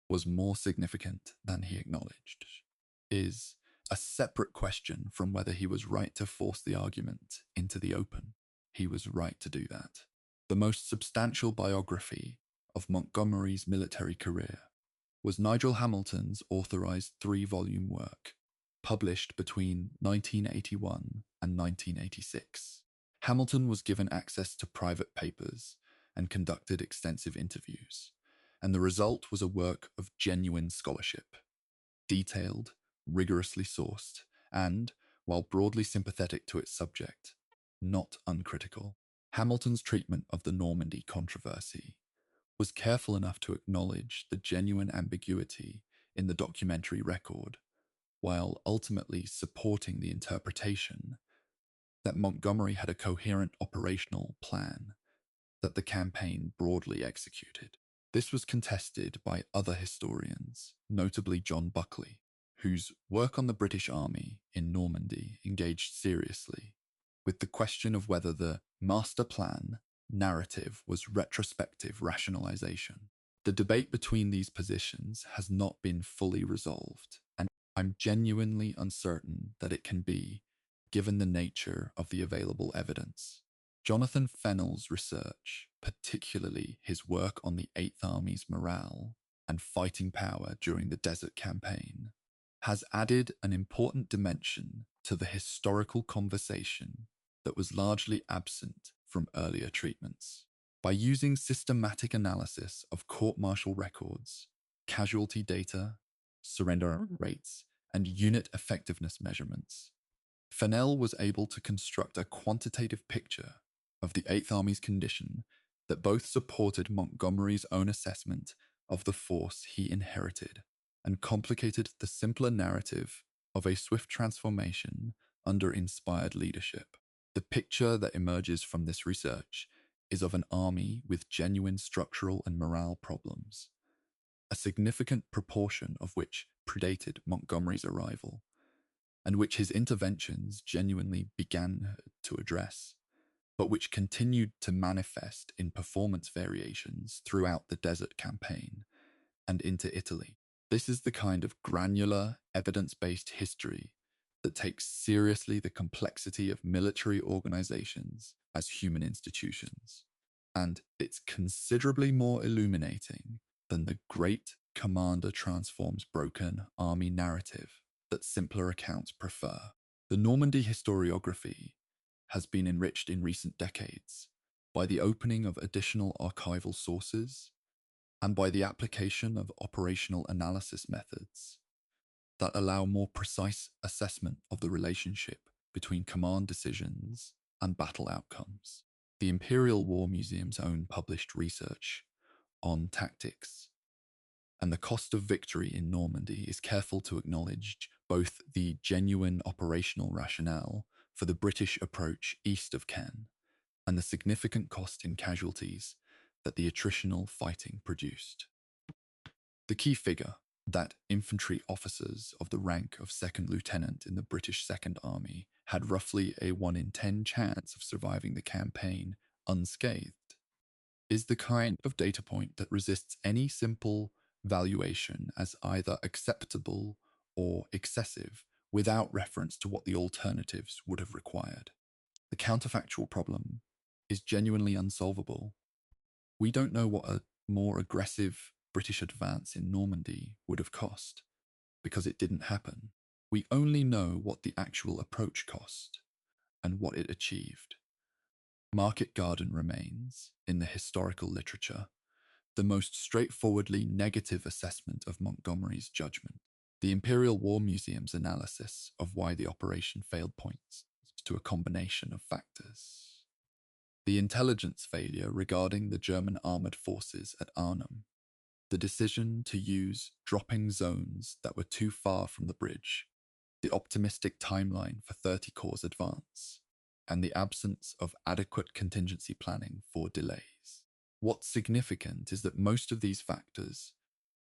was more significant than he acknowledged, is a separate question from whether he was right to force the argument into the open. He was right to do that. The most substantial biography of Montgomery's military career was Nigel Hamilton's authorized 3-volume work, published between 1981 and 1986. Hamilton was given access to private papers and conducted extensive interviews, and the result was a work of genuine scholarship, detailed, rigorously sourced, and, while broadly sympathetic to its subject, not uncritical. Hamilton's treatment of the Normandy controversy was careful enough to acknowledge the genuine ambiguity in the documentary record, while ultimately supporting the interpretation that Montgomery had a coherent operational plan that the campaign broadly executed. This was contested by other historians, notably John Buckley, whose work on the British Army in Normandy engaged seriously with the question of whether the master plan narrative was retrospective rationalization. The debate between these positions has not been fully resolved, and I'm genuinely uncertain that it can be, given the nature of the available evidence. Jonathan Fennell's research, particularly his work on the Eighth Army's morale and fighting power during the Desert Campaign, has added an important dimension to the historical conversation that was largely absent from earlier treatments. By using systematic analysis of court-martial records, casualty data, surrender rates, and unit effectiveness measurements, Fennell was able to construct a quantitative picture of the Eighth Army's condition that both supported Montgomery's own assessment of the force he inherited and complicated the simpler narrative of a swift transformation under inspired leadership. The picture that emerges from this research is of an army with genuine structural and morale problems, a significant proportion of which predated Montgomery's arrival, and which his interventions genuinely began to address, but which continued to manifest in performance variations throughout the Desert Campaign and into Italy. This is the kind of granular, evidence-based history that takes seriously the complexity of military organizations as human institutions. And it's considerably more illuminating than the great commander transforms broken army narrative that simpler accounts prefer. The Normandy historiography has been enriched in recent decades by the opening of additional archival sources and by the application of operational analysis methods that allow more precise assessment of the relationship between command decisions and battle outcomes. The Imperial War Museum's own published research on tactics and the cost of victory in Normandy is careful to acknowledge both the genuine operational rationale for the British approach east of Caen and the significant cost in casualties that the attritional fighting produced. The key figure, that infantry officers of the rank of second lieutenant in the British Second Army had roughly a 1 in 10 chance of surviving the campaign unscathed, is the kind of data point that resists any simple valuation as either acceptable or excessive without reference to what the alternatives would have required. The counterfactual problem is genuinely unsolvable. We don't know what a more aggressive British advance in Normandy would have cost, because it didn't happen. We only know what the actual approach cost and what it achieved. Market Garden remains, in the historical literature, the most straightforwardly negative assessment of Montgomery's judgment. The Imperial War Museum's analysis of why the operation failed points to a combination of factors. The intelligence failure regarding the German armoured forces at Arnhem, the decision to use dropping zones that were too far from the bridge, the optimistic timeline for 30 Corps' advance, and the absence of adequate contingency planning for delays. What's significant is that most of these factors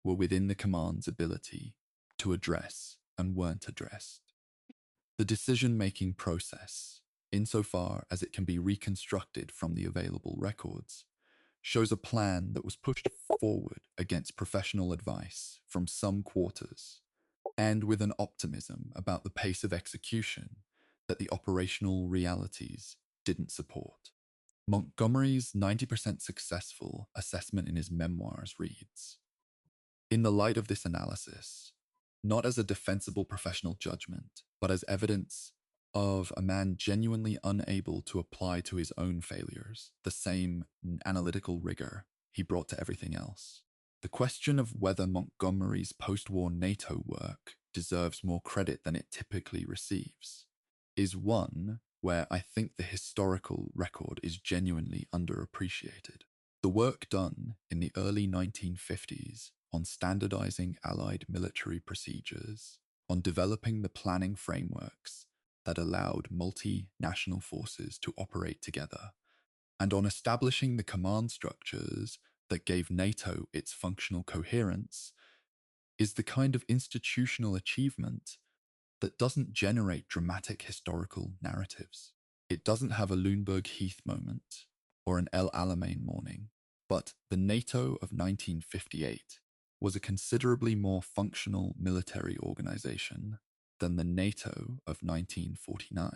were within the command's ability to address and weren't addressed. The decision-making process, insofar as it can be reconstructed from the available records, shows a plan that was pushed forward against professional advice from some quarters, and with an optimism about the pace of execution that the operational realities didn't support. Montgomery's 90% successful assessment in his memoirs reads, "In the light of this analysis, not as a defensible professional judgment, but as evidence of a man genuinely unable to apply to his own failures the same analytical rigor he brought to everything else. The question of whether Montgomery's post-war NATO work deserves more credit than it typically receives is one where I think the historical record is genuinely underappreciated. The work done in the early 1950s on standardizing Allied military procedures, on developing the planning frameworks that allowed multinational forces to operate together, and on establishing the command structures that gave NATO its functional coherence, is the kind of institutional achievement that doesn't generate dramatic historical narratives. It doesn't have a Lüneburg Heath moment or an El Alamein morning, but the NATO of 1958 was a considerably more functional military organization than the NATO of 1949.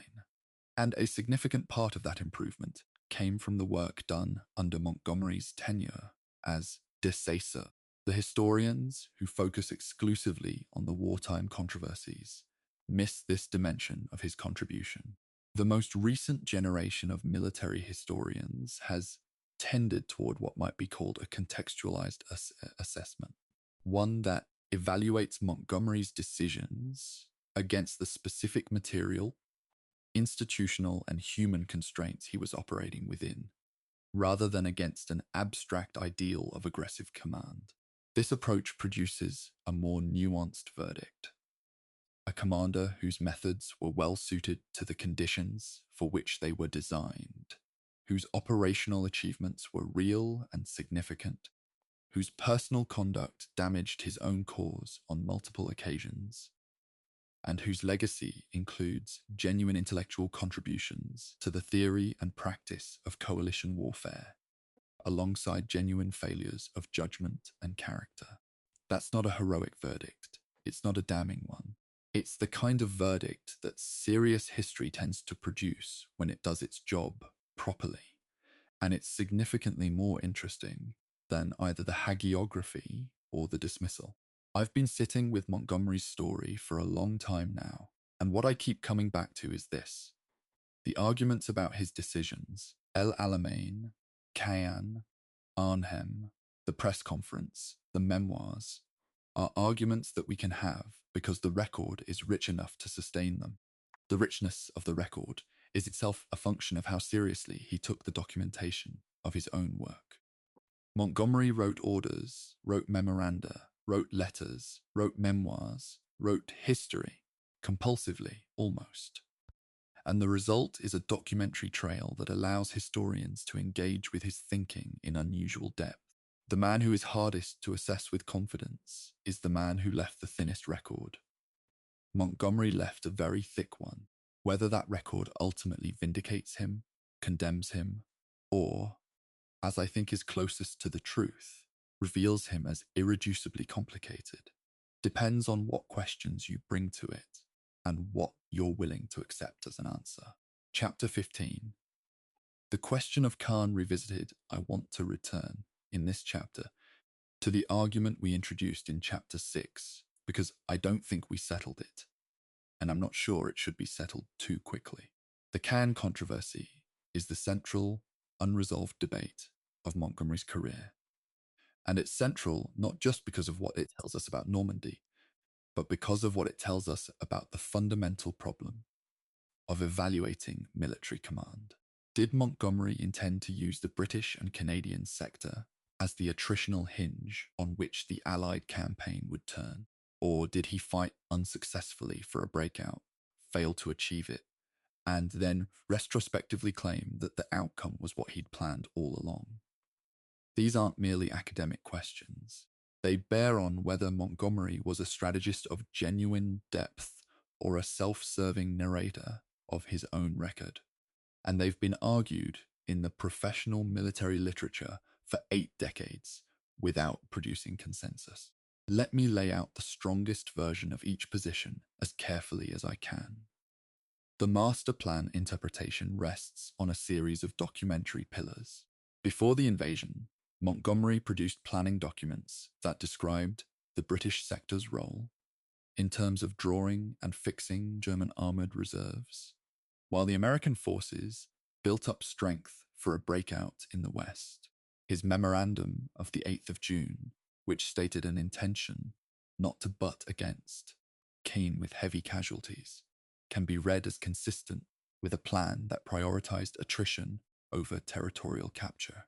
And a significant part of that improvement came from the work done under Montgomery's tenure as dissector. The historians who focus exclusively on the wartime controversies miss this dimension of his contribution. The most recent generation of military historians has tended toward what might be called a contextualized assessment, one that evaluates Montgomery's decisions against the specific material, institutional, and human constraints he was operating within, rather than against an abstract ideal of aggressive command. This approach produces a more nuanced verdict. A commander whose methods were well suited to the conditions for which they were designed, whose operational achievements were real and significant, whose personal conduct damaged his own cause on multiple occasions, and whose legacy includes genuine intellectual contributions to the theory and practice of coalition warfare, alongside genuine failures of judgment and character. That's not a heroic verdict. It's not a damning one. It's the kind of verdict that serious history tends to produce when it does its job properly, and it's significantly more interesting than either the hagiography or the dismissal. I've been sitting with Montgomery's story for a long time now, and what I keep coming back to is this. The arguments about his decisions, El Alamein, Caen, Arnhem, the press conference, the memoirs, are arguments that we can have because the record is rich enough to sustain them. The richness of the record is itself a function of how seriously he took the documentation of his own work. Montgomery wrote orders, wrote memoranda, wrote letters, wrote memoirs, wrote history, compulsively, almost. And the result is a documentary trail that allows historians to engage with his thinking in unusual depth. The man who is hardest to assess with confidence is the man who left the thinnest record. Montgomery left a very thick one. Whether that record ultimately vindicates him, condemns him, or, as I think is closest to the truth, reveals him as irreducibly complicated, depends on what questions you bring to it and what you're willing to accept as an answer. Chapter 15. The question of Caen revisited, I want to return, in this chapter, to the argument we introduced in Chapter 6, because I don't think we settled it, and I'm not sure it should be settled too quickly. The Caen controversy is the central, unresolved debate of Montgomery's career, and it's central not just because of what it tells us about Normandy, but because of what it tells us about the fundamental problem of evaluating military command. Did Montgomery intend to use the British and Canadian sector as the attritional hinge on which the Allied campaign would turn? Or did he fight unsuccessfully for a breakout, fail to achieve it, and then retrospectively claim that the outcome was what he'd planned all along? These aren't merely academic questions. They bear on whether Montgomery was a strategist of genuine depth or a self-serving narrator of his own record. And they've been argued in the professional military literature for 8 decades without producing consensus. Let me lay out the strongest version of each position as carefully as I can. The master plan interpretation rests on a series of documentary pillars. Before the invasion, Montgomery produced planning documents that described the British sector's role in terms of drawing and fixing German armoured reserves, while the American forces built up strength for a breakout in the West. His memorandum of the 8th of June, which stated an intention not to butt against, Caen with heavy casualties, can be read as consistent with a plan that prioritized attrition over territorial capture.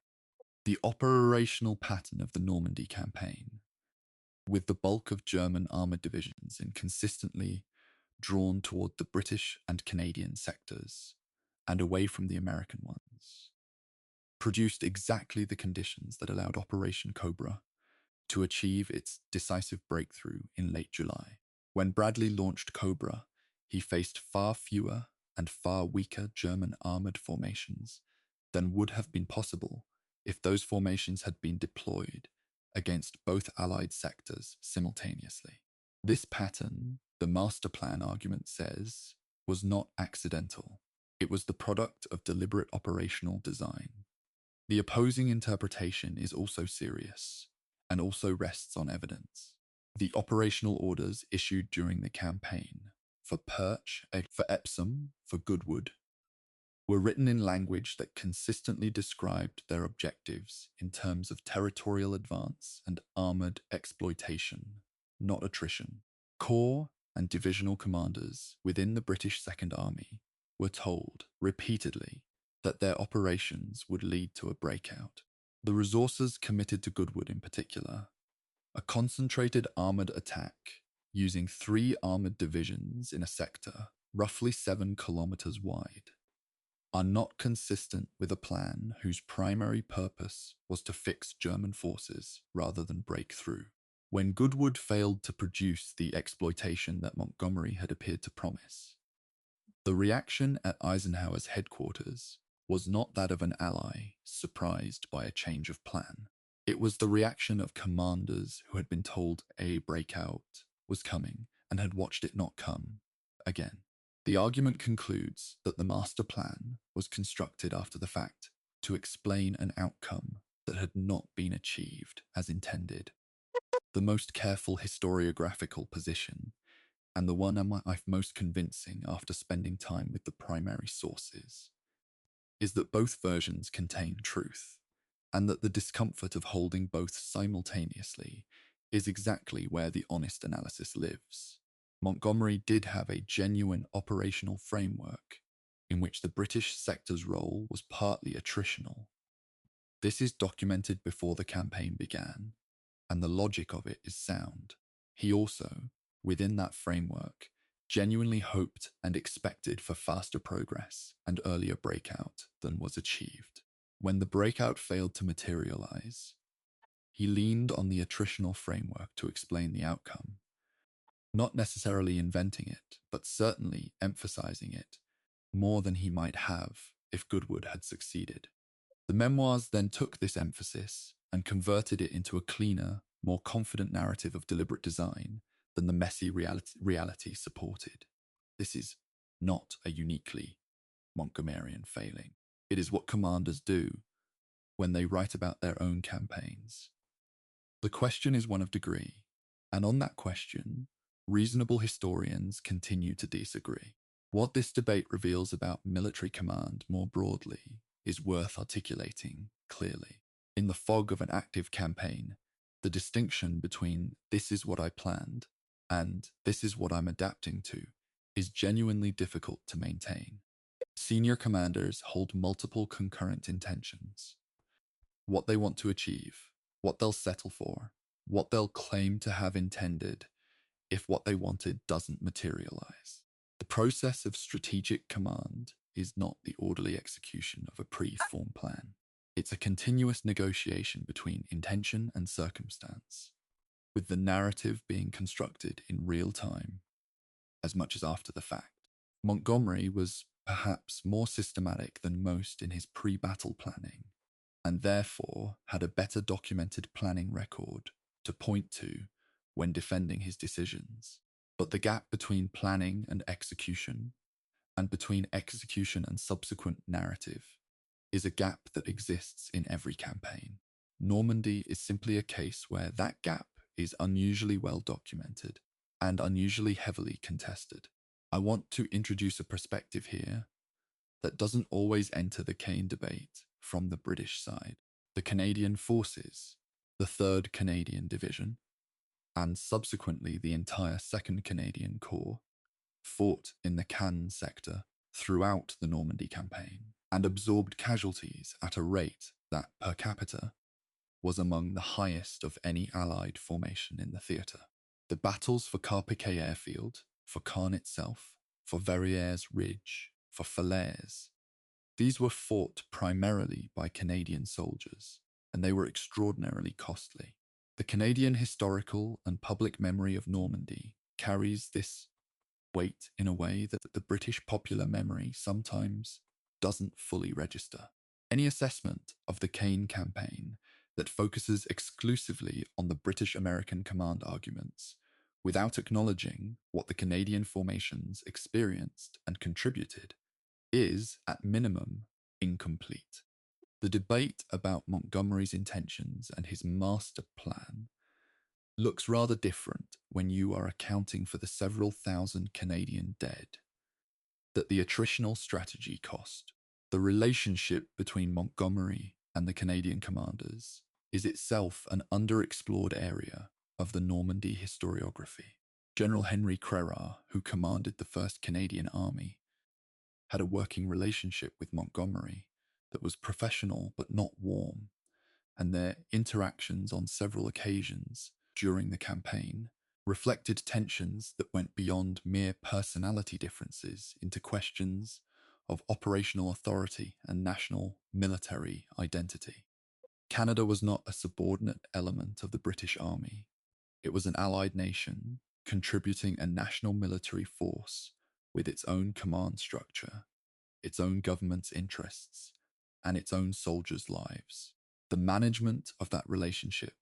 The operational pattern of the Normandy campaign, with the bulk of German armoured divisions consistently drawn toward the British and Canadian sectors and away from the American ones, produced exactly the conditions that allowed Operation Cobra to achieve its decisive breakthrough in late July. When Bradley launched Cobra, he faced far fewer and far weaker German armored formations than would have been possible if those formations had been deployed against both Allied sectors simultaneously. This pattern, the master plan argument says, was not accidental. It was the product of deliberate operational design. The opposing interpretation is also serious and also rests on evidence. The operational orders issued during the campaign for Perch, for Epsom, for Goodwood, were written in language that consistently described their objectives in terms of territorial advance and armoured exploitation, not attrition. Corps and divisional commanders within the British Second Army were told repeatedly that their operations would lead to a breakout. The resources committed to Goodwood in particular, a concentrated armoured attack using 3 armoured divisions in a sector roughly 7 kilometres wide, are not consistent with a plan whose primary purpose was to fix German forces rather than break through. When Goodwood failed to produce the exploitation that Montgomery had appeared to promise, the reaction at Eisenhower's headquarters was not that of an ally surprised by a change of plan. It was the reaction of commanders who had been told a breakout was coming and had watched it not come again. The argument concludes that the master plan was constructed after the fact to explain an outcome that had not been achieved as intended. The most careful historiographical position, and the one I'm most convincing after spending time with the primary sources, is that both versions contain truth, and that the discomfort of holding both simultaneously is exactly where the honest analysis lives. Montgomery did have a genuine operational framework in which the British sector's role was partly attritional. This is documented before the campaign began, and the logic of it is sound. He also, within that framework, genuinely hoped and expected for faster progress and earlier breakout than was achieved. When the breakout failed to materialize, he leaned on the attritional framework to explain the outcome, not necessarily inventing it, but certainly emphasizing it more than he might have if Goodwood had succeeded. The memoirs then took this emphasis and converted it into a cleaner, more confident narrative of deliberate design than the messy reality supported. This is not a uniquely Montgomeryan failing. It is what commanders do when they write about their own campaigns. The question is one of degree, and on that question, reasonable historians continue to disagree. What this debate reveals about military command more broadly is worth articulating clearly. In the fog of an active campaign, the distinction between this is what I planned and this is what I'm adapting to is genuinely difficult to maintain. Senior commanders hold multiple concurrent intentions: what they want to achieve, what they'll settle for, what they'll claim to have intended if what they wanted doesn't materialize. The process of strategic command is not the orderly execution of a pre-formed plan. It's a continuous negotiation between intention and circumstance, with the narrative being constructed in real time, as much as after the fact. Montgomery was perhaps more systematic than most in his pre-battle planning, and therefore had a better documented planning record to point to when defending his decisions. But the gap between planning and execution, and between execution and subsequent narrative, is a gap that exists in every campaign. Normandy is simply a case where that gap is unusually well documented and unusually heavily contested. I want to introduce a perspective here that doesn't always enter the Kane debate from the British side. The Canadian forces, the 3rd Canadian Division, and subsequently the entire 2nd Canadian Corps, fought in the Cannes sector throughout the Normandy campaign and absorbed casualties at a rate that, per capita, was among the highest of any Allied formation in the theatre. The battles for Carpiquet Airfield, for Caen itself, for Verrières Ridge, for Falaise, These were fought primarily by Canadian soldiers, and they were extraordinarily costly. The Canadian historical and public memory of Normandy carries this weight in a way that the British popular memory sometimes doesn't fully register. Any assessment of the Caen campaign that focuses exclusively on the British-American command arguments without acknowledging what the Canadian formations experienced and contributed is, at minimum, incomplete. The debate about Montgomery's intentions and his master plan looks rather different when you are accounting for the several thousand Canadian dead that the attritional strategy cost. The relationship between Montgomery and the Canadian commanders is itself an underexplored area of the Normandy historiography. General Henry Crerar, who commanded the 1st Canadian Army, had a working relationship with Montgomery that was professional but not warm, and their interactions on several occasions during the campaign reflected tensions that went beyond mere personality differences into questions of operational authority and national military identity. Canada was not a subordinate element of the British Army. It was an allied nation contributing a national military force with its own command structure, its own government's interests, and its own soldiers' lives. The management of that relationship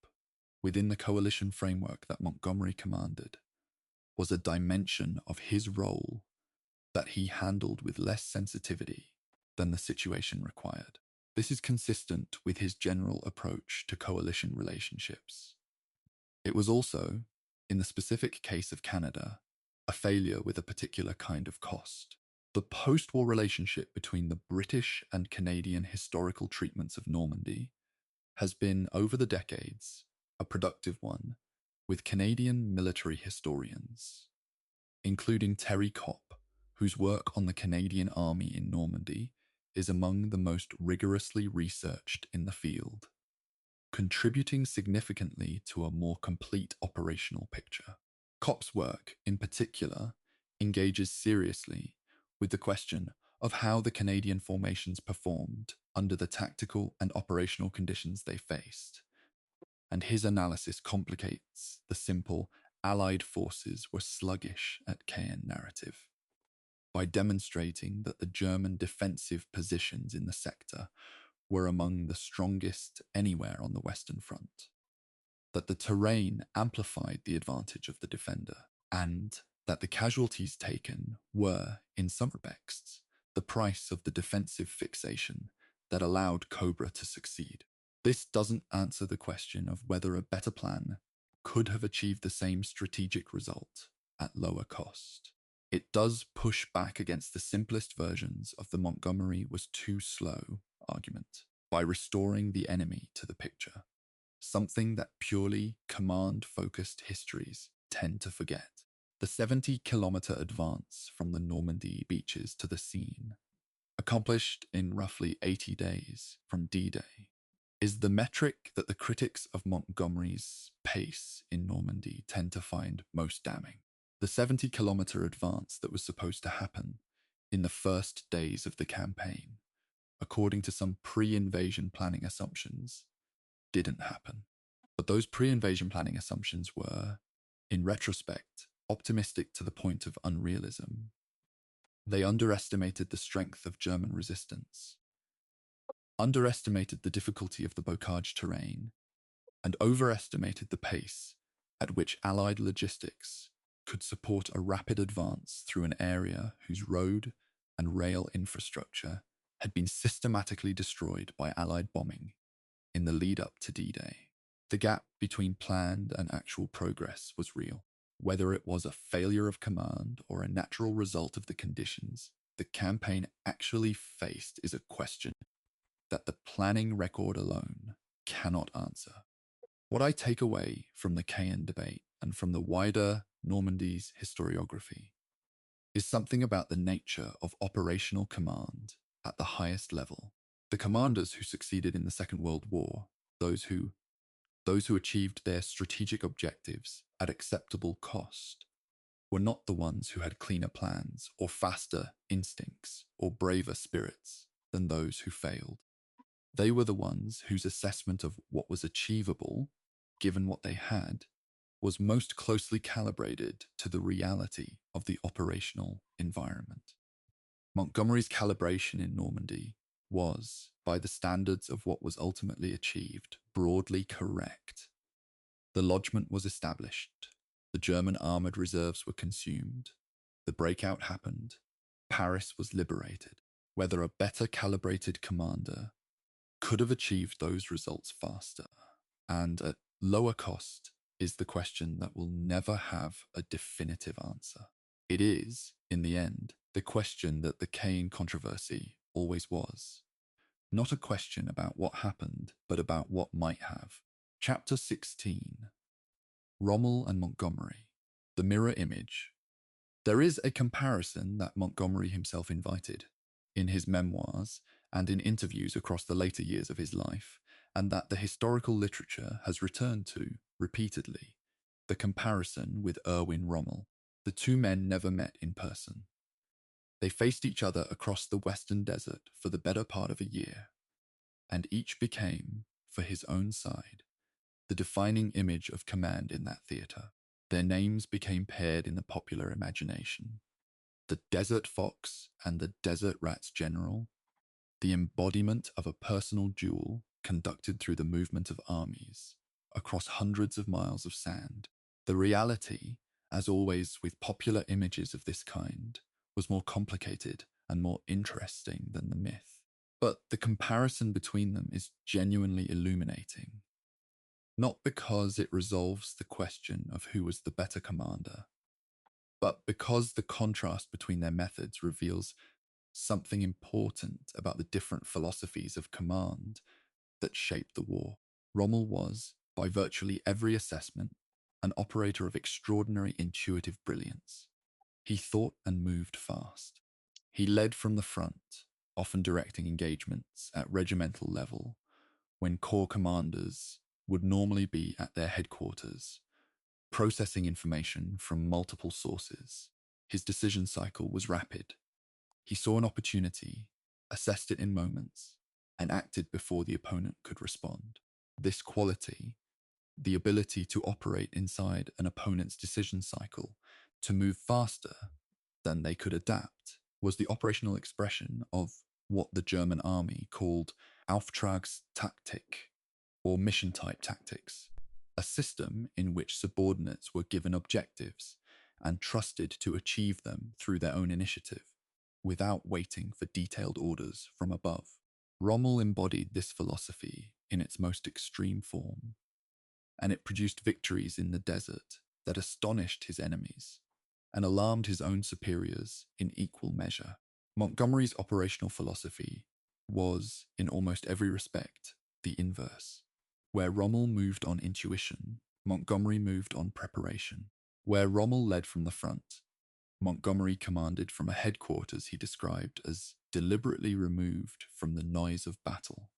within the coalition framework that Montgomery commanded was a dimension of his role that he handled with less sensitivity than the situation required. This is consistent with his general approach to coalition relationships. It was also, in the specific case of Canada, a failure with a particular kind of cost. The post-war relationship between the British and Canadian historical treatments of Normandy has been, over the decades, a productive one, with Canadian military historians, including Terry Kopp, whose work on the Canadian Army in Normandy is among the most rigorously researched in the field, contributing significantly to a more complete operational picture. Kopp's work, in particular, engages seriously with the question of how the Canadian formations performed under the tactical and operational conditions they faced, and his analysis complicates the simple Allied forces were sluggish at Caen narrative by demonstrating that the German defensive positions in the sector were among the strongest anywhere on the Western Front, that the terrain amplified the advantage of the defender, and that the casualties taken were, in some respects, the price of the defensive fixation that allowed Cobra to succeed. This doesn't answer the question of whether a better plan could have achieved the same strategic result at lower cost. It does push back against the simplest versions of the Montgomery was too slow argument by restoring the enemy to the picture, something that purely command-focused histories tend to forget. The 70-kilometer advance from the Normandy beaches to the Seine, accomplished in roughly 80 days from D-Day, is the metric that the critics of Montgomery's pace in Normandy tend to find most damning. The 70-kilometer advance that was supposed to happen in the first days of the campaign, according to some pre-invasion planning assumptions, didn't happen. But those pre-invasion planning assumptions were, in retrospect, optimistic to the point of unrealism. They underestimated the strength of German resistance, underestimated the difficulty of the bocage terrain, and overestimated the pace at which Allied logistics could support a rapid advance through an area whose road and rail infrastructure had been systematically destroyed by Allied bombing in the lead-up to D-Day. The gap between planned and actual progress was real. Whether it was a failure of command or a natural result of the conditions the campaign actually faced is a question that the planning record alone cannot answer. What I take away from the Caen debate and from the wider Normandy's historiography is something about the nature of operational command at the highest level. The commanders who succeeded in the Second World War, those who achieved their strategic objectives at acceptable cost, were not the ones who had cleaner plans or faster instincts or braver spirits. than those who failed. They were the ones whose assessment of what was achievable, given what they had, was most closely calibrated to the reality of the operational environment. Montgomery's calibration in Normandy was, by the standards of what was ultimately achieved, broadly correct. The lodgment was established, the German armoured reserves were consumed, the breakout happened, Paris was liberated. Whether a better calibrated commander could have achieved those results faster and at lower cost is the question that will never have a definitive answer. It is, in the end, the question that the Cain controversy always was. Not a question about what happened, but about what might have. Chapter 16. Rommel and Montgomery. The mirror image. There is a comparison that Montgomery himself invited in his memoirs and in interviews across the later years of his life, and that the historical literature has returned to repeatedly, the comparison with Erwin Rommel. The two men never met in person. They faced each other across the Western Desert for the better part of a year, and each became, for his own side, the defining image of command in that theatre. Their names became paired in the popular imagination. The Desert Fox and the Desert Rat's General, the embodiment of a personal duel conducted through the movement of armies across hundreds of miles of sand. The reality, as always with popular images of this kind, was more complicated and more interesting than the myth. But the comparison between them is genuinely illuminating, not because it resolves the question of who was the better commander, but because the contrast between their methods reveals something important about the different philosophies of command that shaped the war. Rommel was, by virtually every assessment, an operator of extraordinary intuitive brilliance. He thought and moved fast. He led from the front, often directing engagements at regimental level, when corps commanders would normally be at their headquarters, processing information from multiple sources. His decision cycle was rapid. He saw an opportunity, assessed it in moments, and acted before the opponent could respond. This quality, the ability to operate inside an opponent's decision cycle, to move faster than they could adapt, was the operational expression of what the German army called Auftragstaktik, or mission-type tactics, a system in which subordinates were given objectives and trusted to achieve them through their own initiative, without waiting for detailed orders from above. Rommel embodied this philosophy in its most extreme form, and it produced victories in the desert that astonished his enemies and alarmed his own superiors in equal measure. Montgomery's operational philosophy was, in almost every respect, the inverse. Where Rommel moved on intuition, Montgomery moved on preparation. Where Rommel led from the front, Montgomery commanded from a headquarters he described as deliberately removed from the noise of battle,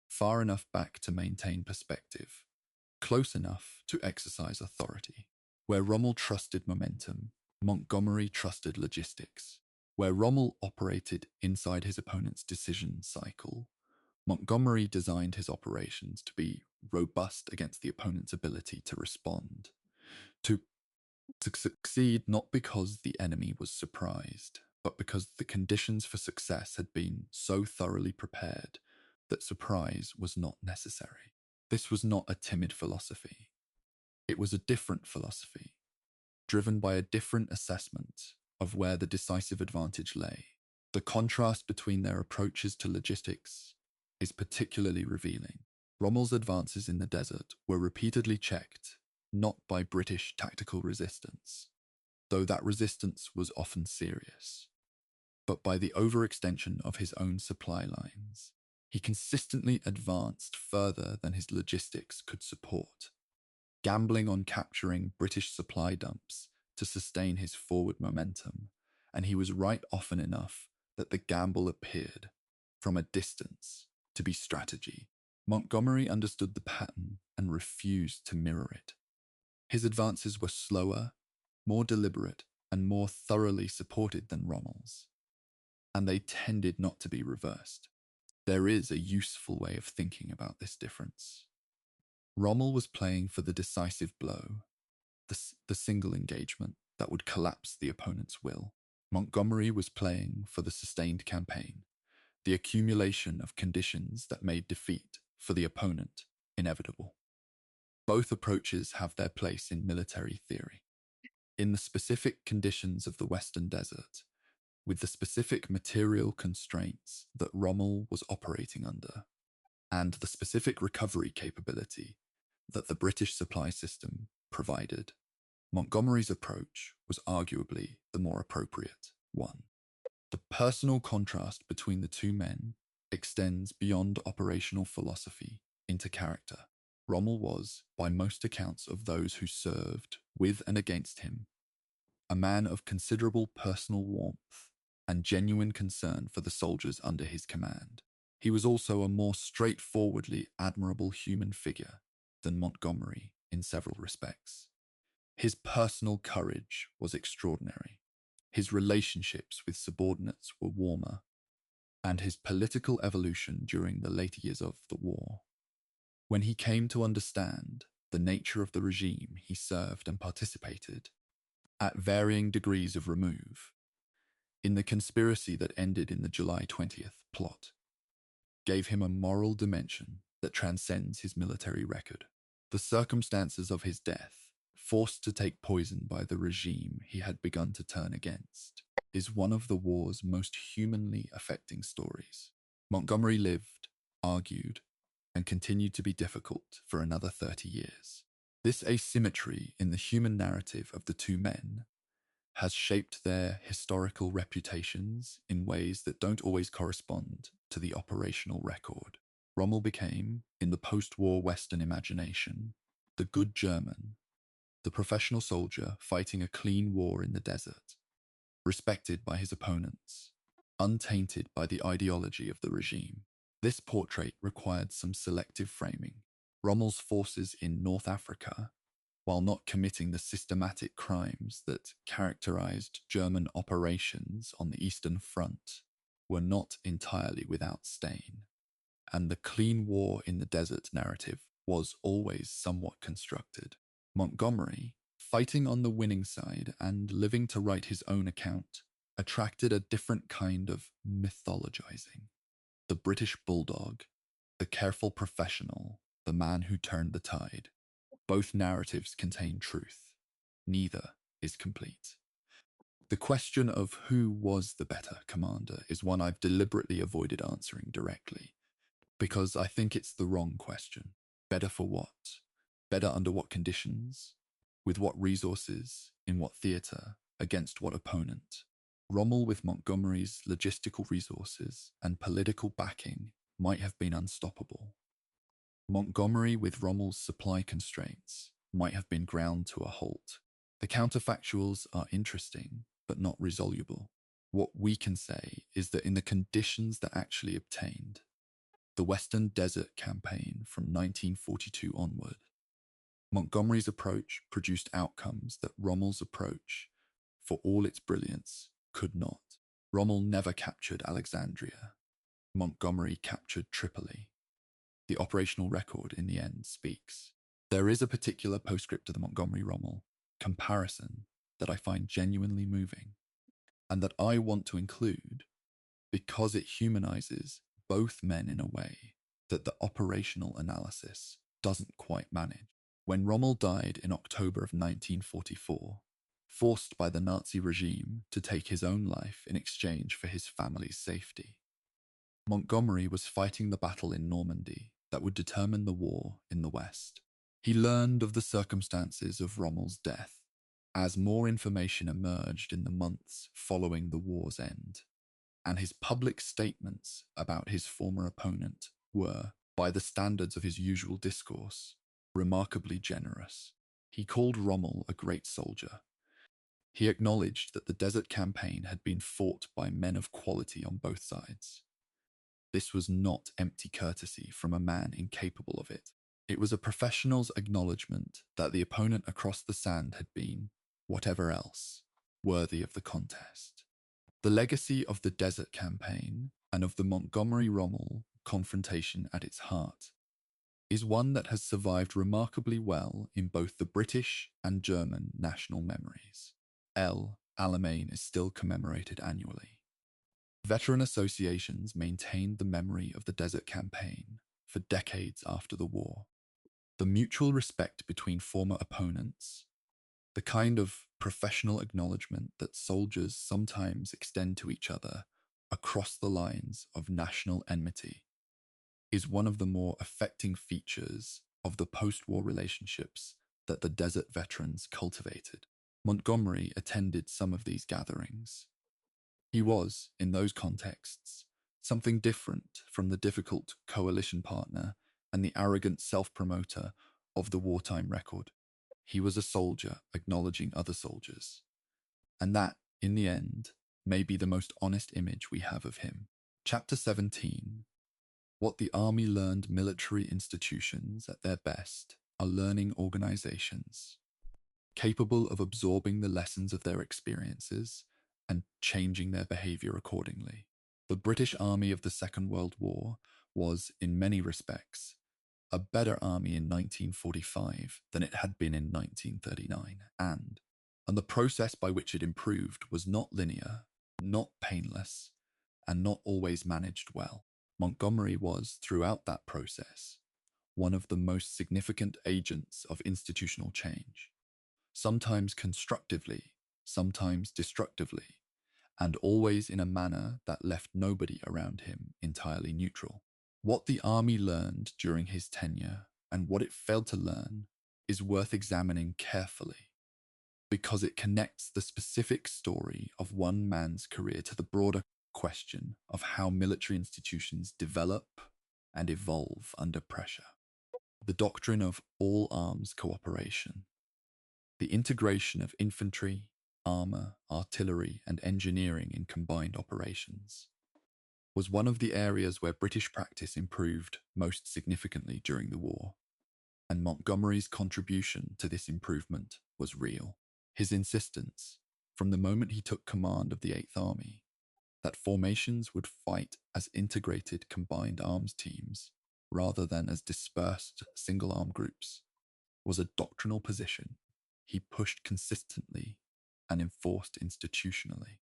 far enough back to maintain perspective, close enough to exercise authority. Where Rommel trusted momentum, Montgomery trusted logistics. Where Rommel operated inside his opponent's decision cycle, Montgomery designed his operations to be robust against the opponent's ability to respond, to succeed not because the enemy was surprised, but because the conditions for success had been so thoroughly prepared that surprise was not necessary. This was not a timid philosophy. It was a different philosophy, driven by a different assessment of where the decisive advantage lay. The contrast between their approaches to logistics is particularly revealing. Rommel's advances in the desert were repeatedly checked, not by British tactical resistance, though that resistance was often serious, but by the overextension of his own supply lines. He consistently advanced further than his logistics could support, gambling on capturing British supply dumps to sustain his forward momentum, and he was right often enough that the gamble appeared, from a distance, to be strategy. Montgomery understood the pattern and refused to mirror it. His advances were slower, more deliberate, and more thoroughly supported than Rommel's. and they tended not to be reversed. There is a useful way of thinking about this difference. Rommel was playing for the decisive blow, the single engagement that would collapse the opponent's will. Montgomery was playing for the sustained campaign, the accumulation of conditions that made defeat for the opponent inevitable. Both approaches have their place in military theory. In the specific conditions of the Western Desert, with the specific material constraints that Rommel was operating under, and the specific recovery capability that the British supply system provided, Montgomery's approach was arguably the more appropriate one. The personal contrast between the two men extends beyond operational philosophy into character. Rommel was, by most accounts of those who served with and against him, a man of considerable personal warmth and genuine concern for the soldiers under his command. He was also a more straightforwardly admirable human figure than Montgomery in several respects. His personal courage was extraordinary. His relationships with subordinates were warmer, and his political evolution during the later years of the war. When he came to understand the nature of the regime he served and participated, at varying degrees of remove, in the conspiracy that ended in the July 20th plot, gave him a moral dimension that transcends his military record. The circumstances of his death, forced to take poison by the regime he had begun to turn against, is one of the war's most humanly affecting stories. Montgomery lived, argued, and continued to be difficult for another 30 years. This asymmetry in the human narrative of the two men has shaped their historical reputations in ways that don't always correspond to the operational record. Rommel became, in the post-war Western imagination, the good German, the professional soldier fighting a clean war in the desert, respected by his opponents, untainted by the ideology of the regime. This portrait required some selective framing. Rommel's forces in North Africa, while not committing the systematic crimes that characterized German operations on the Eastern Front, were not entirely without stain, and the clean war in the desert narrative was always somewhat constructed. Montgomery, fighting on the winning side and living to write his own account, attracted a different kind of mythologizing. The British bulldog, the careful professional, the man who turned the tide. Both narratives contain truth. Neither is complete. The question of who was the better commander is one I've deliberately avoided answering directly, because I think it's the wrong question. Better for what? Better under what conditions? With what resources? In what theatre? Against what opponent? Rommel, with Montgomery's logistical resources and political backing, might have been unstoppable. Montgomery, with Rommel's supply constraints, might have been ground to a halt. The counterfactuals are interesting, but not resoluble. What we can say is that in the conditions that actually obtained, the Western Desert Campaign from 1942 onward, Montgomery's approach produced outcomes that Rommel's approach, for all its brilliance, could not. Rommel never captured Alexandria. Montgomery captured Tripoli. The operational record in the end speaks. There is a particular postscript to the Montgomery-Rommel comparison that I find genuinely moving, and that I want to include because it humanizes both men in a way that the operational analysis doesn't quite manage. When Rommel died in October of 1944, forced by the Nazi regime to take his own life in exchange for his family's safety, Montgomery was fighting the battle in Normandy that would determine the war in the West. He learned of the circumstances of Rommel's death as more information emerged in the months following the war's end, and his public statements about his former opponent were, by the standards of his usual discourse, remarkably generous. He called Rommel a great soldier. He acknowledged that the Desert Campaign had been fought by men of quality on both sides. This was not empty courtesy from a man incapable of it. It was a professional's acknowledgement that the opponent across the sand had been, whatever else, worthy of the contest. The legacy of the Desert Campaign and of the Montgomery-Rommel confrontation at its heart is one that has survived remarkably well in both the British and German national memories. Alamein is still commemorated annually. Veteran associations maintained the memory of the Desert Campaign for decades after the war. The mutual respect between former opponents, the kind of professional acknowledgement that soldiers sometimes extend to each other across the lines of national enmity, is one of the more affecting features of the post-war relationships that the desert veterans cultivated. Montgomery attended some of these gatherings. He was, in those contexts, something different from the difficult coalition partner and the arrogant self-promoter of the wartime record. He was a soldier acknowledging other soldiers. And that, in the end, may be the most honest image we have of him. Chapter 17. What the Army learned. Military institutions at their best are learning organizations, capable of absorbing the lessons of their experiences and changing their behavior accordingly. The British Army of the Second World War was, in many respects, a better army in 1945 than it had been in 1939, and the process by which it improved was not linear, not painless, and not always managed well. Montgomery was, throughout that process, one of the most significant agents of institutional change, sometimes constructively, sometimes destructively, and always in a manner that left nobody around him entirely neutral. What the Army learned during his tenure and what it failed to learn is worth examining carefully, because it connects the specific story of one man's career to the broader question of how military institutions develop and evolve under pressure. The doctrine of all arms cooperation, the integration of infantry, armor, artillery, and engineering in combined operations, was one of the areas where British practice improved most significantly during the war, and Montgomery's contribution to this improvement was real. His insistence, from the moment he took command of the Eighth Army, that formations would fight as integrated combined arms teams rather than as dispersed single-arm groups, was a doctrinal position he pushed consistently and enforced institutionally.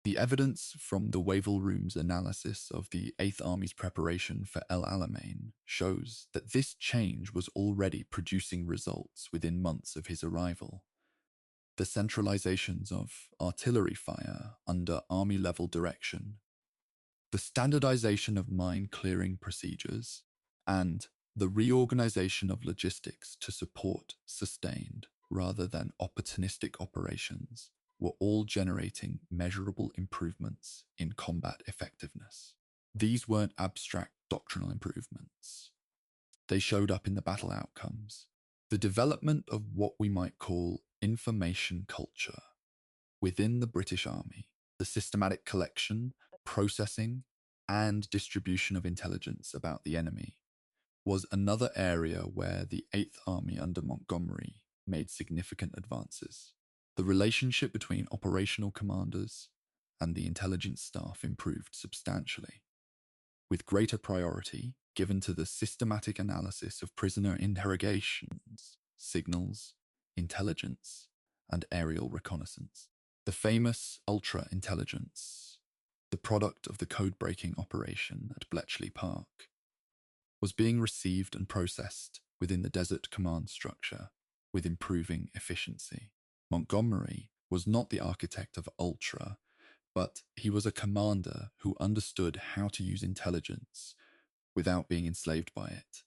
The evidence from the Wavell Room's analysis of the Eighth Army's preparation for El Alamein shows that this change was already producing results within months of his arrival. The centralizations of artillery fire under Army-level direction, the standardization of mine-clearing procedures, and the reorganization of logistics to support sustained rather than opportunistic operations were all generating measurable improvements in combat effectiveness. These weren't abstract doctrinal improvements. They showed up in the battle outcomes. The development of what we might call information culture within the British Army, the systematic collection, processing, and distribution of intelligence about the enemy, was another area where the Eighth Army under Montgomery made significant advances. The relationship between operational commanders and the intelligence staff improved substantially, with greater priority given to the systematic analysis of prisoner interrogations, signals, intelligence, and aerial reconnaissance. The famous Ultra Intelligence, the product of the code-breaking operation at Bletchley Park, was being received and processed within the Desert Command structure with improving efficiency. Montgomery was not the architect of Ultra, but he was a commander who understood how to use intelligence without being enslaved by it.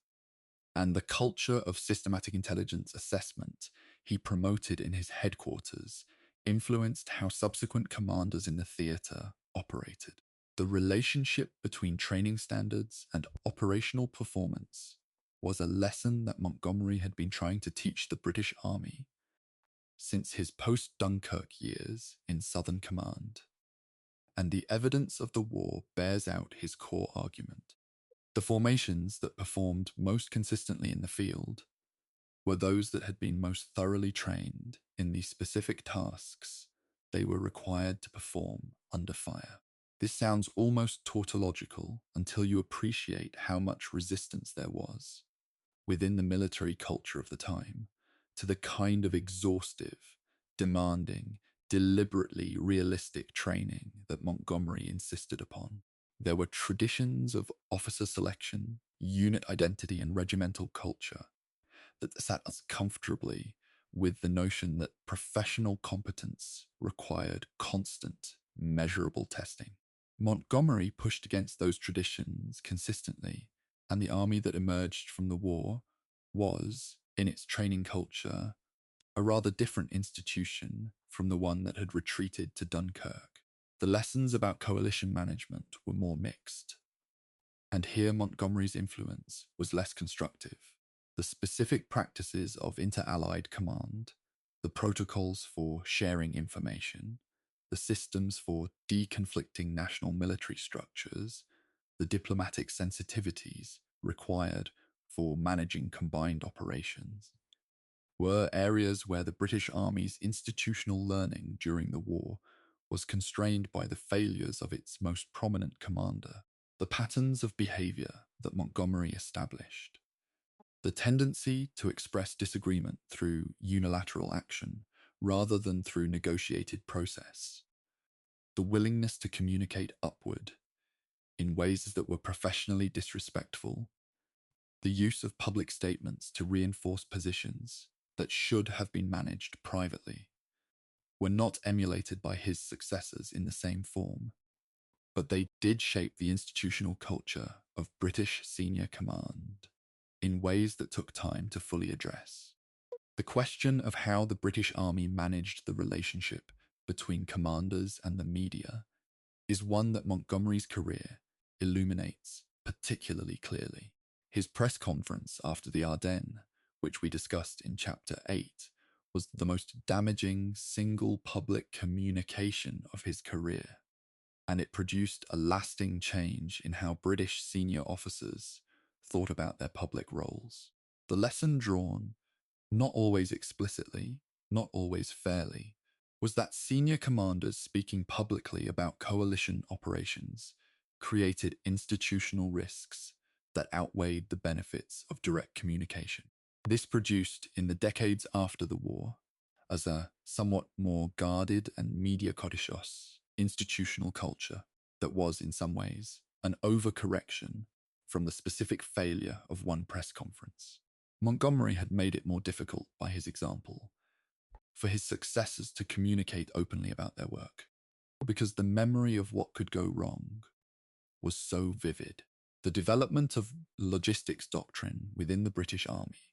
And the culture of systematic intelligence assessment he promoted in his headquarters influenced how subsequent commanders in the theatre operated. The relationship between training standards and operational performance was a lesson that Montgomery had been trying to teach the British Army since his post-Dunkirk years in Southern Command, and the evidence of the war bears out his core argument. The formations that performed most consistently in the field were those that had been most thoroughly trained in the specific tasks they were required to perform under fire. This sounds almost tautological until you appreciate how much resistance there was within the military culture of the time to the kind of exhaustive, demanding, deliberately realistic training that Montgomery insisted upon. There were traditions of officer selection, unit identity, and regimental culture that sat us comfortably with the notion that professional competence required constant, measurable testing. Montgomery pushed against those traditions consistently, and the army that emerged from the war was, in its training culture, a rather different institution from the one that had retreated to Dunkirk. The lessons about coalition management were more mixed, and here Montgomery's influence was less constructive. The specific practices of inter-allied command, the protocols for sharing information, the systems for deconflicting national military structures, the diplomatic sensitivities required for managing combined operations, were areas where the British Army's institutional learning during the war was constrained by the failures of its most prominent commander. The patterns of behavior that Montgomery established, the tendency to express disagreement through unilateral action rather than through negotiated process, the willingness to communicate upward in ways that were professionally disrespectful, the use of public statements to reinforce positions that should have been managed privately, were not emulated by his successors in the same form, but they did shape the institutional culture of British senior command in ways that took time to fully address. The question of how the British Army managed the relationship between commanders and the media is one that Montgomery's career illuminates particularly clearly. His press conference after the Ardennes, which we discussed in Chapter 8, was the most damaging single public communication of his career, and it produced a lasting change in how British senior officers thought about their public roles. The lesson drawn, not always explicitly, not always fairly, was that senior commanders speaking publicly about coalition operations created institutional risks that outweighed the benefits of direct communication. This produced, in the decades after the war, as a somewhat more guarded and media codicious institutional culture that was, in some ways, an overcorrection from the specific failure of one press conference. Montgomery had made it more difficult by his example for his successors to communicate openly about their work, because the memory of what could go wrong was so vivid. The development of logistics doctrine within the British Army,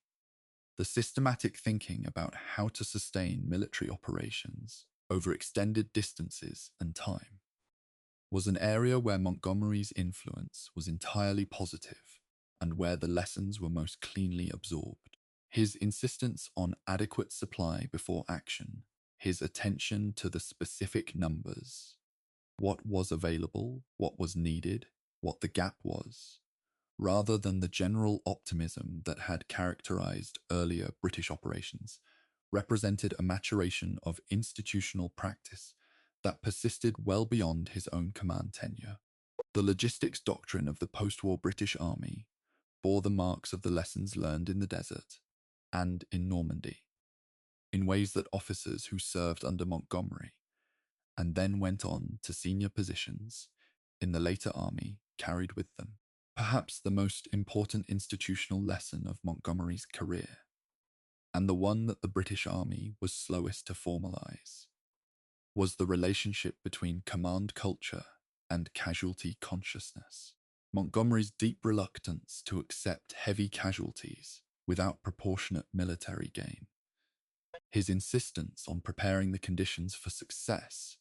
the systematic thinking about how to sustain military operations over extended distances and time, was an area where Montgomery's influence was entirely positive and where the lessons were most cleanly absorbed. His insistence on adequate supply before action, his attention to the specific numbers, what was available, what was needed, what the gap was, rather than the general optimism that had characterized earlier British operations, represented a maturation of institutional practice that persisted well beyond his own command tenure. The logistics doctrine of the post-war British Army bore the marks of the lessons learned in the desert and in Normandy, in ways that officers who served under Montgomery and then went on to senior positions in the later army carried with them. Perhaps the most important institutional lesson of Montgomery's career, and the one that the British Army was slowest to formalize, was the relationship between command culture and casualty consciousness. Montgomery's deep reluctance to accept heavy casualties without proportionate military gain, his insistence on preparing the conditions for success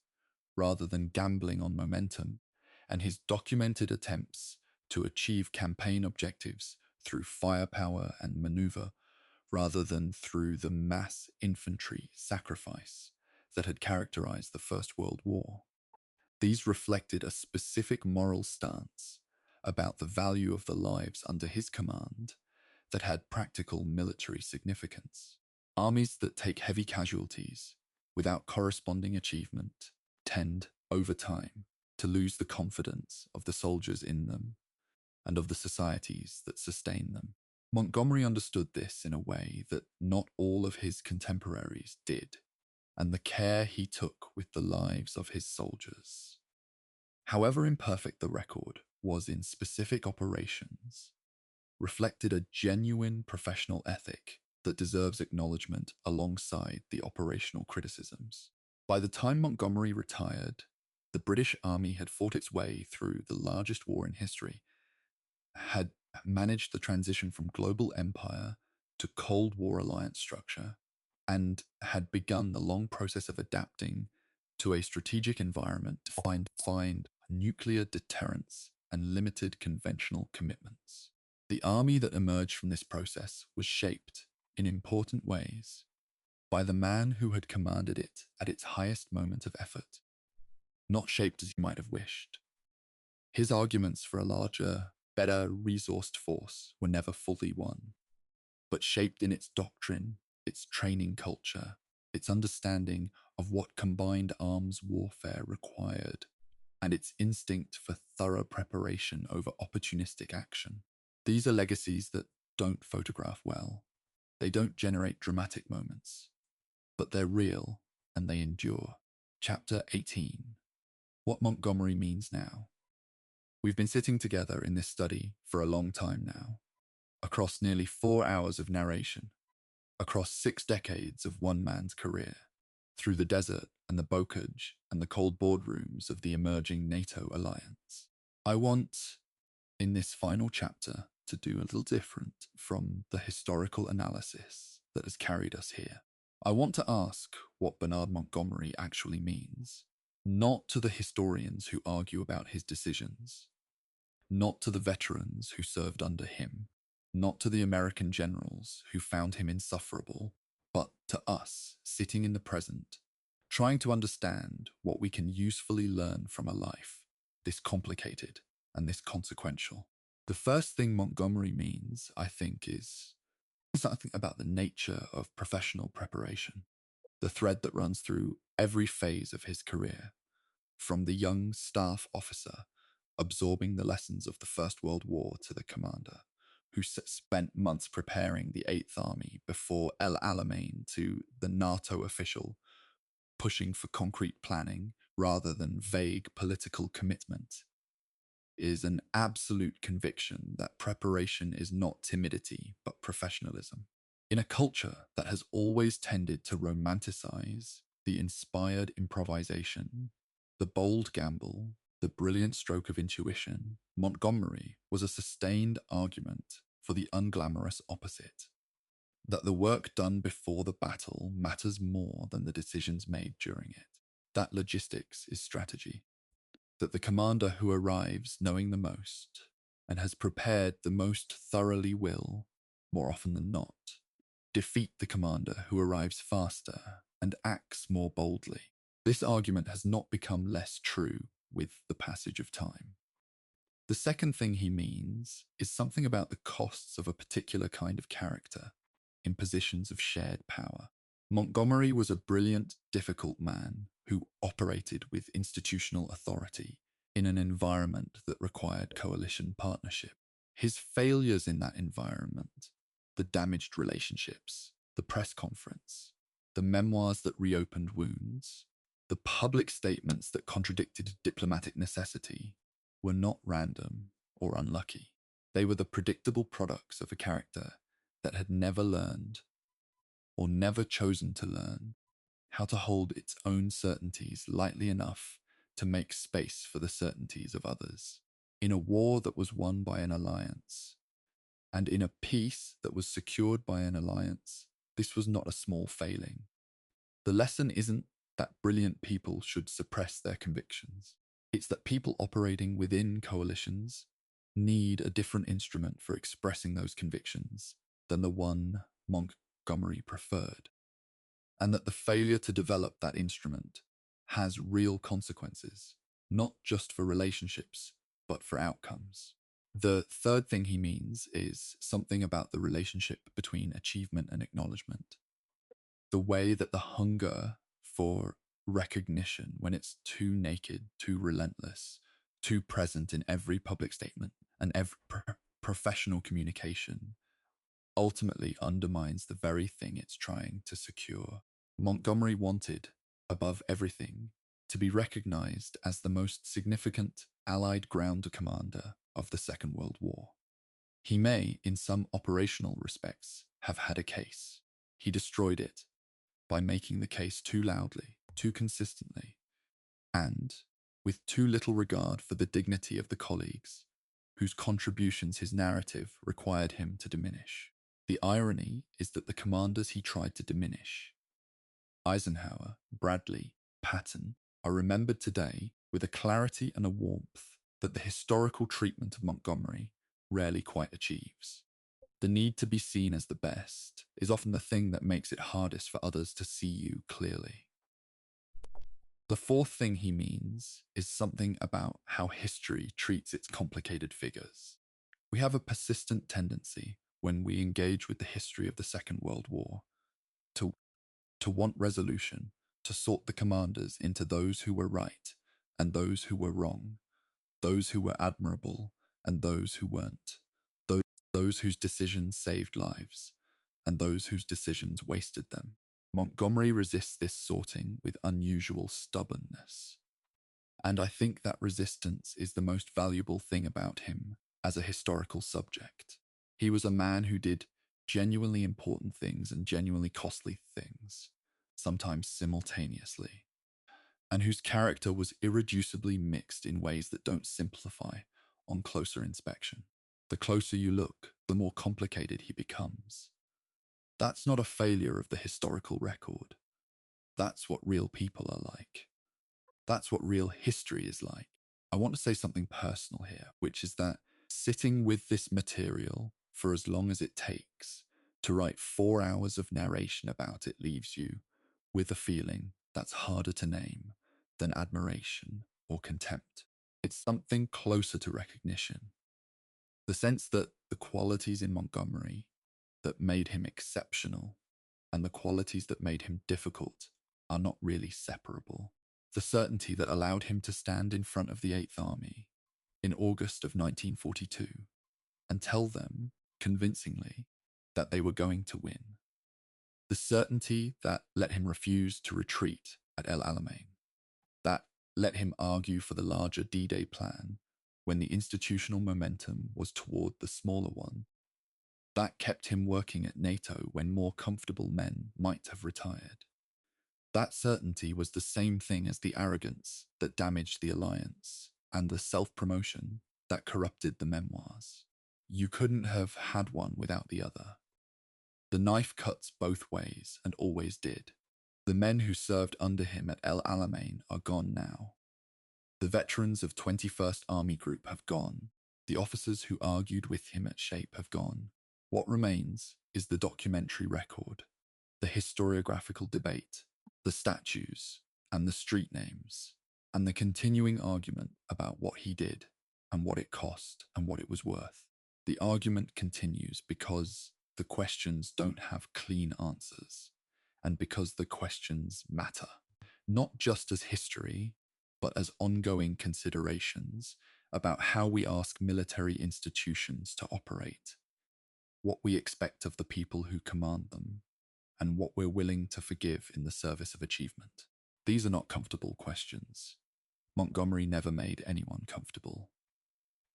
rather than gambling on momentum, and his documented attempts to achieve campaign objectives through firepower and maneuver rather than through the mass infantry sacrifice that had characterized the First World War. These reflected a specific moral stance about the value of the lives under his command that had practical military significance. Armies that take heavy casualties without corresponding achievement, tend, over time, to lose the confidence of the soldiers in them and of the societies that sustain them. Montgomery understood this in a way that not all of his contemporaries did, and the care he took with the lives of his soldiers. However imperfect the record was in specific operations, reflected a genuine professional ethic that deserves acknowledgement alongside the operational criticisms. By the time Montgomery retired, the British Army had fought its way through the largest war in history, had managed the transition from global empire to Cold War alliance structure, and had begun the long process of adapting to a strategic environment to find nuclear deterrence and limited conventional commitments. The army that emerged from this process was shaped, in important ways, by the man who had commanded it at its highest moment of effort, not shaped as he might have wished. His arguments for a larger, better resourced force were never fully won, but shaped in its doctrine, its training culture, its understanding of what combined arms warfare required, and its instinct for thorough preparation over opportunistic action. These are legacies that don't photograph well. They don't generate dramatic moments, but they're real and they endure. Chapter 18. What Montgomery means now. We've been sitting together in this study for a long time now, across nearly 4 hours of narration, across 6 decades of one man's career, through the desert and the bocage and the cold boardrooms of the emerging NATO alliance. I want, in this final chapter, to do a little different from the historical analysis that has carried us here. I want to ask what Bernard Montgomery actually means, not to the historians who argue about his decisions, not to the veterans who served under him, not to the American generals who found him insufferable, but to us sitting in the present, trying to understand what we can usefully learn from a life this complicated and this consequential. The first thing Montgomery means, I think, is something about the nature of professional preparation, the thread that runs through every phase of his career, from the young staff officer absorbing the lessons of the First World War to the commander, who spent months preparing the Eighth Army before El Alamein, to the NATO official pushing for concrete planning rather than vague political commitment, is an absolute conviction that preparation is not timidity, but professionalism. In a culture that has always tended to romanticize the inspired improvisation, the bold gamble, the brilliant stroke of intuition, Montgomery was a sustained argument for the unglamorous opposite, that the work done before the battle matters more than the decisions made during it, that logistics is strategy, that the commander who arrives knowing the most and has prepared the most thoroughly will, more often than not, defeat the commander who arrives faster and acts more boldly. This argument has not become less true with the passage of time. The second thing he means is something about the costs of a particular kind of character in positions of shared power. Montgomery was a brilliant, difficult man who operated with institutional authority in an environment that required coalition partnership. His failures in that environment, the damaged relationships, the press conference, the memoirs that reopened wounds, the public statements that contradicted diplomatic necessity, were not random or unlucky. They were the predictable products of a character that had never learned, or never chosen to learn, how to hold its own certainties lightly enough to make space for the certainties of others. In a war that was won by an alliance, and in a peace that was secured by an alliance, this was not a small failing. The lesson isn't that brilliant people should suppress their convictions. It's that people operating within coalitions need a different instrument for expressing those convictions than the one Montgomery preferred, and that the failure to develop that instrument has real consequences, not just for relationships, but for outcomes. The third thing he means is something about the relationship between achievement and acknowledgement. The way that the hunger for recognition, when it's too naked, too relentless, too present in every public statement and every professional communication, ultimately undermines the very thing it's trying to secure. Montgomery wanted, above everything, to be recognized as the most significant Allied ground commander of the Second World War. He may, in some operational respects, have had a case. He destroyed it by making the case too loudly, too consistently, and with too little regard for the dignity of the colleagues whose contributions his narrative required him to diminish. The irony is that the commanders he tried to diminish, Eisenhower, Bradley, Patton, are remembered today with a clarity and a warmth that the historical treatment of Montgomery rarely quite achieves. The need to be seen as the best is often the thing that makes it hardest for others to see you clearly. The fourth thing he means is something about how history treats its complicated figures. We have a persistent tendency, when we engage with the history of the Second World War, to want resolution, to sort the commanders into those who were right and those who were wrong, those who were admirable and those who weren't, those whose decisions saved lives and those whose decisions wasted them. Montgomery resists this sorting with unusual stubbornness. And I think that resistance is the most valuable thing about him as a historical subject. He was a man who did genuinely important things and genuinely costly things, sometimes simultaneously, and whose character was irreducibly mixed in ways that don't simplify on closer inspection. The closer you look, the more complicated he becomes. That's not a failure of the historical record. That's what real people are like. That's what real history is like. I want to say something personal here, which is that sitting with this material for as long as it takes to write 4 hours of narration about it leaves you with a feeling that's harder to name than admiration or contempt. It's something closer to recognition. The sense that the qualities in Montgomery that made him exceptional and the qualities that made him difficult are not really separable. The certainty that allowed him to stand in front of the Eighth Army in August of 1942 and tell them convincingly that they were going to win. The certainty that let him refuse to retreat at El Alamein, that let him argue for the larger D-Day plan when the institutional momentum was toward the smaller one, that kept him working at NATO when more comfortable men might have retired. That certainty was the same thing as the arrogance that damaged the alliance and the self-promotion that corrupted the memoirs. You couldn't have had one without the other. The knife cuts both ways and always did. The men who served under him at El Alamein are gone now. The veterans of 21st Army Group have gone. The officers who argued with him at SHAPE have gone. What remains is the documentary record, the historiographical debate, the statues and the street names, and the continuing argument about what he did and what it cost and what it was worth. The argument continues because the questions don't have clean answers, and because the questions matter, not just as history, but as ongoing considerations about how we ask military institutions to operate, what we expect of the people who command them, and what we're willing to forgive in the service of achievement. These are not comfortable questions. Montgomery never made anyone comfortable.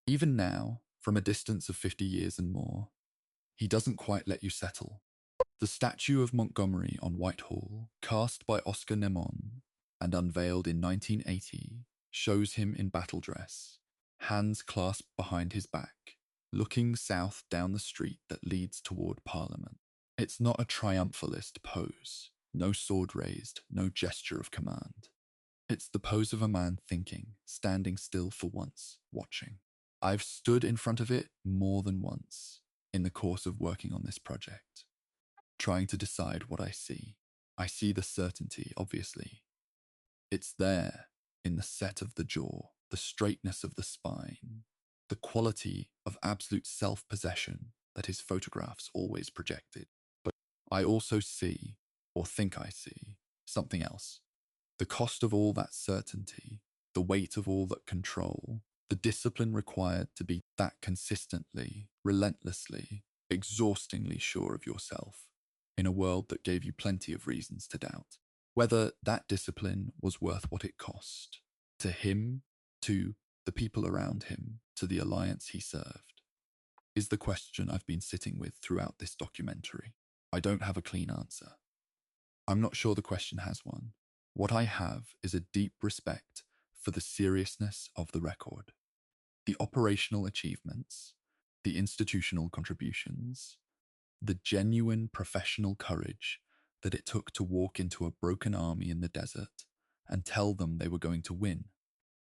Even now, from a distance of 50 years and more, he doesn't quite let you settle. The statue of Montgomery on Whitehall, cast by Oscar Neumon and unveiled in 1980, shows him in battle dress, hands clasped behind his back, looking south down the street that leads toward Parliament. It's not a triumphalist pose, no sword raised, no gesture of command. It's the pose of a man thinking, standing still for once, watching. I've stood in front of it more than once in the course of working on this project, trying to decide what I see. I see the certainty, obviously. It's there, in the set of the jaw, the straightness of the spine, the quality of absolute self-possession that his photographs always projected. But I also see, or think I see, something else. The cost of all that certainty, the weight of all that control, the discipline required to be that consistently, relentlessly, exhaustingly sure of yourself in a world that gave you plenty of reasons to doubt. Whether that discipline was worth what it cost. To him, to the people around him, to the alliance he served, is the question I've been sitting with throughout this documentary. I don't have a clean answer. I'm not sure the question has one. What I have is a deep respect for the seriousness of the record, the operational achievements, the institutional contributions, the genuine professional courage that it took to walk into a broken army in the desert and tell them they were going to win,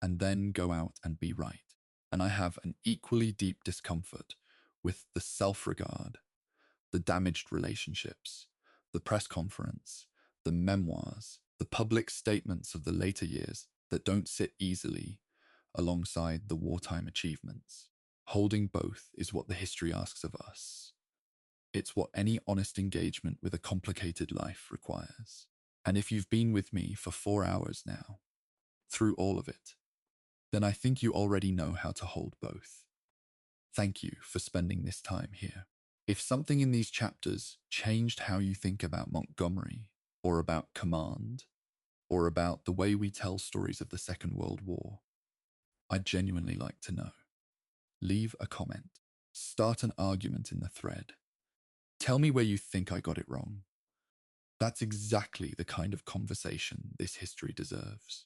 and then go out and be right. And I have an equally deep discomfort with the self-regard, the damaged relationships, the press conference, the memoirs, the public statements of the later years that don't sit easily alongside the wartime achievements. Holding both is what the history asks of us. It's what any honest engagement with a complicated life requires. And if you've been with me for 4 hours now, through all of it, then I think you already know how to hold both. Thank you for spending this time here. If something in these chapters changed how you think about Montgomery, or about command, or about the way we tell stories of the Second World War, I'd genuinely like to know. Leave a comment. Start an argument in the thread. Tell me where you think I got it wrong. That's exactly the kind of conversation this history deserves.